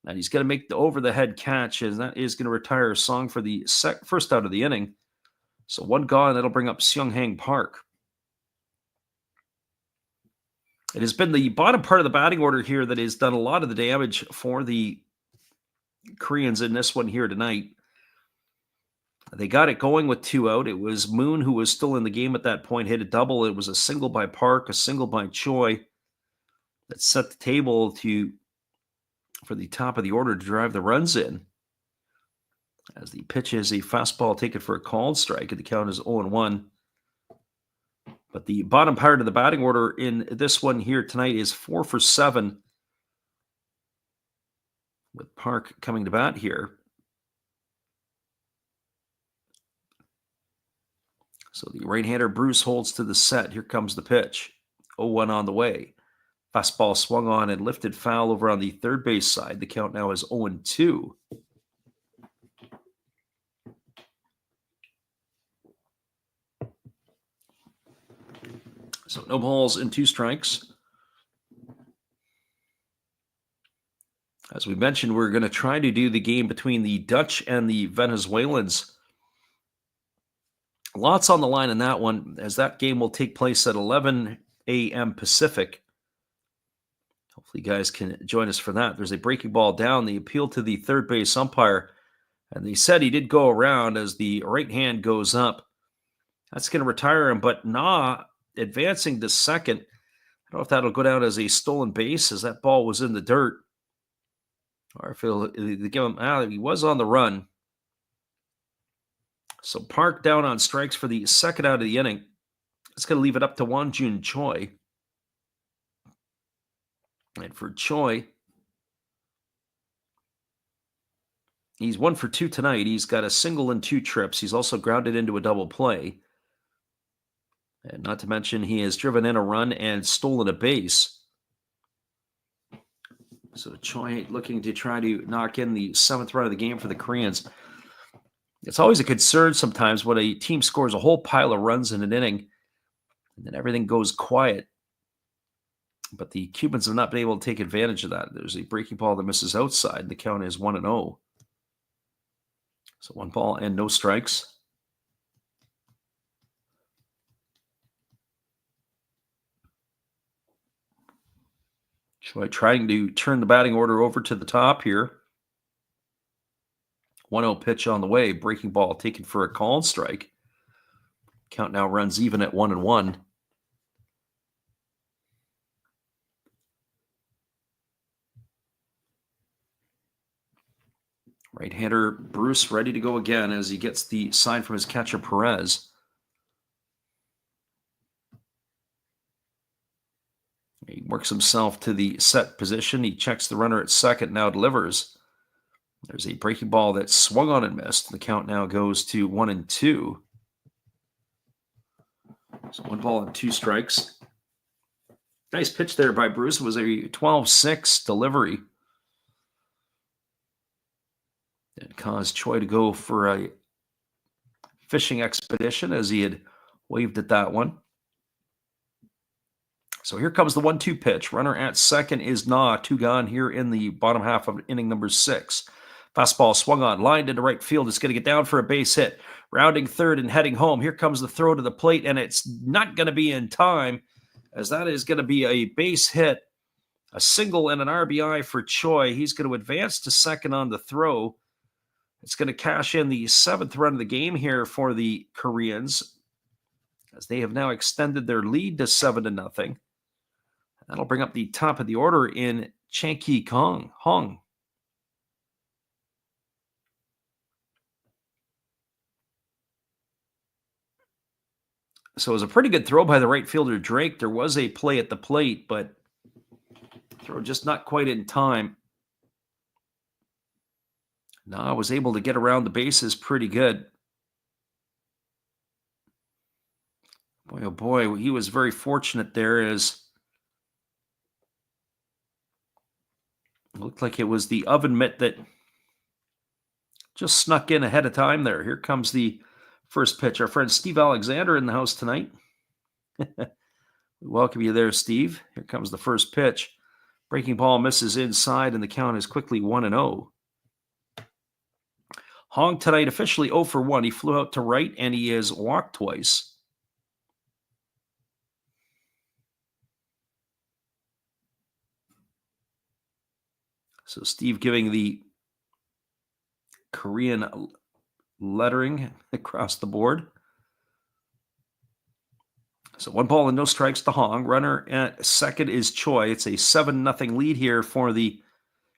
And he's going to make the over-the-head catch, and that is going to retire Song for the first out of the inning. So 1 gone. That'll bring up Seung-Hang Park. It has been the bottom part of the batting order here that has done a lot of the damage for the Koreans in this one here tonight. They got it going with 2 out. It was Moon, who was still in the game at that point, hit a double. It was a single by Park, a single by Choi that set the table for the top of the order to drive the runs in. As the pitch is a fastball taken for a called strike, and the count is 0-1. But the bottom part of the batting order in this one here tonight is 4 for 7. With Park coming to bat here. So the right-hander Bruce holds to the set. Here comes the pitch. 0-1 on the way. Fastball swung on and lifted foul over on the third base side. The count now is 0-2. So no balls and 2 strikes. As we mentioned, we're going to try to do the game between the Dutch and the Venezuelans. Lots on the line in that one, as that game will take place at 11 a.m. Pacific. Hopefully you guys can join us for that. There's a breaking ball down. They appeal to the third base umpire, and they said he did go around as the right hand goes up. That's going to retire him, but advancing to second. I don't know if that'll go down as a stolen base, as that ball was in the dirt. Or if they give him, he was on the run. So Park down on strikes for the second out of the inning. It's going to leave it up to Wonjun Choi. And for Choi, he's 1 for 2 tonight. He's got a single and 2 trips. He's also grounded into a double play. And not to mention, he has driven in a run and stolen a base. So Choi looking to try to knock in the 7th run of the game for the Koreans. It's always a concern sometimes when a team scores a whole pile of runs in an inning and then everything goes quiet. But the Cubans have not been able to take advantage of that. There's a breaking ball that misses outside. The count is 1-0. So 1 ball and no strikes. Choi trying to turn the batting order over to the top here. 1-0 pitch on the way. Breaking ball taken for a called strike. Count now runs even at 1-1. Right-hander Bruce ready to go again as he gets the sign from his catcher Perez. He works himself to the set position. He checks the runner at second, now delivers. There's a breaking ball that swung on and missed. The count now goes to 1-2. So 1 ball and 2 strikes. Nice pitch there by Bruce. It was a 12-6 delivery. It caused Choi to go for a fishing expedition as he had waved at that one. So here comes the 1-2 pitch. Runner at second is Na. Two gone here in the bottom half of inning number 6. Fastball swung on, lined into right field. It's going to get down for a base hit. Rounding third and heading home. Here comes the throw to the plate, and it's not going to be in time, as that is going to be a base hit, a single and an RBI for Choi. He's going to advance to second on the throw. It's going to cash in the 7th run of the game here for the Koreans, as they have now extended their lead to 7-0. That'll bring up the top of the order in Chanki Hong. So it was a pretty good throw by the right fielder, Drake. There was a play at the plate, but throw just not quite in time. Na was able to get around the bases pretty good. Boy, oh boy, he was very fortunate there, as it looked like it was the oven mitt that just snuck in ahead of time there. Here comes the first pitch. Our friend Steve Alexander in the house tonight. We welcome you there, Steve. Here comes the first pitch. Breaking ball misses inside, and the count is quickly 1-0. Hong tonight officially 0 for 1. He flew out to right, and he has walked twice. So Steve giving the Korean lettering across the board. So 1 ball and no strikes to Hong. Runner at second is Choi. It's a 7-0 lead here for the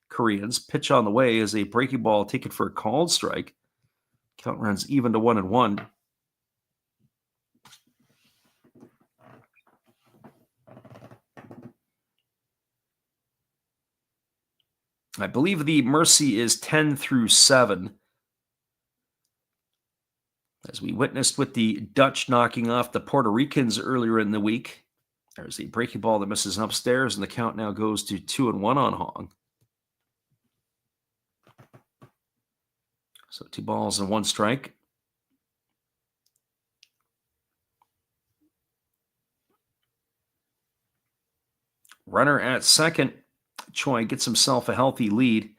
Koreans. Pitch on the way is a breaking ball taken for a called strike. Count runs even to 1-1. I believe the mercy is 10 through 7. As we witnessed with the Dutch knocking off the Puerto Ricans earlier in the week. There's the breaking ball that misses upstairs, and the count now goes to 2-1 on Hong. So 2 balls and 1 strike. Runner at second. Choi gets himself a healthy lead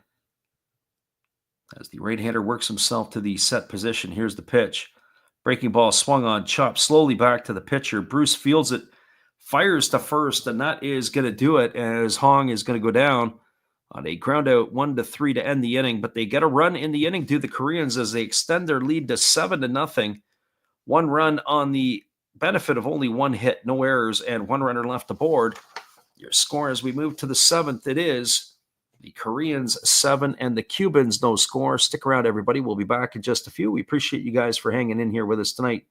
as the right-hander works himself to the set position. Here's the pitch. Breaking ball swung on, chopped slowly back to the pitcher. Bruce fields it, fires to first, and that is going to do it, as Hong is going to go down on a ground out 1-3 to end the inning. But they get a run in the inning, do the Koreans, as they extend their lead to 7-0. 1 run on the benefit of only 1 hit, no errors, and 1 runner left aboard. Your score as we move to the 7th, it is the Koreans 7 and the Cubans no score. Stick around, everybody. We'll be back in just a few. We appreciate you guys for hanging in here with us tonight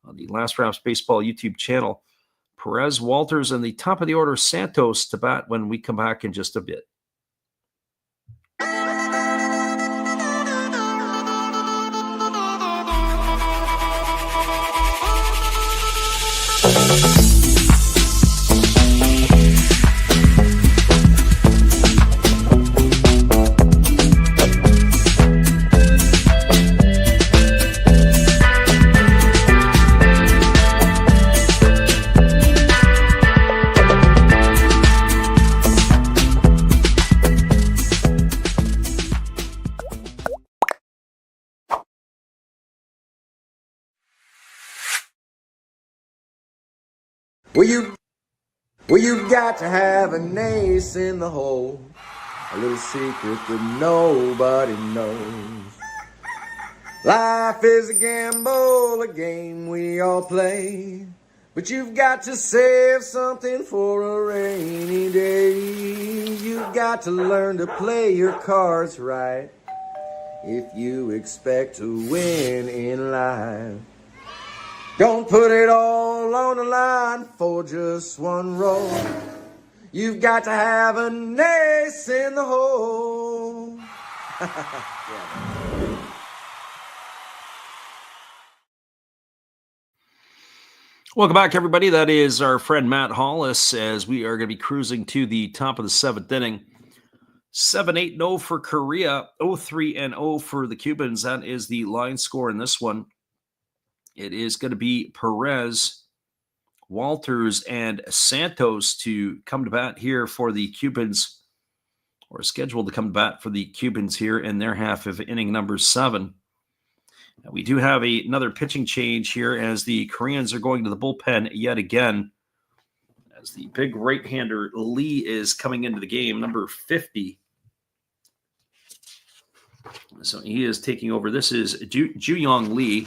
on the Last Raps Baseball YouTube channel. Perez, Walters, and the top of the order Santos to bat when we come back in just a bit. Well, you got to have an ace in the hole, a little secret that nobody knows. Life is a gamble, a game we all play, but you've got to save something for a rainy day. You've got to learn to play your cards right if you expect to win in life. Don't put it all on the line for just 1 roll. You've got to have an ace in the hole. Welcome back, everybody. That is our friend Matt Hollis, as we are going to be cruising to the top of the 7th inning. 7-8-0 for Korea, 0-3-0 for the Cubans. That is the line score in this one. It is going to be Perez, Walters, and Santos to come to bat here for the Cubans, or scheduled to come to bat for the Cubans here in their half of inning number 7. Now, we do have another pitching change here as the Koreans are going to the bullpen yet again, as the big right-hander Lee is coming into the game, number 50. So he is taking over. This is Ju-Yong Lee.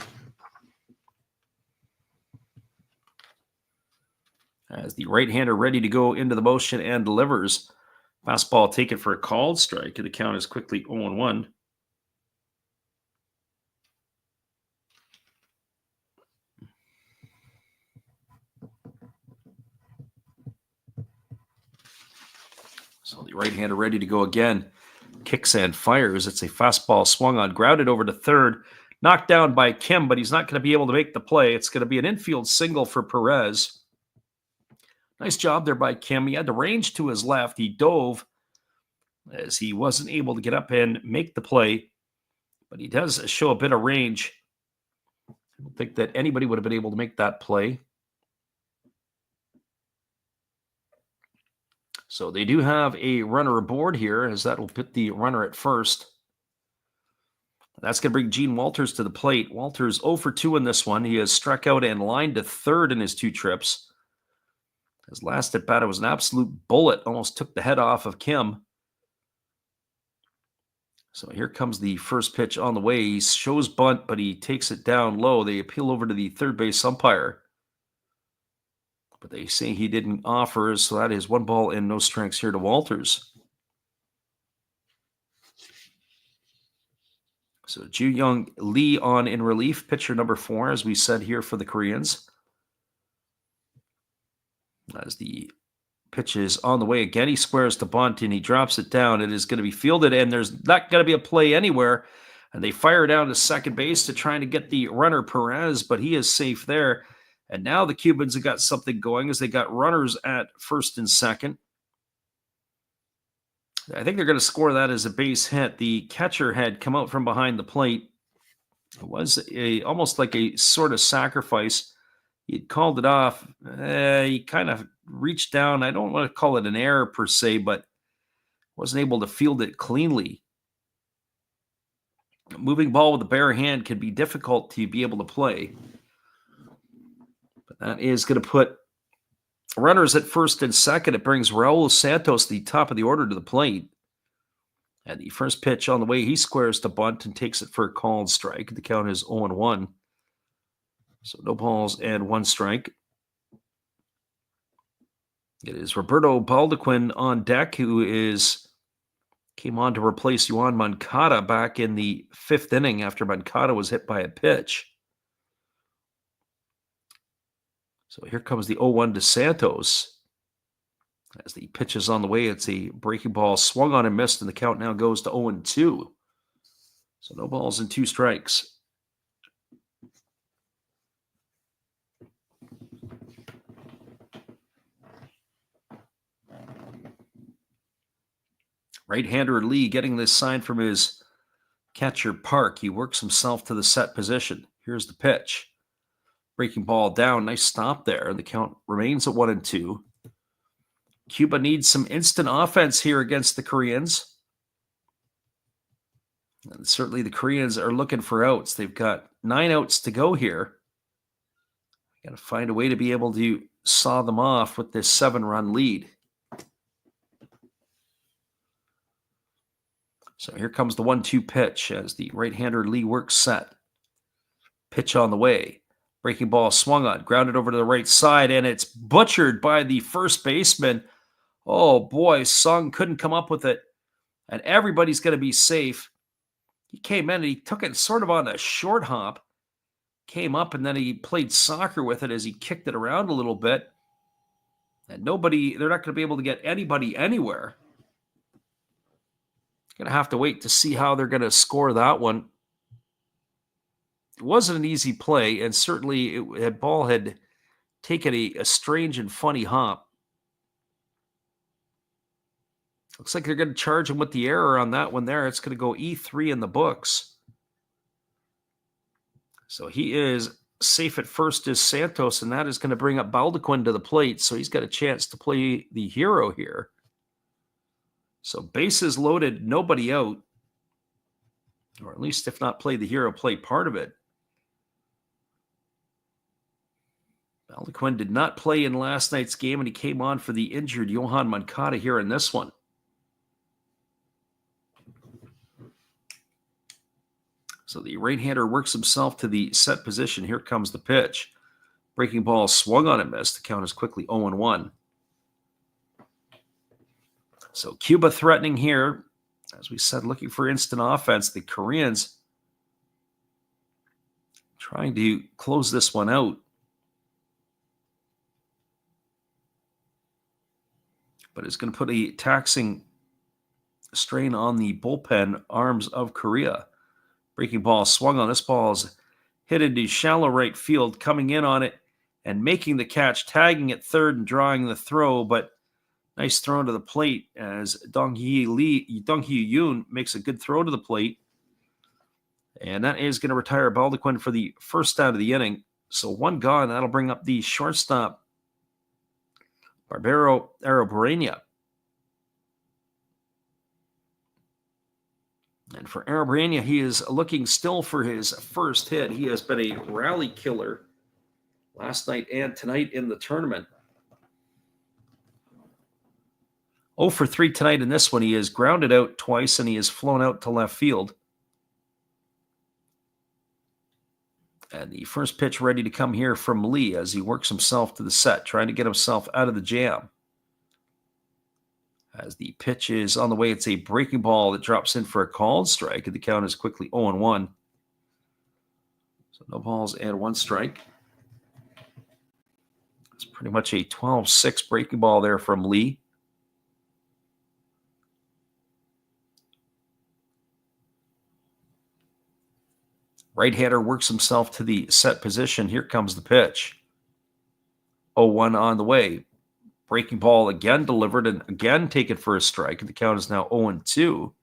As the right-hander ready to go into the motion and delivers. Fastball taken for a called strike. The count is quickly 0-1. So the right-hander ready to go again. Kicks and fires. It's a fastball swung on, grounded over to third. Knocked down by Kim, but he's not going to be able to make the play. It's going to be an infield single for Perez. Nice job there by Kim. He had the range to his left. He dove as he wasn't able to get up and make the play, but he does show a bit of range. I don't think that anybody would have been able to make that play. So they do have a runner aboard here, as that will put the runner at first. That's going to bring Gene Walters to the plate. Walters 0 for 2 in this one. He has struck out and lined to third in his 2 trips. His last at bat, it was an absolute bullet. Almost took the head off of Kim. So here comes the first pitch on the way. He shows bunt, but he takes it down low. They appeal over to the third base umpire. But they say he didn't offer, so that is 1 ball and no strikes here to Walters. So Ju-Yong Lee on in relief, pitcher number 4, as we said here for the Koreans. As the pitch is on the way again, he squares to bunt and he drops it down. It is going to be fielded, and there's not going to be a play anywhere. And they fire down to second base to try to get the runner Perez, but he is safe there. And now the Cubans have got something going as they got runners at first and second. I think they're going to score that as a base hit. The catcher had come out from behind the plate. It was almost like a sort of sacrifice. He had called it off. He kind of reached down. I don't want to call it an error per se, but wasn't able to field it cleanly. A moving ball with a bare hand can be difficult to be able to play. But that is going to put runners at first and second. It brings Raul Santos, the top of the order, to the plate. And the first pitch on the way, he squares to bunt and takes it for a called strike. The count is 0-1. So no balls and 1 strike. It is Roberto Baldequin on deck, who came on to replace Yoan Moncada back in the 5th inning after Moncada was hit by a pitch. So here comes the 0-1 to Santos. As the pitch is on the way, it's a breaking ball swung on and missed, and the count now goes to 0-2. So no balls and 2 strikes. Right-hander Lee getting this sign from his catcher Park. He works himself to the set position. Here's the pitch. Breaking ball down. Nice stop there. The count remains at 1-2. Cuba needs some instant offense here against the Koreans. And certainly the Koreans are looking for outs. They've got 9 outs to go here. Got to find a way to be able to saw them off with this 7-run lead. So here comes the 1-2 pitch as the right-hander Lee works set. Pitch on the way. Breaking ball swung on, grounded over to the right side, and it's butchered by the first baseman. Oh boy, Sung couldn't come up with it, and everybody's going to be safe. He came in and he took it sort of on a short hop, came up, and then he played soccer with it as he kicked it around a little bit. And they're not going to be able to get anybody anywhere. Going to have to wait to see how they're going to score that one. It wasn't an easy play, and certainly the ball had taken a strange and funny hop. Looks like they're going to charge him with the error on that one there. It's going to go E3 in the books. So he is safe at first is Santos, and that is going to bring up Baldequin to the plate. So he's got a chance to play the hero here. So bases loaded, nobody out. Or at least if not play the hero, play part of it. Baldequin did not play in last night's game, and he came on for the injured Johan Moncada here in this one. So the right-hander works himself to the set position. Here comes the pitch. Breaking ball swung on and missed. The count is quickly 0-1. So Cuba threatening here. As we said, looking for instant offense. The Koreans trying to close this one out. But it's going to put a taxing strain on the bullpen arms of Korea. Breaking ball swung on. This ball is hit into shallow right field, coming in on it and making the catch, tagging at third and drawing the throw. But nice throw to the plate as Dong-hee Yoon makes a good throw to the plate. And that is going to retire Baldequin for the first out of the inning. So one gone. That'll bring up the shortstop, Barbero Arrobarena. And for Arrobarena, he is looking still for his first hit. He has been a rally killer last night and tonight in the tournament. 0 for 3 tonight in this one. He is grounded out twice, and he has flown out to left field. And the first pitch ready to come here from Lee as he works himself to the set, trying to get himself out of the jam. As the pitch is on the way, it's a breaking ball that drops in for a called strike, and the count is quickly 0-1. So no balls and one strike. It's pretty much a 12-6 breaking ball there from Lee. Right-hander works himself to the set position. Here comes the pitch. 0-1 on the way. Breaking ball again delivered and again taken for a strike. And the count is now 0-2. So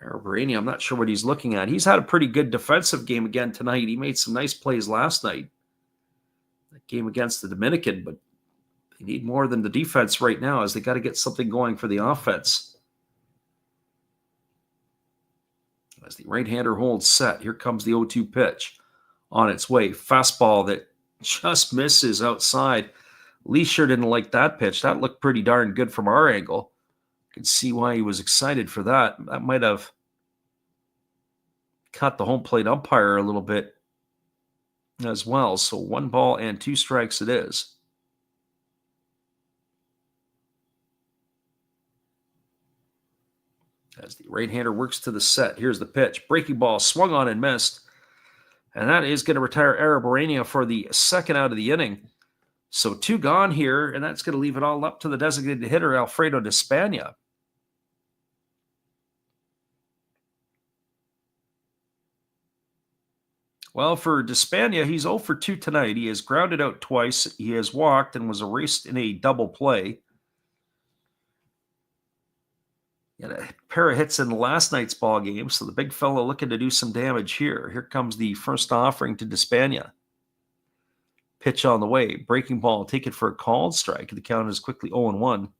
Arrobarena, I'm not sure what he's looking at. He's had a pretty good defensive game again tonight. He made some nice plays last night. That game against the Dominican, but they need more than the defense right now as they got to get something going for the offense. As the right-hander holds set, here comes the 0-2 pitch on its way. Fastball that just misses outside. Lee sure didn't like that pitch. That looked pretty darn good from our angle. You can see why he was excited for that. That might have cut the home plate umpire a little bit as well. So 1 ball and 2 strikes it is. As the right-hander works to the set, here's the pitch. Breaking ball swung on and missed. And that is going to retire Arrobarena for the second out of the inning. So 2 gone here, and that's going to leave it all up to the designated hitter, Alfredo Despaigne. Well, for Despaigne, he's 0 for 2 tonight. He has grounded out twice. He has walked and was erased in a double play. He had a pair of hits in last night's ball game, so the big fella looking to do some damage here. Here comes the first offering to Despaigne. Pitch on the way. Breaking ball taken for a called strike. The count is quickly 0-1.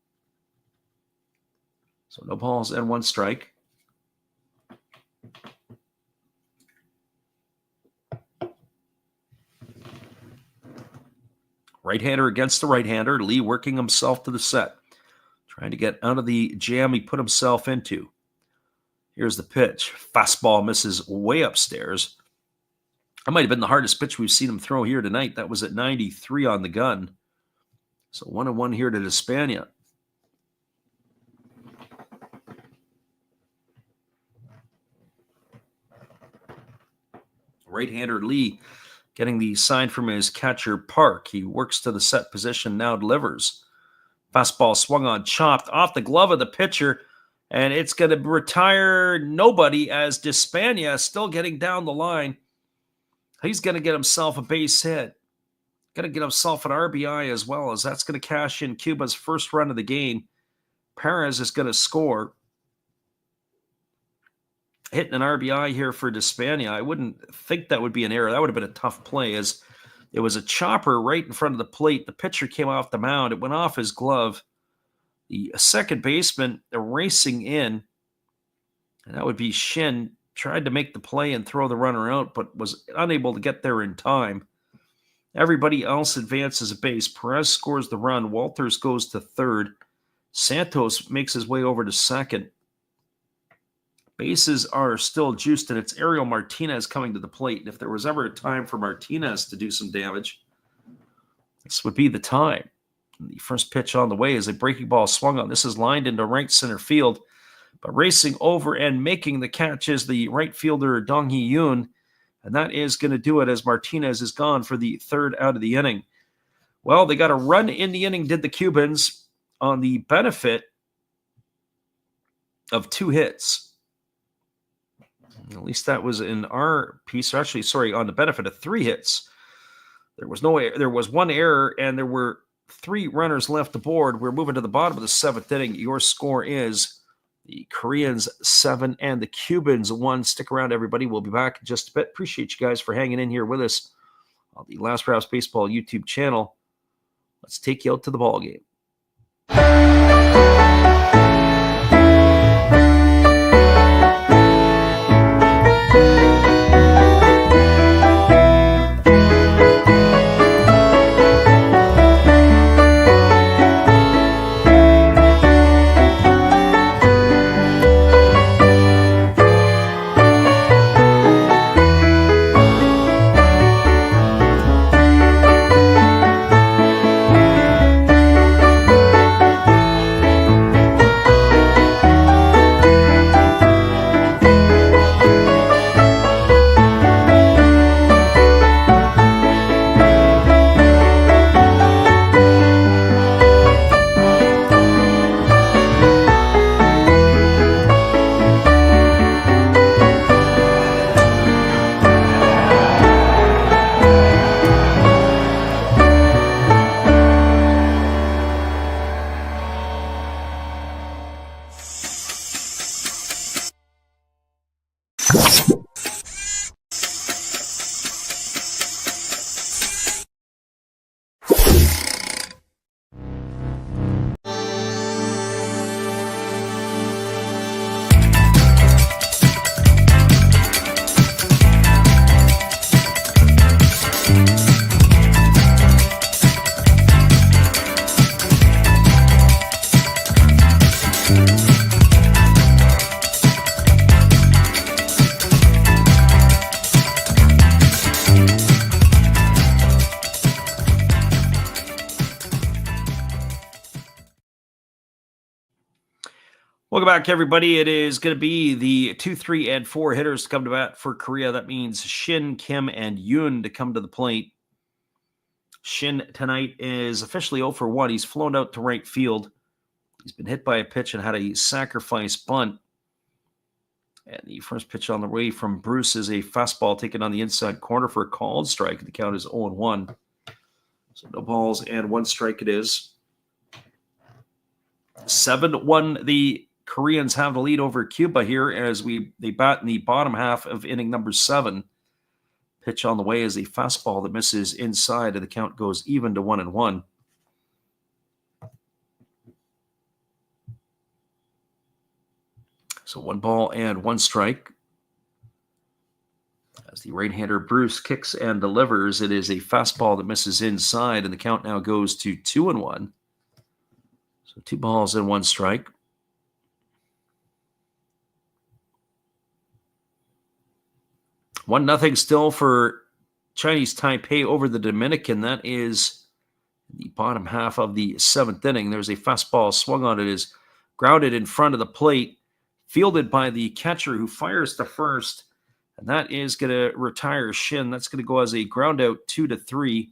So no balls and 1 strike. Right-hander against the right-hander. Lee working himself to the set. Trying to get out of the jam he put himself into. Here's the pitch. Fastball misses way upstairs. That might have been the hardest pitch we've seen him throw here tonight. That was at 93 on the gun. So 1-1 here to Despaigne. Right-hander Lee getting the sign from his catcher Park. He works to the set position, now delivers. Fastball swung on, chopped off the glove of the pitcher, and it's going to retire nobody as Despaigne still getting down the line. He's going to get himself a base hit. Going to get himself an RBI as well, as that's going to cash in Cuba's first run of the game. Perez is going to score. Hitting an RBI here for Despania. I wouldn't think that would be an error. That would have been a tough play, as it was a chopper right in front of the plate. The pitcher came off the mound. It went off his glove. The second baseman racing in, and that would be Shin, tried to make the play and throw the runner out, but was unable to get there in time. Everybody else advances a base. Perez scores the run. Walters goes to third. Santos makes his way over to second. Bases are still juiced, and it's Ariel Martinez coming to the plate. And if there was ever a time for Martinez to do some damage, this would be the time. The first pitch on the way is a breaking ball swung on. This is lined into right center field, but racing over and making the catch is the right fielder Dong Hee Yoon, and that is going to do it as Martinez is gone for the third out of the inning. Well, they got a run in the inning, did the Cubans, on the benefit of 2 hits. At least that was in our piece. Actually, sorry, on the benefit of 3 hits. There was 1 error, and there were 3 runners left aboard. We're moving to the bottom of the 7th inning. Your score is the Koreans 7 and the Cubans 1. Stick around, everybody. We'll be back in just a bit. Appreciate you guys for hanging in here with us on the Last Rouse Baseball YouTube channel. Let's take you out to the ball game. Welcome back, everybody. It is going to be the 2, 3, and 4 hitters to come to bat for Korea. That means Shin, Kim, and Yoon to come to the plate. Shin tonight is officially 0 for 1. He's flown out to right field. He's been hit by a pitch and had a sacrifice bunt. And the first pitch on the way from Bruce is a fastball taken on the inside corner for a called strike. The count is 0-1. So no balls and 1 strike it is. 7-1, the Koreans have the lead over Cuba here as they bat in the bottom half of inning number 7. Pitch on the way is a fastball that misses inside, and the count goes even to 1-1. So 1 ball and 1 strike. As the right-hander Bruce kicks and delivers, it is a fastball that misses inside, and the count now goes to 2-1. So 2 balls and 1 strike. 1-0 still for Chinese Taipei over the Dominican. That is the bottom half of the 7th inning. There's a fastball swung on. It is grounded in front of the plate, fielded by the catcher who fires to first. And that is going to retire Shin. That's going to go as a ground out 2-3.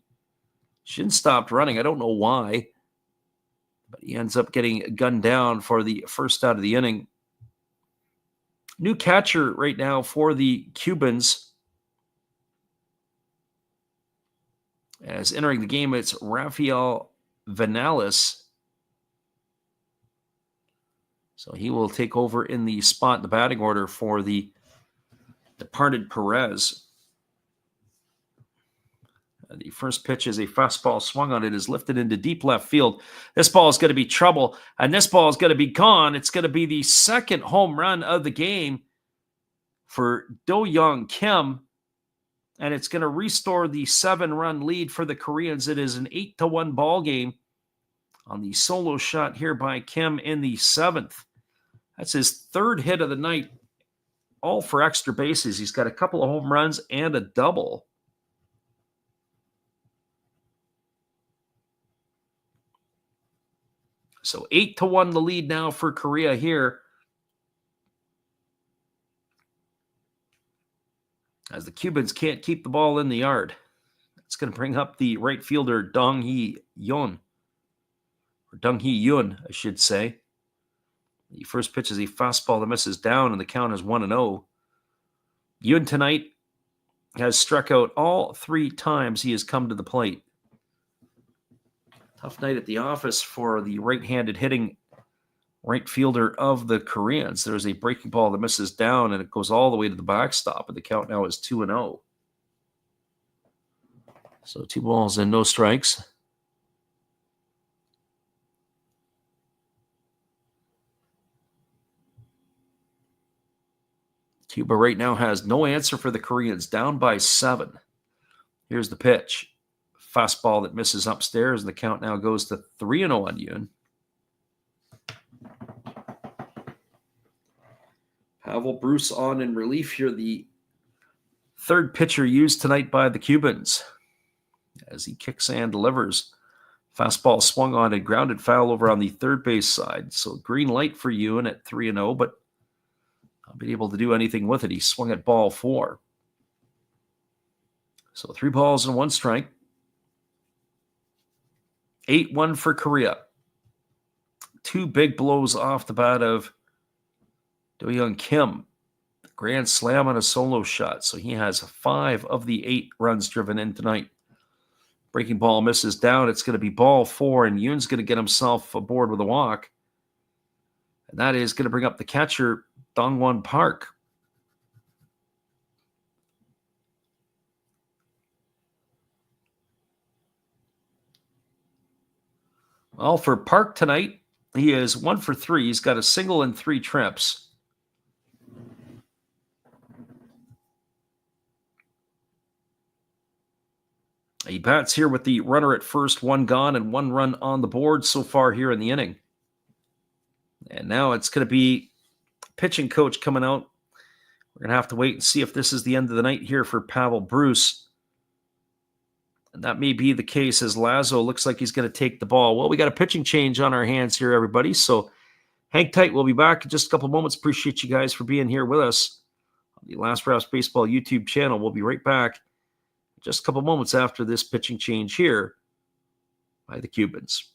Shin stopped running. I don't know why, but he ends up getting gunned down for the first out of the inning. New catcher right now for the Cubans. As entering the game, it's Rafael Vanales. So he will take over in the spot in the batting order for the departed Perez. The first pitch is a fastball swung on. It is lifted into deep left field. This ball is going to be trouble, and this ball is going to be gone. It's going to be the second home run of the game for Do-Young Kim, and it's going to restore the 7-run lead for the Koreans. It is an 8-1 ball game on the solo shot here by Kim in the 7th. That's his third hit of the night, all for extra bases. He's got a couple of home runs and a double. So 8-1 the lead now for Korea here, as the Cubans can't keep the ball in the yard. It's going to bring up the right fielder Dong-hee Yun, I should say. The first pitch is a fastball that misses down, and the count is 1-0. Yun tonight has struck out all 3 times he has come to the plate. Tough night at the office for the right-handed hitting right fielder of the Koreans. There's a breaking ball that misses down, and it goes all the way to the backstop, and the count now is 2-0. So 2 balls and no strikes. Cuba right now has no answer for the Koreans, down by 7. Here's the pitch. Fastball that misses upstairs, and the count now goes to 3-0 on Yun. Pavel Bruce on in relief here, the third pitcher used tonight by the Cubans, as he kicks and delivers. Fastball swung on and grounded foul over on the third base side. So green light for Yun at 3-0, but not been able to do anything with it. He swung at ball 4. So 3 balls and 1 strike. 8-1 for Korea. 2 big blows off the bat of Do-Young Kim. Grand slam on a solo shot. So he has 5 of the 8 runs driven in tonight. Breaking ball misses down. It's going to be ball 4, and Yun's going to get himself aboard with a walk. And that is going to bring up the catcher, Dongwon Park. Well, for Park tonight, he is 1 for 3. He's got a single and 3 trips. He bats here with the runner at first, 1 gone and 1 run on the board so far here in the inning. And now it's going to be pitching coach coming out. We're going to have to wait and see if this is the end of the night here for Pavel Bruce. And that may be the case, as Lazo looks like he's going to take the ball. Well, we got a pitching change on our hands here, everybody. So hang tight. We'll be back in just a couple moments. Appreciate you guys for being here with us on the Last Raps Baseball YouTube channel. We'll be right back just a couple moments after this pitching change here by the Cubans.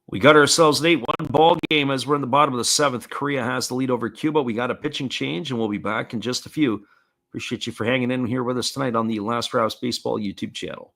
We got ourselves an 8-1 ball game as we're in the bottom of the 7th. Korea has the lead over Cuba. We got a pitching change, and we'll be back in just a few. Appreciate you for hanging in here with us tonight on the Last Raps Baseball YouTube channel.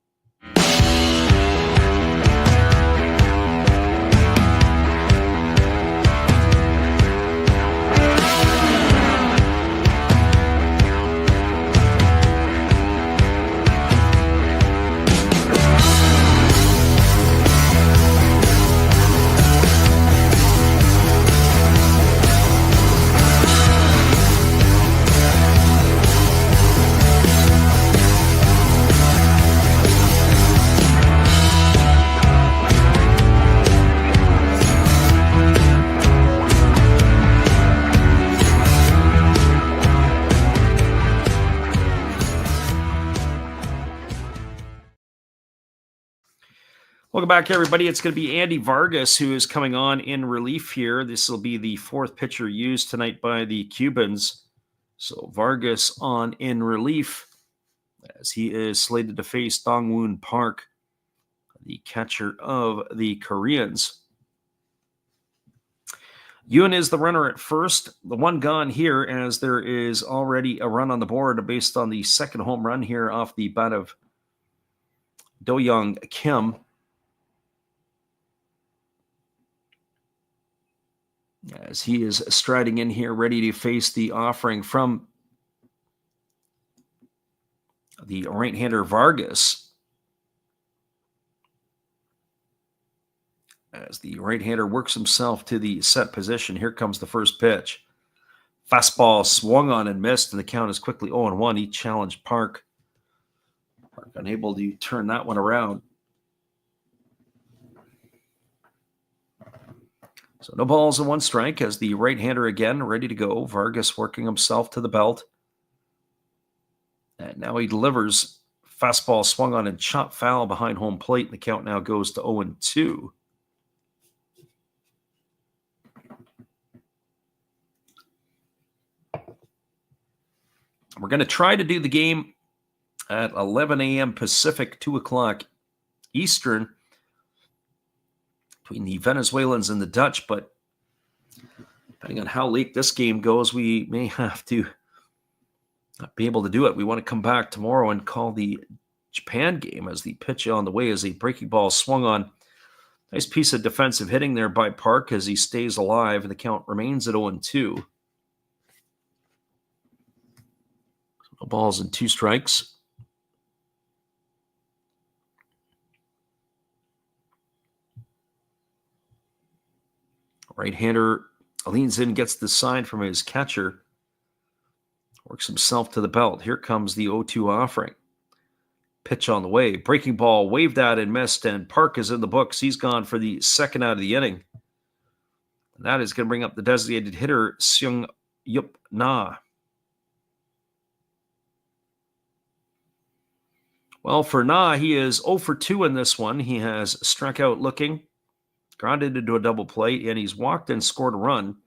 Welcome back, everybody. It's going to be Andy Vargas who is coming on in relief here. This will be the fourth pitcher used tonight by the Cubans. So Vargas on in relief as he is slated to face Dong-Woon Park, the catcher of the Koreans. Yoon is the runner at first. The one gone here as there is already a run on the board based on the second home run here off the bat of Do-Young Kim. As he is striding in here, ready to face the offering from the right-hander Vargas. As the right-hander works himself to the set position, here comes the first pitch. Fastball swung on and missed, and the count is quickly 0-1. He challenged Park. Park unable to turn that one around. So no balls and one strike as the right-hander again ready to go. Vargas working himself to the belt. And now he delivers. Fastball swung on and chopped foul behind home plate. And the count now goes to 0-2. We're going to try to do the game at 11 a.m. Pacific, 2 o'clock Eastern, between the Venezuelans and the Dutch, but depending on how late this game goes, we may have to not be able to do it. We want to come back tomorrow and call the Japan game as the pitch on the way as a breaking ball swung on. Nice piece of defensive hitting there by Park as he stays alive, and the count remains at 0-2. No balls and 2 strikes. Right-hander leans in, gets the sign from his catcher, works himself to the belt. Here comes the 0-2 offering. Pitch on the way. Breaking ball waved at and missed, and Park is in the books. He's gone for the second out of the inning. And that is going to bring up the designated hitter, Seung Yup Na. Well, for Na, he is 0 for 2 in this one. He has struck out looking, grounded into a double play, and he's walked and scored a run.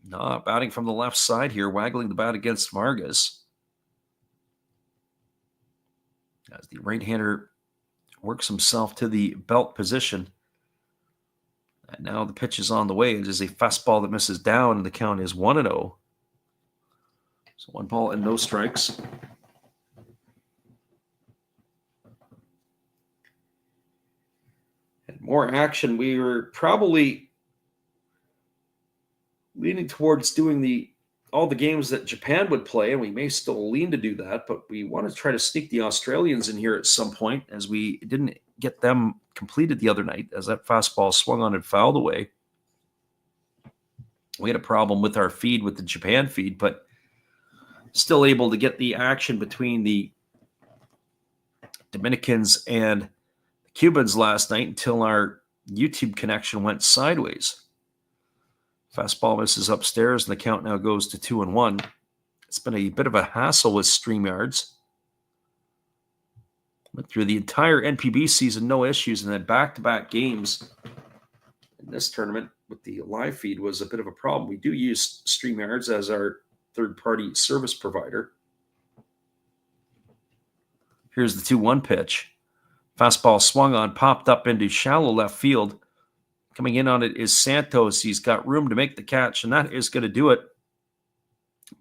Na batting from the left side here, waggling the bat against Vargas. As the right-hander works himself to the belt position. And now the pitch is on the way. It is a fastball that misses down, and the count is 1-0. So 1 ball and no strikes. And more action. We were probably leaning towards doing all the games that Japan would play, and we may still lean to do that, but we want to try to sneak the Australians in here at some point, as we didn't get them completed the other night, as that fastball swung on and fouled away. We had a problem with our feed, with the Japan feed, but still able to get the action between the Dominicans and the Cubans last night until our YouTube connection went sideways. Fastball misses upstairs, and the count now goes to 2-1. It's been a bit of a hassle with StreamYards. Went through the entire NPB season, no issues, and then back-to-back games in this tournament with the live feed was a bit of a problem. We do use StreamYards as our third-party service provider. Here's the 2-1 pitch. Fastball swung on, popped up into shallow left field. Coming in on it is Santos. He's got room to make the catch, and that is going to do it.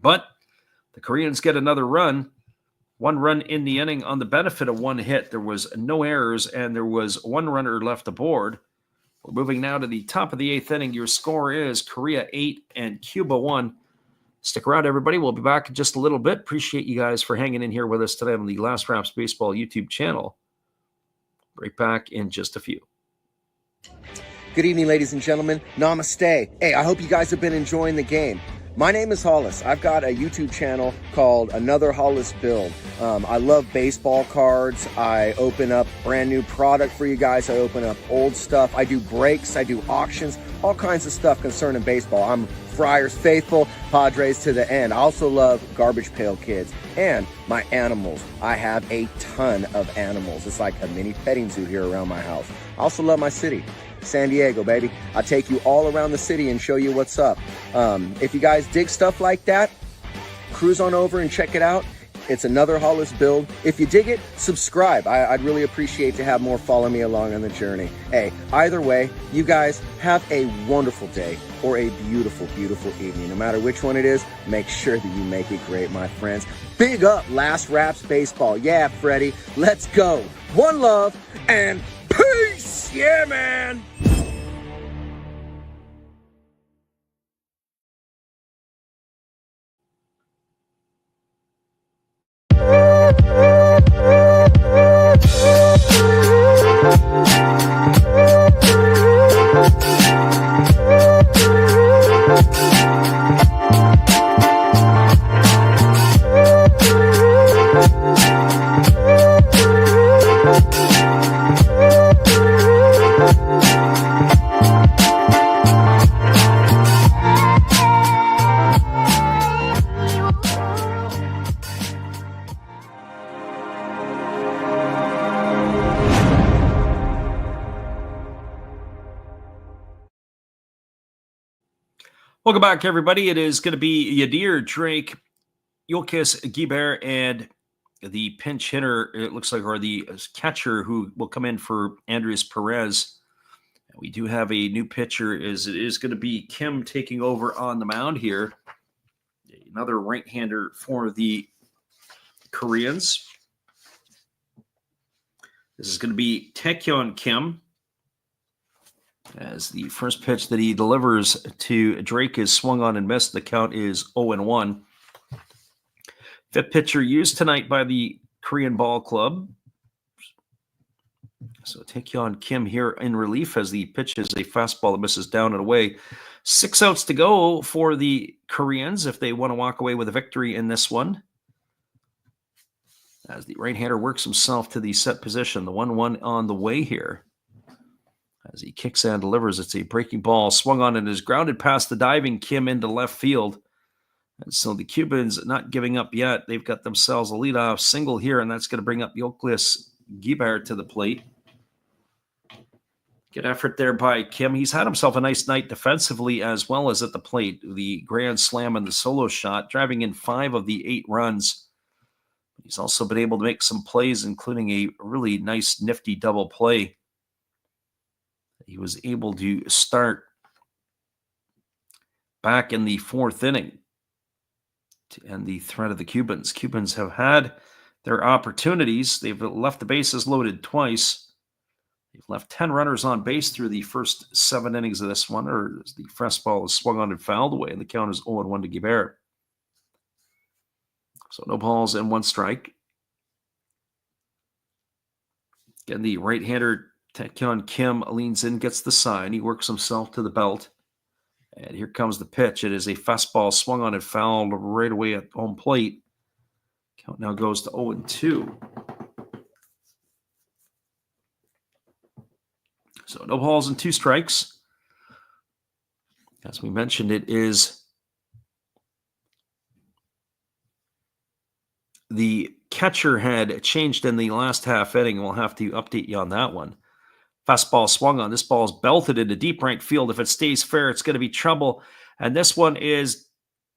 But the Koreans get another run. 1 run in the inning on the benefit of 1 hit. There was no errors, and there was 1 runner left aboard. We're moving now to the top of the 8th inning. Your score is Korea 8 and Cuba 1. Stick around, everybody. We'll be back in just a little bit. Appreciate you guys for hanging in here with us today on the Last Raps Baseball YouTube channel. Right back in just a few. Good evening, ladies and gentlemen. Namaste. Hey, I hope you guys have been enjoying the game. My name is Hollis. I've got a YouTube channel called Another Hollis Build. I love baseball cards. I open up brand new product for you guys. I open up old stuff. I do breaks. I do auctions. All kinds of stuff concerning baseball. I'm Friars faithful, Padres to the end. I also love Garbage Pail Kids and my animals. I have a ton of animals. It's like a mini petting zoo here around my house. I also love my city, San Diego, baby. I'll take you all around the city and show you what's up. If you guys dig stuff like that, cruise on over and check it out. It's another Hollis build. If you dig it, subscribe. I'd really appreciate to have more follow me along on the journey. Hey, either way, you guys have a wonderful day or a beautiful, beautiful evening. No matter which one it is, make sure that you make it great, my friends. Big up Last Raps Baseball. Yeah, Freddie, let's go. One love and peace. Yeah, man. Welcome back, everybody. It is going to be Yadir, Drake, Yulkis, Guibert, and the pinch hitter, it looks like, or the catcher who will come in for Andres Perez. We do have a new pitcher. It is going to be Kim taking over on the mound here. Another right-hander for the Koreans. This is going to be Taekyon Kim. As the first pitch that he delivers to Drake is swung on and missed. The count is 0-1. Fifth pitcher used tonight by the Korean Ball Club. So Taekyon Kim here in relief as the pitch is a fastball that misses down and away. 6 outs to go for the Koreans if they want to walk away with a victory in this one. As the right-hander works himself to the set position. The 1-1 on the way here. As he kicks and delivers, it's a breaking ball swung on and is grounded past the diving Kim into left field. And so the Cubans not giving up yet. They've got themselves a leadoff single here, and that's going to bring up Yulkis Guibert to the plate. Good effort there by Kim. He's had himself a nice night defensively as well as at the plate. The grand slam and the solo shot, driving in 5 of the 8 runs. He's also been able to make some plays, including a really nice, nifty double play. He was able to start back in the 4th inning to end the threat of the Cubans. Cubans have had their opportunities. They've left the bases loaded twice. They've left 10 runners on base through the first 7 innings of this one, or as the fastball is swung on and fouled away, and the count is 0-1 to Guibert. So no balls and 1 strike. Again, the right-hander Taekyon Kim leans in, gets the sign. He works himself to the belt. And here comes the pitch. It is a fastball swung on and fouled right away at home plate. Count now goes to 0-2. So no balls and 2 strikes. As we mentioned, it is the catcher had changed in the last half inning. We'll have to update you on that one. Fastball swung on. This ball is belted into deep right field. If it stays fair, it's going to be trouble. And this one is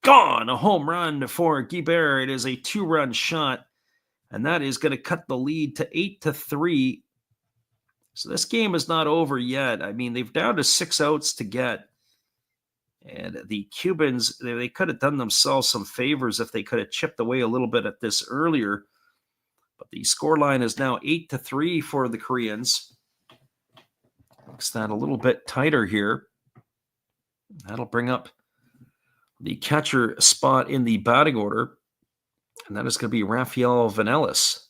gone. A home run for Guibert. It is a 2-run shot. And that is going to cut the lead to 8-3. So this game is not over yet. I mean, they've down to 6 outs to get. And the Cubans, they could have done themselves some favors if they could have chipped away a little bit at this earlier. But the scoreline is now 8-3 for the Koreans. Makes that a little bit tighter here. That'll bring up the catcher spot in the batting order. And that is going to be Rafael Vanellis.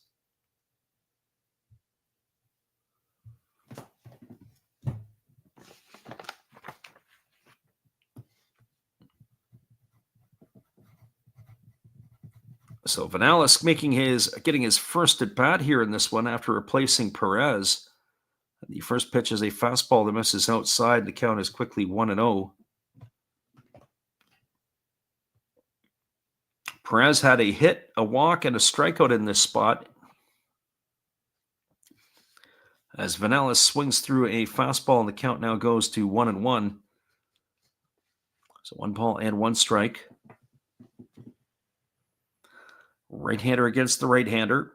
So Vanellis getting his first at bat here in this one after replacing Perez. The first pitch is a fastball that misses outside. The count is quickly 1-0. Perez had a hit, a walk, and a strikeout in this spot as Vanellis swings through a fastball, and the count now goes to 1-1. So 1 ball and 1 strike. Right-hander against the right-hander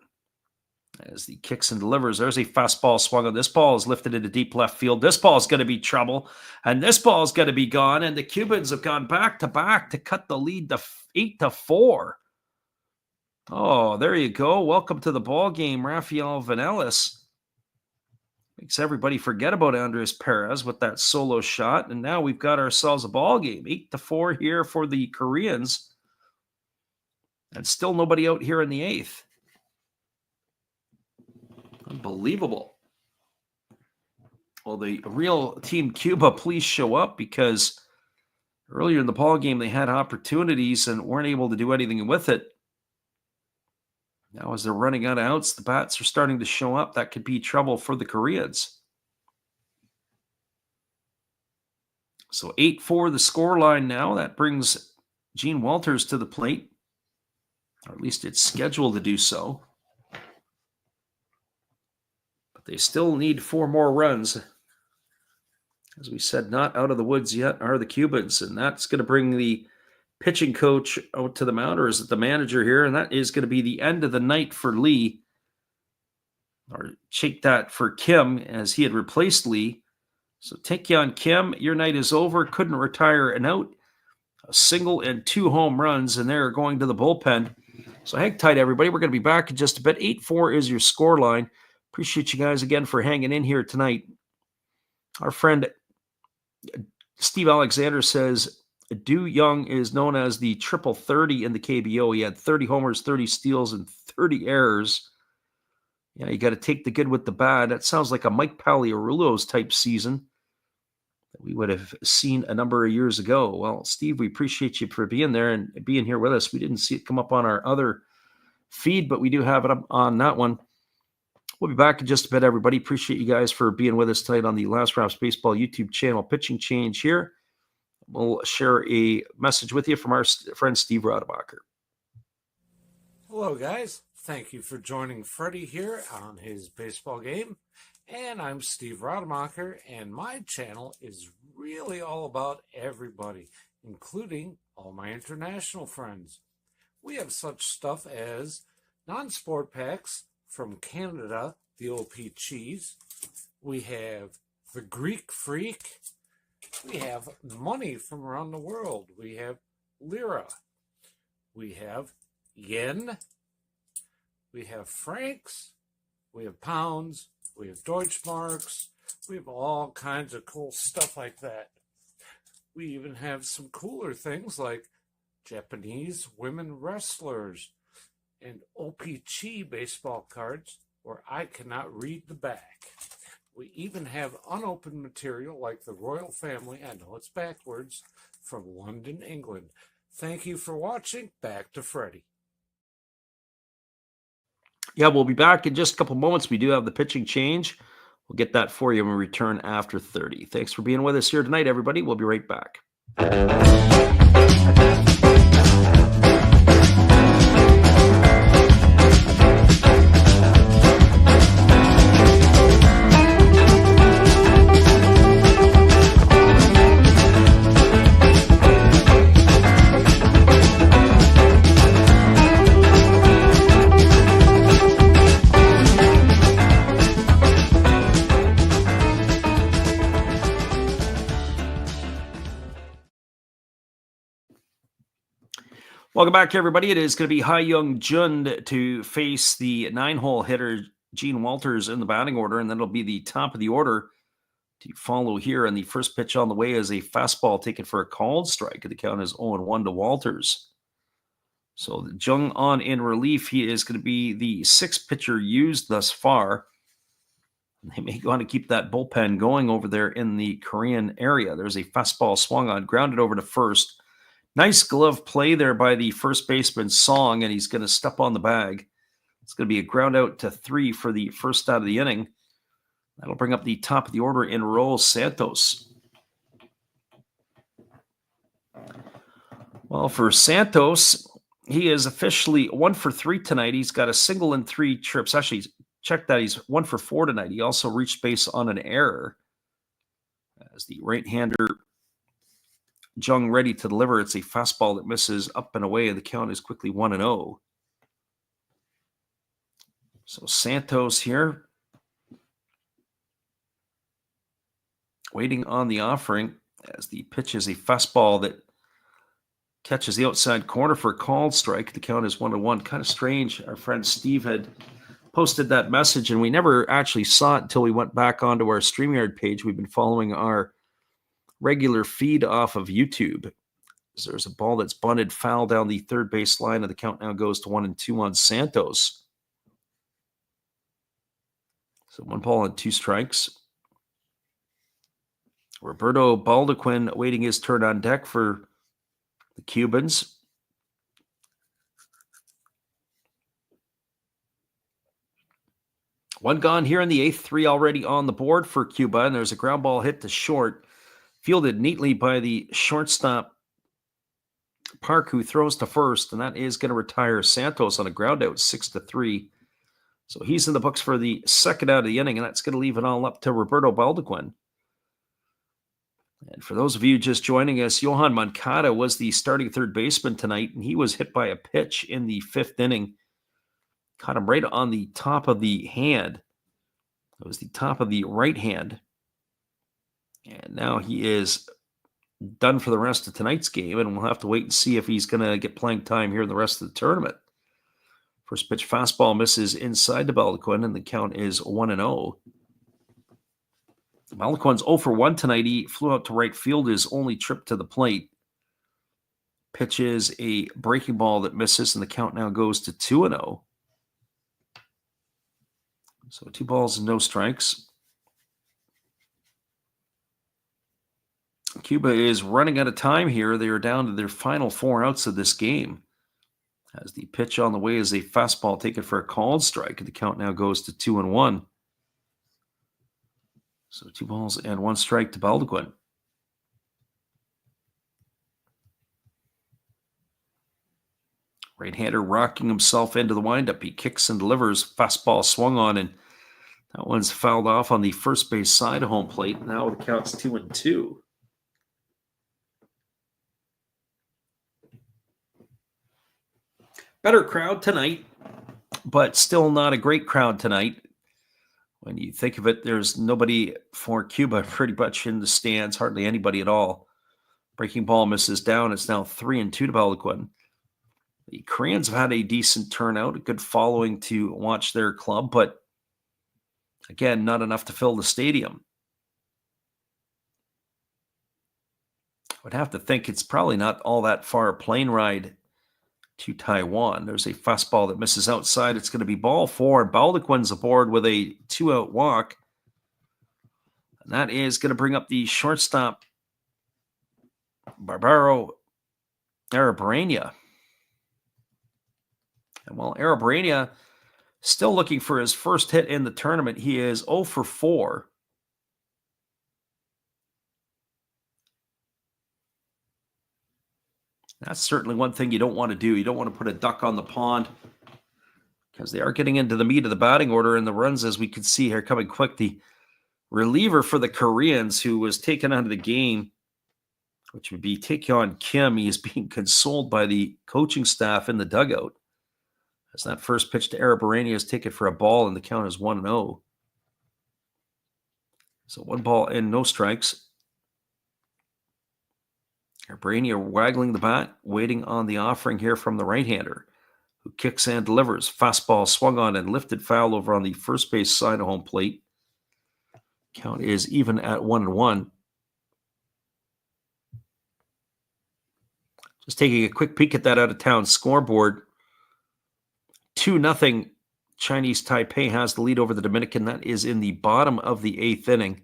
as he kicks and delivers. There's a fastball swung on. This ball is lifted into deep left field. This ball is going to be trouble, and this ball is going to be gone, and the Cubans have gone back-to-back to cut the lead to 8-4. Oh, there you go. Welcome to the ball game, Rafael Vanellis. Makes everybody forget about Andres Perez with that solo shot, and now we've got ourselves a ball game. 8-4 here for the Koreans, and still nobody out here in the 8th. Unbelievable. Well, the real Team Cuba, please show up, because earlier in the ball game they had opportunities and weren't able to do anything with it. Now, as they're running out of outs, the bats are starting to show up. That could be trouble for the Koreans. So 8-4 the scoreline now. That brings Gene Walters to the plate, or at least it's scheduled to do so. But they still need 4 more runs. As we said, not out of the woods yet are the Cubans, and that's going to bring the pitching coach out to the mound, or is it the manager here? And that is going to be the end of the night for Lee, or shake that for Kim, as he had replaced Lee. So Taekyon Kim, your night is over. Couldn't retire an out, a single and 2 home runs, and they're going to the bullpen. So hang tight, everybody. We're going to be back in just a bit. 8-4 is your score line. Appreciate you guys again for hanging in here tonight. Our friend Steve Alexander says, Du Young is known as the triple 30 in the KBO. He had 30 homers, 30 steals, and 30 errors. Yeah, you got to take the good with the bad. That sounds like a Mike Paliarulos type season that we would have seen a number of years ago. Well, Steve, we appreciate you for being there and being here with us. We didn't see it come up on our other feed, but we do have it up on that one. We'll be back in just a bit, everybody. Appreciate you guys for being with us tonight on the Last Raps Baseball YouTube channel. Pitching change here. We'll share a message with you from our friend Steve Rademacher. Hello, guys. Thank you for joining Freddie here on his baseball game. And I'm Steve Rademacher, and my channel is really all about everybody, including all my international friends. We have such stuff as non-sport packs from Canada, the OP cheese. We have the Greek Freak. We have money from around the world. We have lira. We have yen. We have francs. We have pounds. We have Deutschmarks. We have all kinds of cool stuff like that. We even have some cooler things like Japanese women wrestlers and OPC baseball cards where I cannot read the back. We even have unopened material like the royal family, I know it's backwards, from London, England. Thank you for watching. Back to Freddie. Yeah, we'll be back in just a couple moments. We do have the pitching change. We'll get that for you when we return after 30. Thanks for being with us here tonight, everybody. We'll be right back. Welcome back, everybody. It is going to be Ha-Young Jun to face the 9-hole hitter, Gene Walters, in the batting order, and then it'll be the top of the order to follow here. And the first pitch on the way is a fastball taken for a called strike. The count is 0-1 to Walters. So Jung on in relief. He is going to be the 6th pitcher used thus far. They may want to keep that bullpen going over there in the Korean area. There's a fastball swung on, grounded over to first. Nice glove play there by the first baseman, Song, and he's going to step on the bag. It's going to be a ground out to 3 for the first out of the inning. That'll bring up the top of the order in Raul Santos. Well, for Santos, He is officially 1 for 3 tonight. He's got a single and 3 trips. Actually, check that. He's 1 for 4 tonight. He also reached base on an error as the right-hander Jung ready to deliver. It's a fastball that misses up and away, and the count is quickly 1-0. So Santos here, waiting on the offering as the pitch is a fastball that catches the outside corner for a called strike. The count is 1-1. Kind of strange. Our friend Steve had posted that message, and we never actually saw it until we went back onto our StreamYard page. We've been following our regular feed off of YouTube. There's a ball that's bunted foul down the third base line, and the count now goes to 1-2 on Santos. So 1 ball and 2 strikes. Roberto Baldequin waiting his turn on deck for the Cubans. One gone here in the 8th, 3 already on the board for Cuba, and there's a ground ball hit to short, fielded neatly by the shortstop Park, who throws to first, and that is going to retire Santos on a ground out, 6-3. So he's in the books for the second out of the inning, and that's going to leave it all up to Roberto Baldequin. And for those of you just joining us, Johan Moncada was the starting third baseman tonight, and he was hit by a pitch in the 5th inning. Caught him right on the top of the hand. It was the top of the right hand. And now he is done for the rest of tonight's game, and we'll have to wait and see if he's going to get playing time here in the rest of the tournament. First pitch fastball misses inside to Baldequin, and the count is 1-0. Baldequin's 0 for 1 tonight. He flew out to right field his only trip to the plate. Pitch is a breaking ball that misses, and the count now goes to 2-0. So 2 balls and no strikes. Cuba is running out of time here. They are down to their final 4 outs of this game. As the pitch on the way is a fastball taken for a called strike, and the count now goes to 2-1. So 2 balls and 1 strike to Baldequin. Right-hander rocking himself into the windup. He kicks and delivers. Fastball swung on, and that one's fouled off on the first base side of home plate. Now the count's 2-2. Better crowd tonight, but still not a great crowd tonight. When you think of it, there's nobody for Cuba pretty much in the stands, hardly anybody at all. Breaking ball misses down. It's now 3-2 to Baldequin. The Koreans have had a decent turnout, a good following to watch their club, but again, not enough to fill the stadium. I would have to think it's probably not all that far a plane ride to Taiwan. There's a fastball that misses outside. It's going to be ball 4. Baldequin's aboard with a 2-out walk. And that is going to bring up the shortstop, Barbaro Arabarena. And while Arabarena still looking for his first hit in the tournament, he is 0 for 4. That's certainly one thing you don't want to do. You don't want to put a duck on the pond because they are getting into the meat of the batting order, and the runs, as we can see here, coming quick. The reliever for the Koreans, who was taken out of the game, which would be Taekyon Kim, he is being consoled by the coaching staff in the dugout as that first pitch to Arabarena is taken for a ball, and the count is 1-0. So 1 ball and no strikes. Arabarena waggling the bat, waiting on the offering here from the right-hander, who kicks and delivers. Fastball swung on and lifted foul over on the first base side of home plate. Count is even at 1-1. Just taking a quick peek at that out-of-town scoreboard. 2-0 Chinese Taipei has the lead over the Dominican. That is in the bottom of the 8th inning.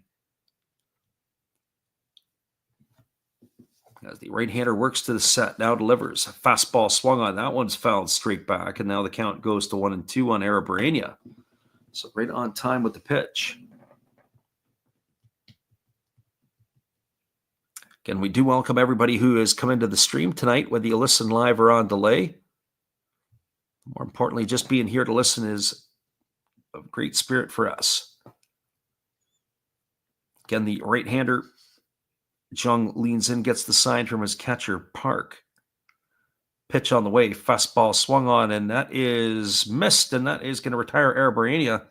As the right-hander works to the set, now delivers. A fastball swung on. That one's fouled straight back, and now the count goes to 1-2 on Arabarena. So right on time with the pitch. Again, we do welcome everybody who has come into the stream tonight, whether you listen live or on delay. More importantly, just being here to listen is a great spirit for us. Again, the right-hander, Jung leans in, gets the sign from his catcher, Park. Pitch on the way, fastball swung on, and that is missed, and that is going to retire Arabarania.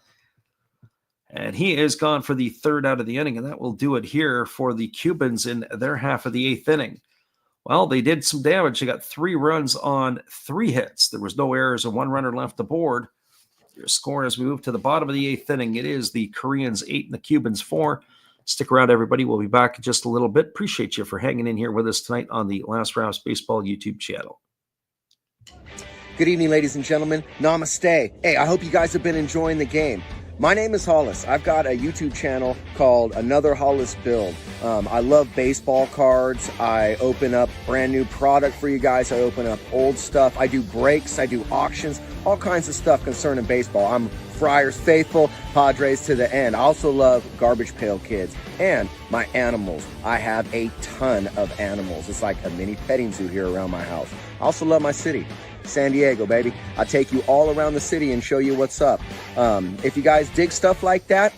And he is gone for the third out of the inning, and that will do it here for the Cubans in their half of the eighth inning. Well, they did some damage. They got 3 runs on 3 hits. There was no errors and 1 runner left aboard. Your score as we move to the bottom of the eighth inning, it is the Koreans 8 and the Cubans 4. Stick around, everybody. We'll be back in just a little bit. Appreciate you for hanging in here with us tonight on the Last Rouse Baseball YouTube channel. Good evening, ladies and gentlemen. Namaste. Hey, I hope you guys have been enjoying the game. My name is Hollis. I've got a YouTube channel called Another Hollis Build. I love baseball cards. I open up brand new product for you guys. I open up old stuff. I do breaks. I do auctions. All kinds of stuff concerning baseball. I'm Friars faithful, Padres to the end. I also love Garbage Pail Kids and my animals. I have a ton of animals. It's like a mini petting zoo here around my house. I also love my city. San Diego, baby. I take you all around the city and show you what's up. If you guys dig stuff like that,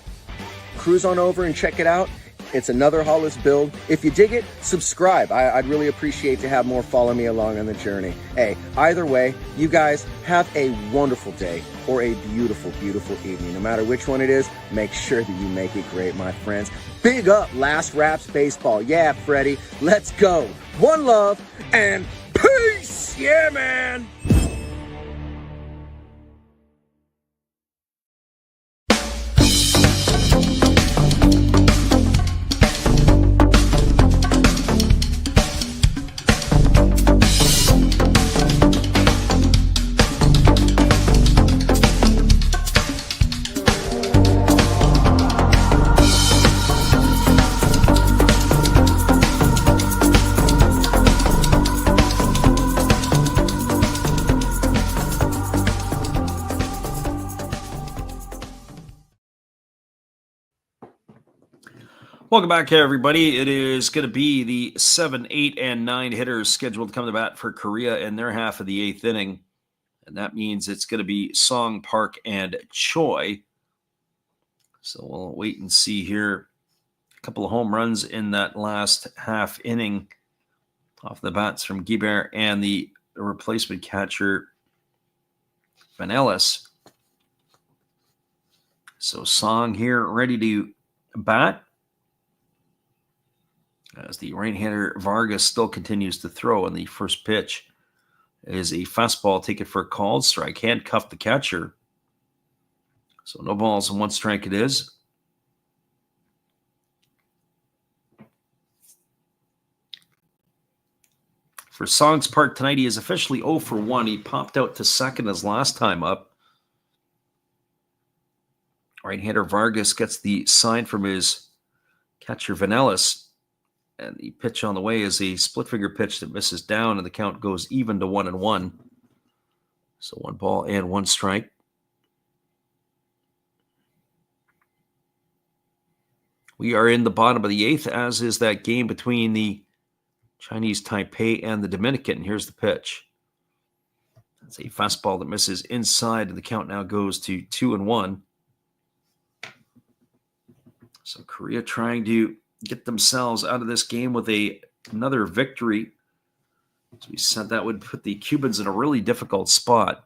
cruise on over and check it out. It's Another Hollis Build. If you dig it, subscribe. I'd really appreciate to have more follow me along on the journey. Hey, either way, you guys have a wonderful day or a beautiful, beautiful evening. No matter which one it is, make sure that you make it great, my friends. Big up Last Raps Baseball. Yeah, Freddie, let's go. One love and peace. Yeah, man. Welcome back, everybody. It is going to be the 7, 8, and 9 hitters scheduled to come to bat for Korea in their half of the eighth inning. And that means it's going to be Song, Park, and Choi. So we'll wait and see here. A couple of home runs in that last half inning off the bats from Guibert and the replacement catcher, Vanellis. So Song here ready to bat, as the right-hander Vargas still continues to throw. And the first pitch is a fastball taken for a called strike. Handcuffed the catcher. So no balls and 1 strike it is. For Song's part tonight, he is officially 0 for 1. He popped out to second his last time up. Right-hander Vargas gets the sign from his catcher Vanellis. And the pitch on the way is a split-finger pitch that misses down, and the count goes even to 1-1. So 1 ball and 1 strike. We are in the bottom of the eighth, as is that game between the Chinese Taipei and the Dominican. Here's the pitch. That's a fastball that misses inside, and the count now goes to 2-1. So Korea trying to get themselves out of this game with another victory. So we said that would put the Cubans in a really difficult spot.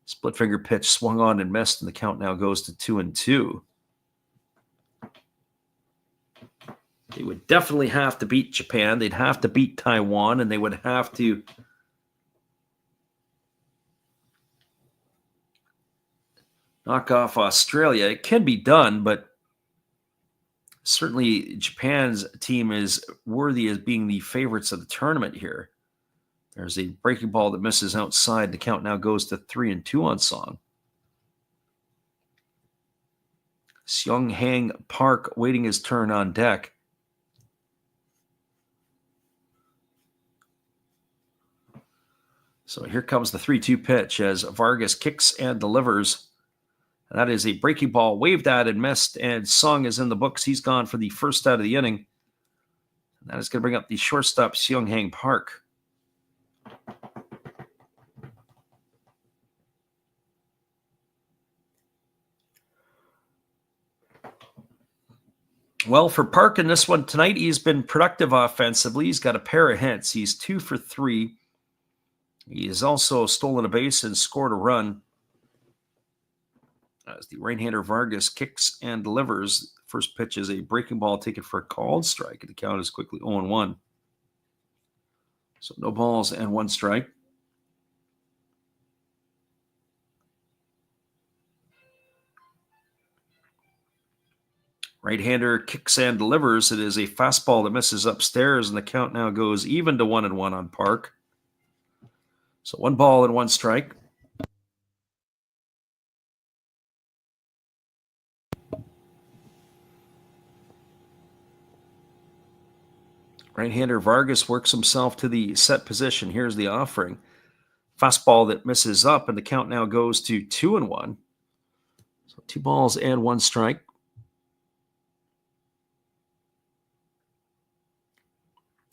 Split finger pitch swung on and missed, and the count now goes to 2-2. They would definitely have to beat Japan. They'd have to beat Taiwan, and they would have to knock off Australia. It can be done, but certainly Japan's team is worthy as being the favorites of the tournament here. There's a breaking ball that misses outside. The count now goes to 3-2 on Song. Seung Hang Park waiting his turn on deck. So here comes the 3-2 pitch as Vargas kicks and delivers. That is a breaking ball, waved at and missed, and Song is in the books. He's gone for the first out of the inning. And that is going to bring up the shortstop, Seung Hang Park. Well, for Park in this one tonight, he's been productive offensively. He's got a pair of hits. He's 2 for 3. He has also stolen a base and scored a run. As the right-hander Vargas kicks and delivers. First pitch is a breaking ball taken for a called strike. The count is quickly 0-1. So no balls and 1 strike. Right-hander kicks and delivers. It is a fastball that misses upstairs, and the count now goes even to 1-1 on Park. So 1 ball and 1 strike. Right-hander Vargas works himself to the set position. Here's the offering. Fastball that misses up, and the count now goes to 2-1. So 2 balls and 1 strike.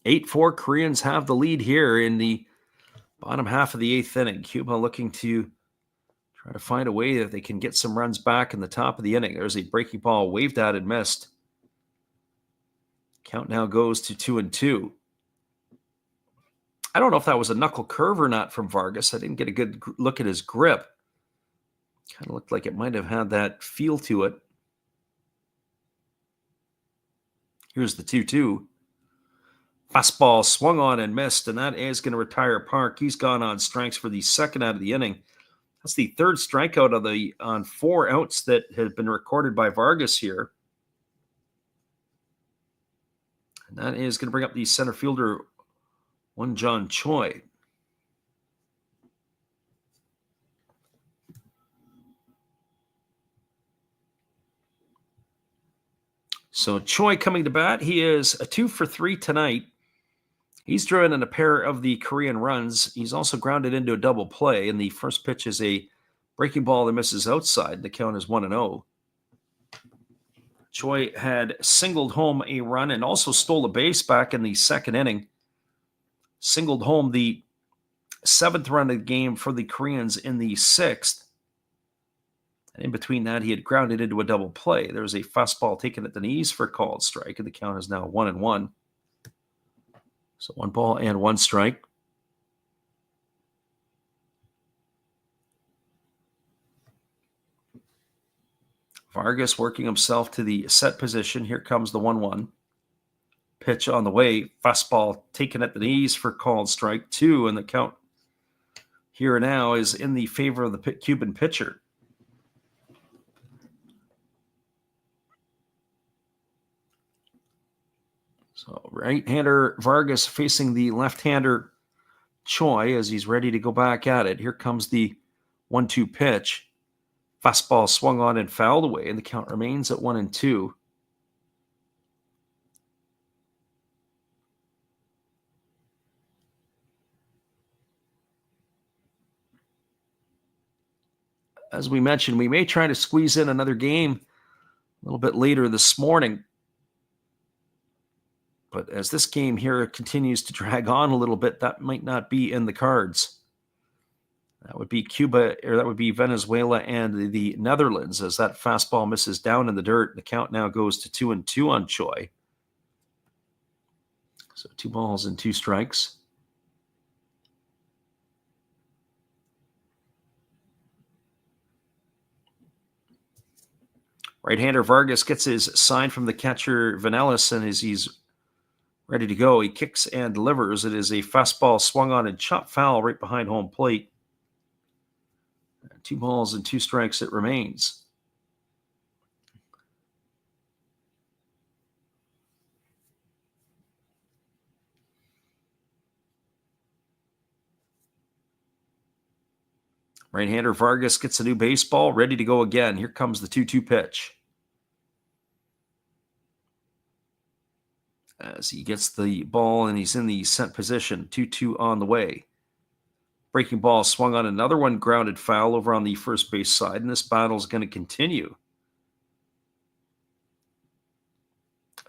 Eight-4 Koreans have the lead here in the bottom half of the 8th inning. Cuba looking to try to find a way that they can get some runs back in the top of the inning. There's a breaking ball waved at and missed. Count now goes to 2-2. I don't know if that was a knuckle curve or not from Vargas. I didn't get a good look at his grip. Kind of looked like it might have had that feel to it. Here's the 2-2. Fastball swung on and missed, and that is going to retire Park. He's gone on strikes for the second out of the inning. That's the 3rd strikeout on 4 outs that have been recorded by Vargas here. And that is going to bring up the center fielder, John Choi. So Choi coming to bat. He is a 2 for 3 tonight. He's driven in a pair of the Korean runs. He's also grounded into a double play, and the first pitch is a breaking ball that misses outside. The count is 1-0. Choi had singled home a run and also stole a base back in the second inning. Singled home the 7th run of the game for the Koreans in the 6th. And in between that, he had grounded into a double play. There was a fastball taken at the knees for a called strike, and the count is now 1-1. So 1 ball and 1 strike. Vargas working himself to the set position. Here comes the 1-1. Pitch on the way. Fastball taken at the knees for called strike 2, and the count here now is in the favor of the Cuban pitcher. So right-hander Vargas facing the left-hander Choi as he's ready to go back at it. Here comes the 1-2 pitch. Fastball swung on and fouled away, and the count remains at 1-2. As we mentioned, we may try to squeeze in another game a little bit later this morning. But as this game here continues to drag on a little bit, that might not be in the cards. That would be Cuba, or that would be Venezuela and the Netherlands, as that fastball misses down in the dirt. The count now goes to 2-2 on Choi. So 2 balls and 2 strikes. Right-hander Vargas gets his sign from the catcher Vanellis, and as he's ready to go, he kicks and delivers. It is a fastball swung on and chopped foul right behind home plate. 2 balls and 2 strikes it remains. Right-hander Vargas gets a new baseball, ready to go again. Here comes the 2-2 pitch. As he gets the ball and he's in the set position, 2-2 on the way. Breaking ball swung on, another one grounded foul over on the first base side, and this battle is going to continue.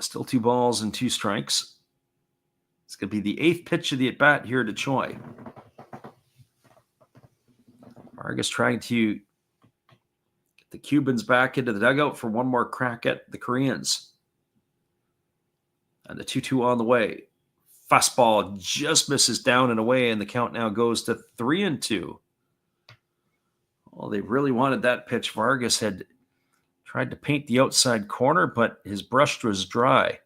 Still 2 balls and 2 strikes. It's going to be the 8th pitch of the at-bat here to Choi. Vargas trying to get the Cubans back into the dugout for one more crack at the Koreans. And the 2-2 on the way. Fastball just misses down and away, and the count now goes to 3-2. Well, they really wanted that pitch. Vargas had tried to paint the outside corner, but his brush was dry.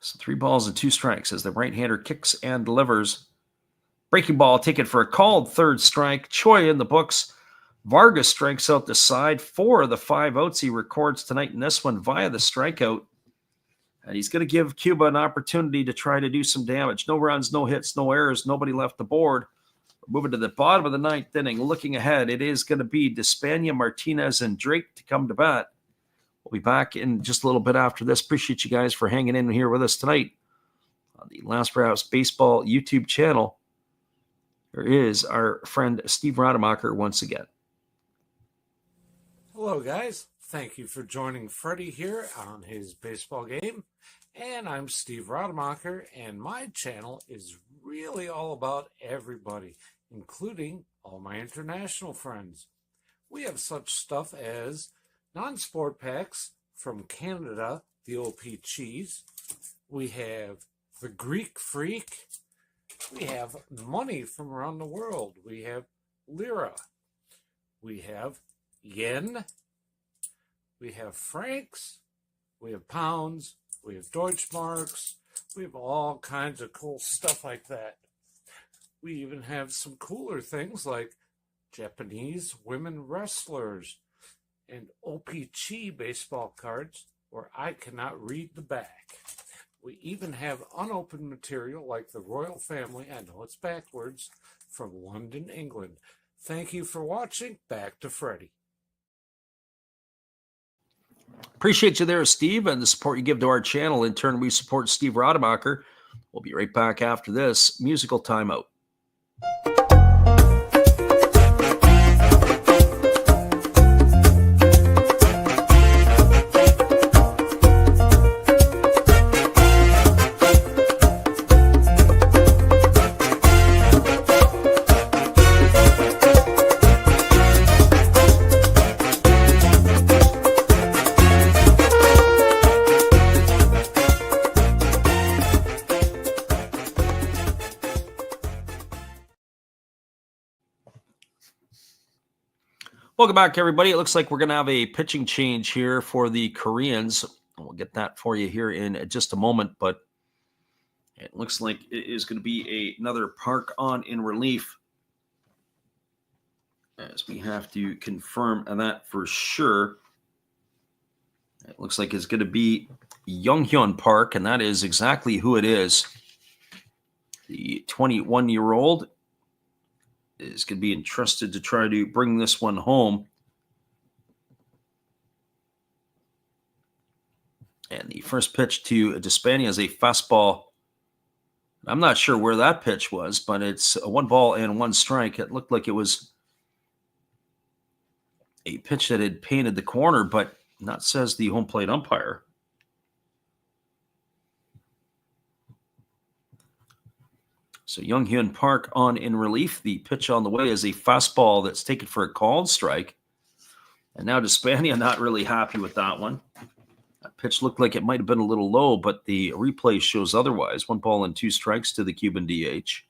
So 3 balls and 2 strikes as the right-hander kicks and delivers. Breaking ball taken for a called third strike. Choi in the books. Vargas strikes out the side. 4 of the 5 outs he records tonight in this one via the strikeout. And he's going to give Cuba an opportunity to try to do some damage. No runs, no hits, no errors, nobody left the board. We're moving to the bottom of the 9th inning. Looking ahead, it is going to be Despania, Martinez, and Drake to come to bat. We'll be back in just a little bit after this. Appreciate you guys for hanging in here with us tonight on the Last Rouse Baseball YouTube channel. There is our friend Steve Rademacher once again. Hello, guys. Thank you for joining Freddie here on his baseball game. And I'm Steve Rademacher, and my channel is really all about everybody, including all my international friends. We have such stuff as non-sport packs from Canada, the OP Cheese. We have the Greek Freak. We have money from around the world. We have lira. We have yen. We have francs. We have pounds. We have Deutschmarks. We have all kinds of cool stuff like that. We even have some cooler things like Japanese women wrestlers and OP-Chi baseball cards where I cannot read the back. We even have unopened material like the royal family, I know it's backwards, from London, England. Thank you for watching. Back to Freddie. Appreciate you there, Steve, and the support you give to our channel. In turn, we support Steve Rademacher. We'll be right back after this musical timeout. Welcome back, everybody. It looks like we're going to have a pitching change here for the Koreans. We'll get that for you here in just a moment, but it looks like it is going to be another Park on in relief, as we have to confirm that for sure. It looks like it's going to be Younghyun Park, and that is exactly who it is. The 21-year-old is going to be entrusted to try to bring this one home. And the first pitch to Despania is a fastball. I'm not sure where that pitch was, but it's a 1 ball and 1 strike. It looked like it was a pitch that had painted the corner, but not says the home plate umpire. So Younghyun Park on in relief. The pitch on the way is a fastball that's taken for a called strike. And now Despania not really happy with that one. That pitch looked like it might have been a little low, but the replay shows otherwise. 1 ball and 2 strikes to the Cuban DH.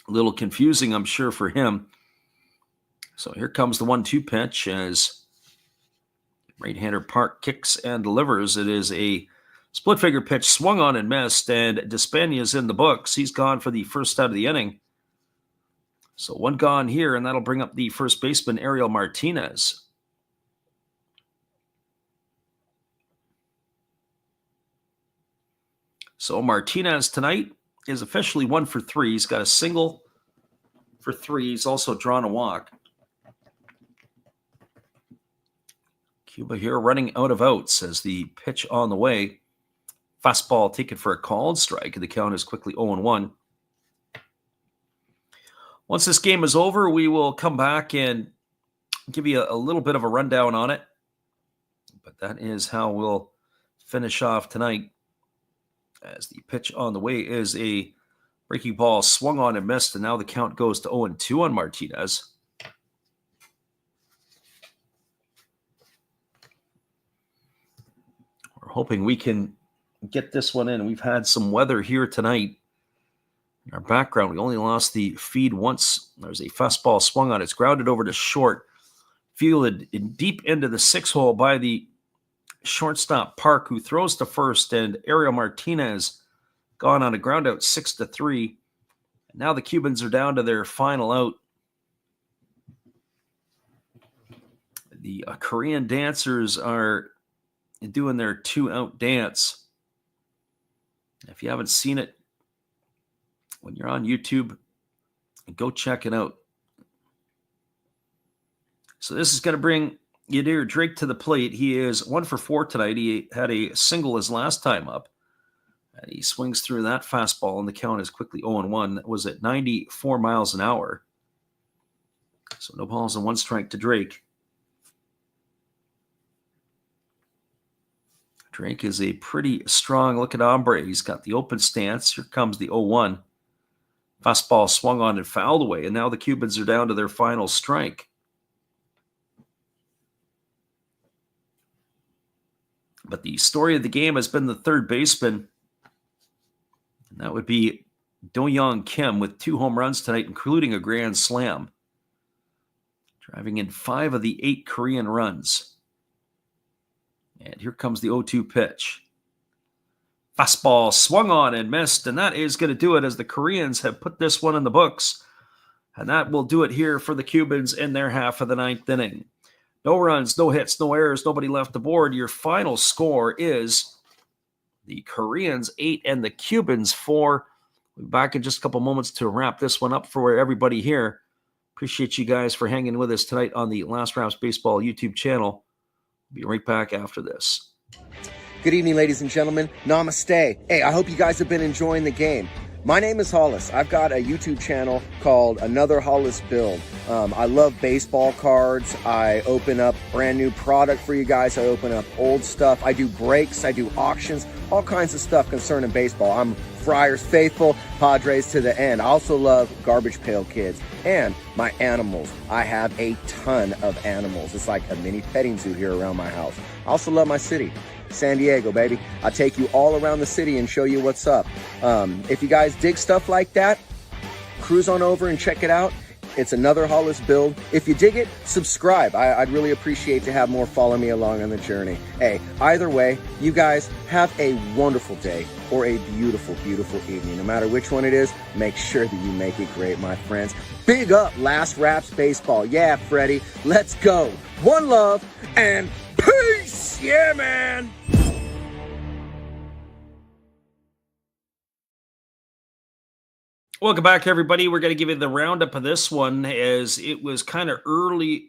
A little confusing, I'm sure, for him. So here comes the 1-2 pitch as right-hander Park kicks and delivers. It is a split figure pitch, swung on and missed, and Despania is in the books. He's gone for the first out of the inning. So 1 gone here, and that'll bring up the first baseman, Ariel Martinez. So Martinez tonight is officially 1 for 3. He's got a single for 3. He's also drawn a walk. Cuba here running out of outs as the pitch on the way. Fastball taken for a called strike, and the count is quickly 0-1. Once this game is over, we will come back and give you a little bit of a rundown on it. But that is how we'll finish off tonight, as the pitch on the way is a breaking ball swung on and missed, and now the count goes to 0-2 on Martinez. We're hoping we can get this one in. We've had some weather here tonight. In our background, we only lost the feed once. There's a fastball swung on. It's grounded over to short. Fielded in deep into the 6-hole by the shortstop Park, who throws to first, and Ariel Martinez gone on a ground out 6-3. And now the Cubans are down to their final out. The Korean dancers are doing their 2-out dance. If you haven't seen it, when you're on YouTube, go check it out. So this is going to bring Yadira Drake to the plate. He is 1 for 4 tonight. He had a single his last time up. And he swings through that fastball, and the count is quickly 0-1. That was at 94 miles an hour. So no balls and 1 strike to Drake. Drake is a pretty strong-looking hombre. He's got the open stance. Here comes the 0-1. Fastball swung on and fouled away, and now the Cubans are down to their final strike. But the story of the game has been the third baseman. And that would be Do-Young Kim with 2 home runs tonight, including a grand slam, driving in 5 of the 8 Korean runs. And here comes the 0-2 pitch. Fastball swung on and missed, and that is going to do it, as the Koreans have put this one in the books. And that will do it here for the Cubans in their half of the 9th inning. No runs, no hits, no errors, nobody left the board. Your final score is the Koreans 8 and the Cubans 4. We'll be back in just a couple moments to wrap this one up for everybody here. Appreciate you guys for hanging with us tonight on the Last Raps Baseball YouTube channel. We'll be right back after this. Good evening, ladies and gentlemen. Namaste. Hey, I hope you guys have been enjoying the game. My name is Hollis. I've got a YouTube channel called Another Hollis Build. I love baseball cards. I open up brand new product for you guys. I open up old stuff. I do breaks. I do auctions. All kinds of stuff concerning baseball. I'm Friars faithful, Padres to the end. I also love Garbage Pail Kids and my animals. I have a ton of animals. It's like a mini petting zoo here around my house. I also love my city. San Diego, baby. I'll take you all around the city and show you what's up. If you guys dig stuff like that, cruise on over and check it out. It's Another Hollis Build. If you dig it, subscribe. I'd really appreciate to have more follow me along on the journey. Hey, either way, you guys have a wonderful day or a beautiful, beautiful evening. No matter which one it is, make sure that you make it great, my friends. Big up Last Raps Baseball. Yeah, Freddie, let's go. One love and peace. Yeah, man. Welcome back, everybody. We're going to give you the roundup of this one, as it was kind of early,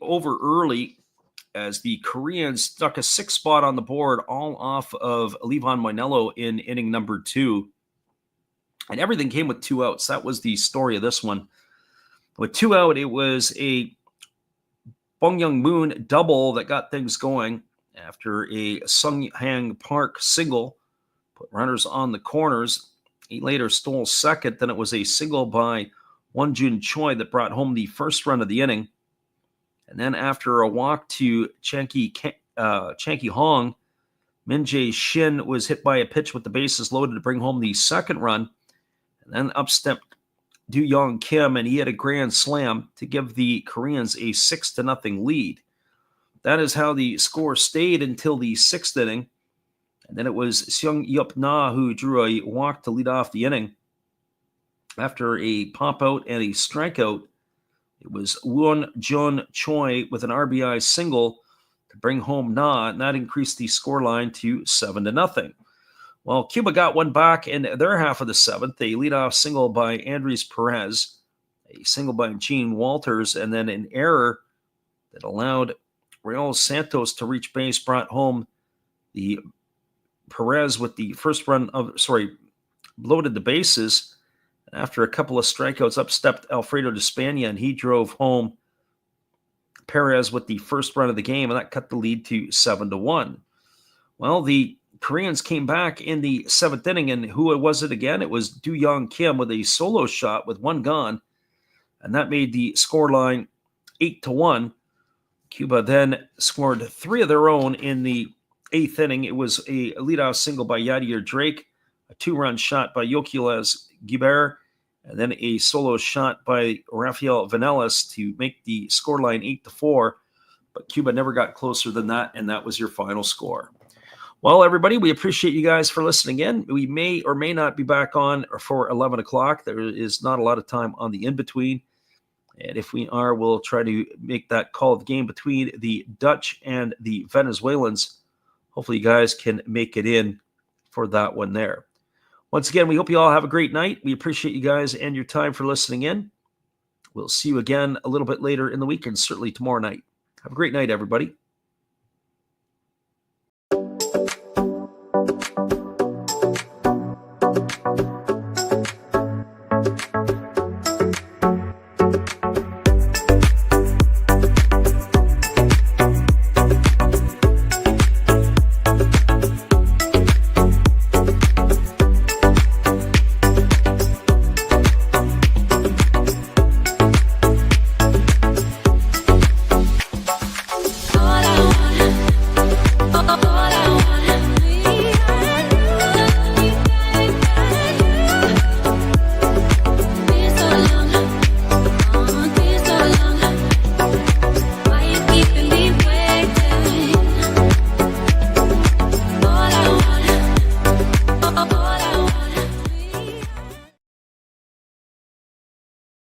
as the Koreans stuck a 6th spot on the board, all off of Levon Moinello in inning number 2. And everything came with 2 outs. That was the story of this one. With 2 out, it was a Bong Young-moon double that got things going after a Sung Hang Park single, put runners on the corners. He later stole second. Then it was a single by Wonjun Choi that brought home the first run of the inning. And then after a walk to Chanki Hong, Min Jae Shin was hit by a pitch with the bases loaded to bring home the second run. And then up stepped Do-Young Kim, and he had a grand slam to give the Koreans a 6-0 lead. That is how the score stayed until the 6th inning. And then it was Seung Yup Na who drew a walk to lead off the inning. After a pop-out and a strikeout, it was Won Jun Choi with an RBI single to bring home Na, and that increased the scoreline to 7-0. Well, Cuba got one back in their half of the 7th. A leadoff single by Andres Perez, a single by Gene Walters, and then an error that allowed Raul Santos to reach base brought home the Perez with the first run loaded the bases. After a couple of strikeouts, up stepped Alfredo Despania, and he drove home Perez with the first run of the game, and that cut the lead to 7-1. Well, the Koreans came back in the 7th inning, and who was it again? It was Do-Young Kim with a solo shot with one gone, and that made the scoreline 8-1. Cuba then scored 3 of their own in the eighth inning, it was a leadoff single by Yadier Drake, a 2-run shot by Yoquiles Guibert, and then a solo shot by Rafael Vanelas to make the scoreline 8-4. But Cuba never got closer than that, and that was your final score. Well, everybody, we appreciate you guys for listening in. We may or may not be back on for 11 o'clock. There is not a lot of time on the in-between. And if we are, we'll try to make that call of the game between the Dutch and the Venezuelans. Hopefully you guys can make it in for that one there. Once again, we hope you all have a great night. We appreciate you guys and your time for listening in. We'll see you again a little bit later in the week and certainly tomorrow night. Have a great night, everybody.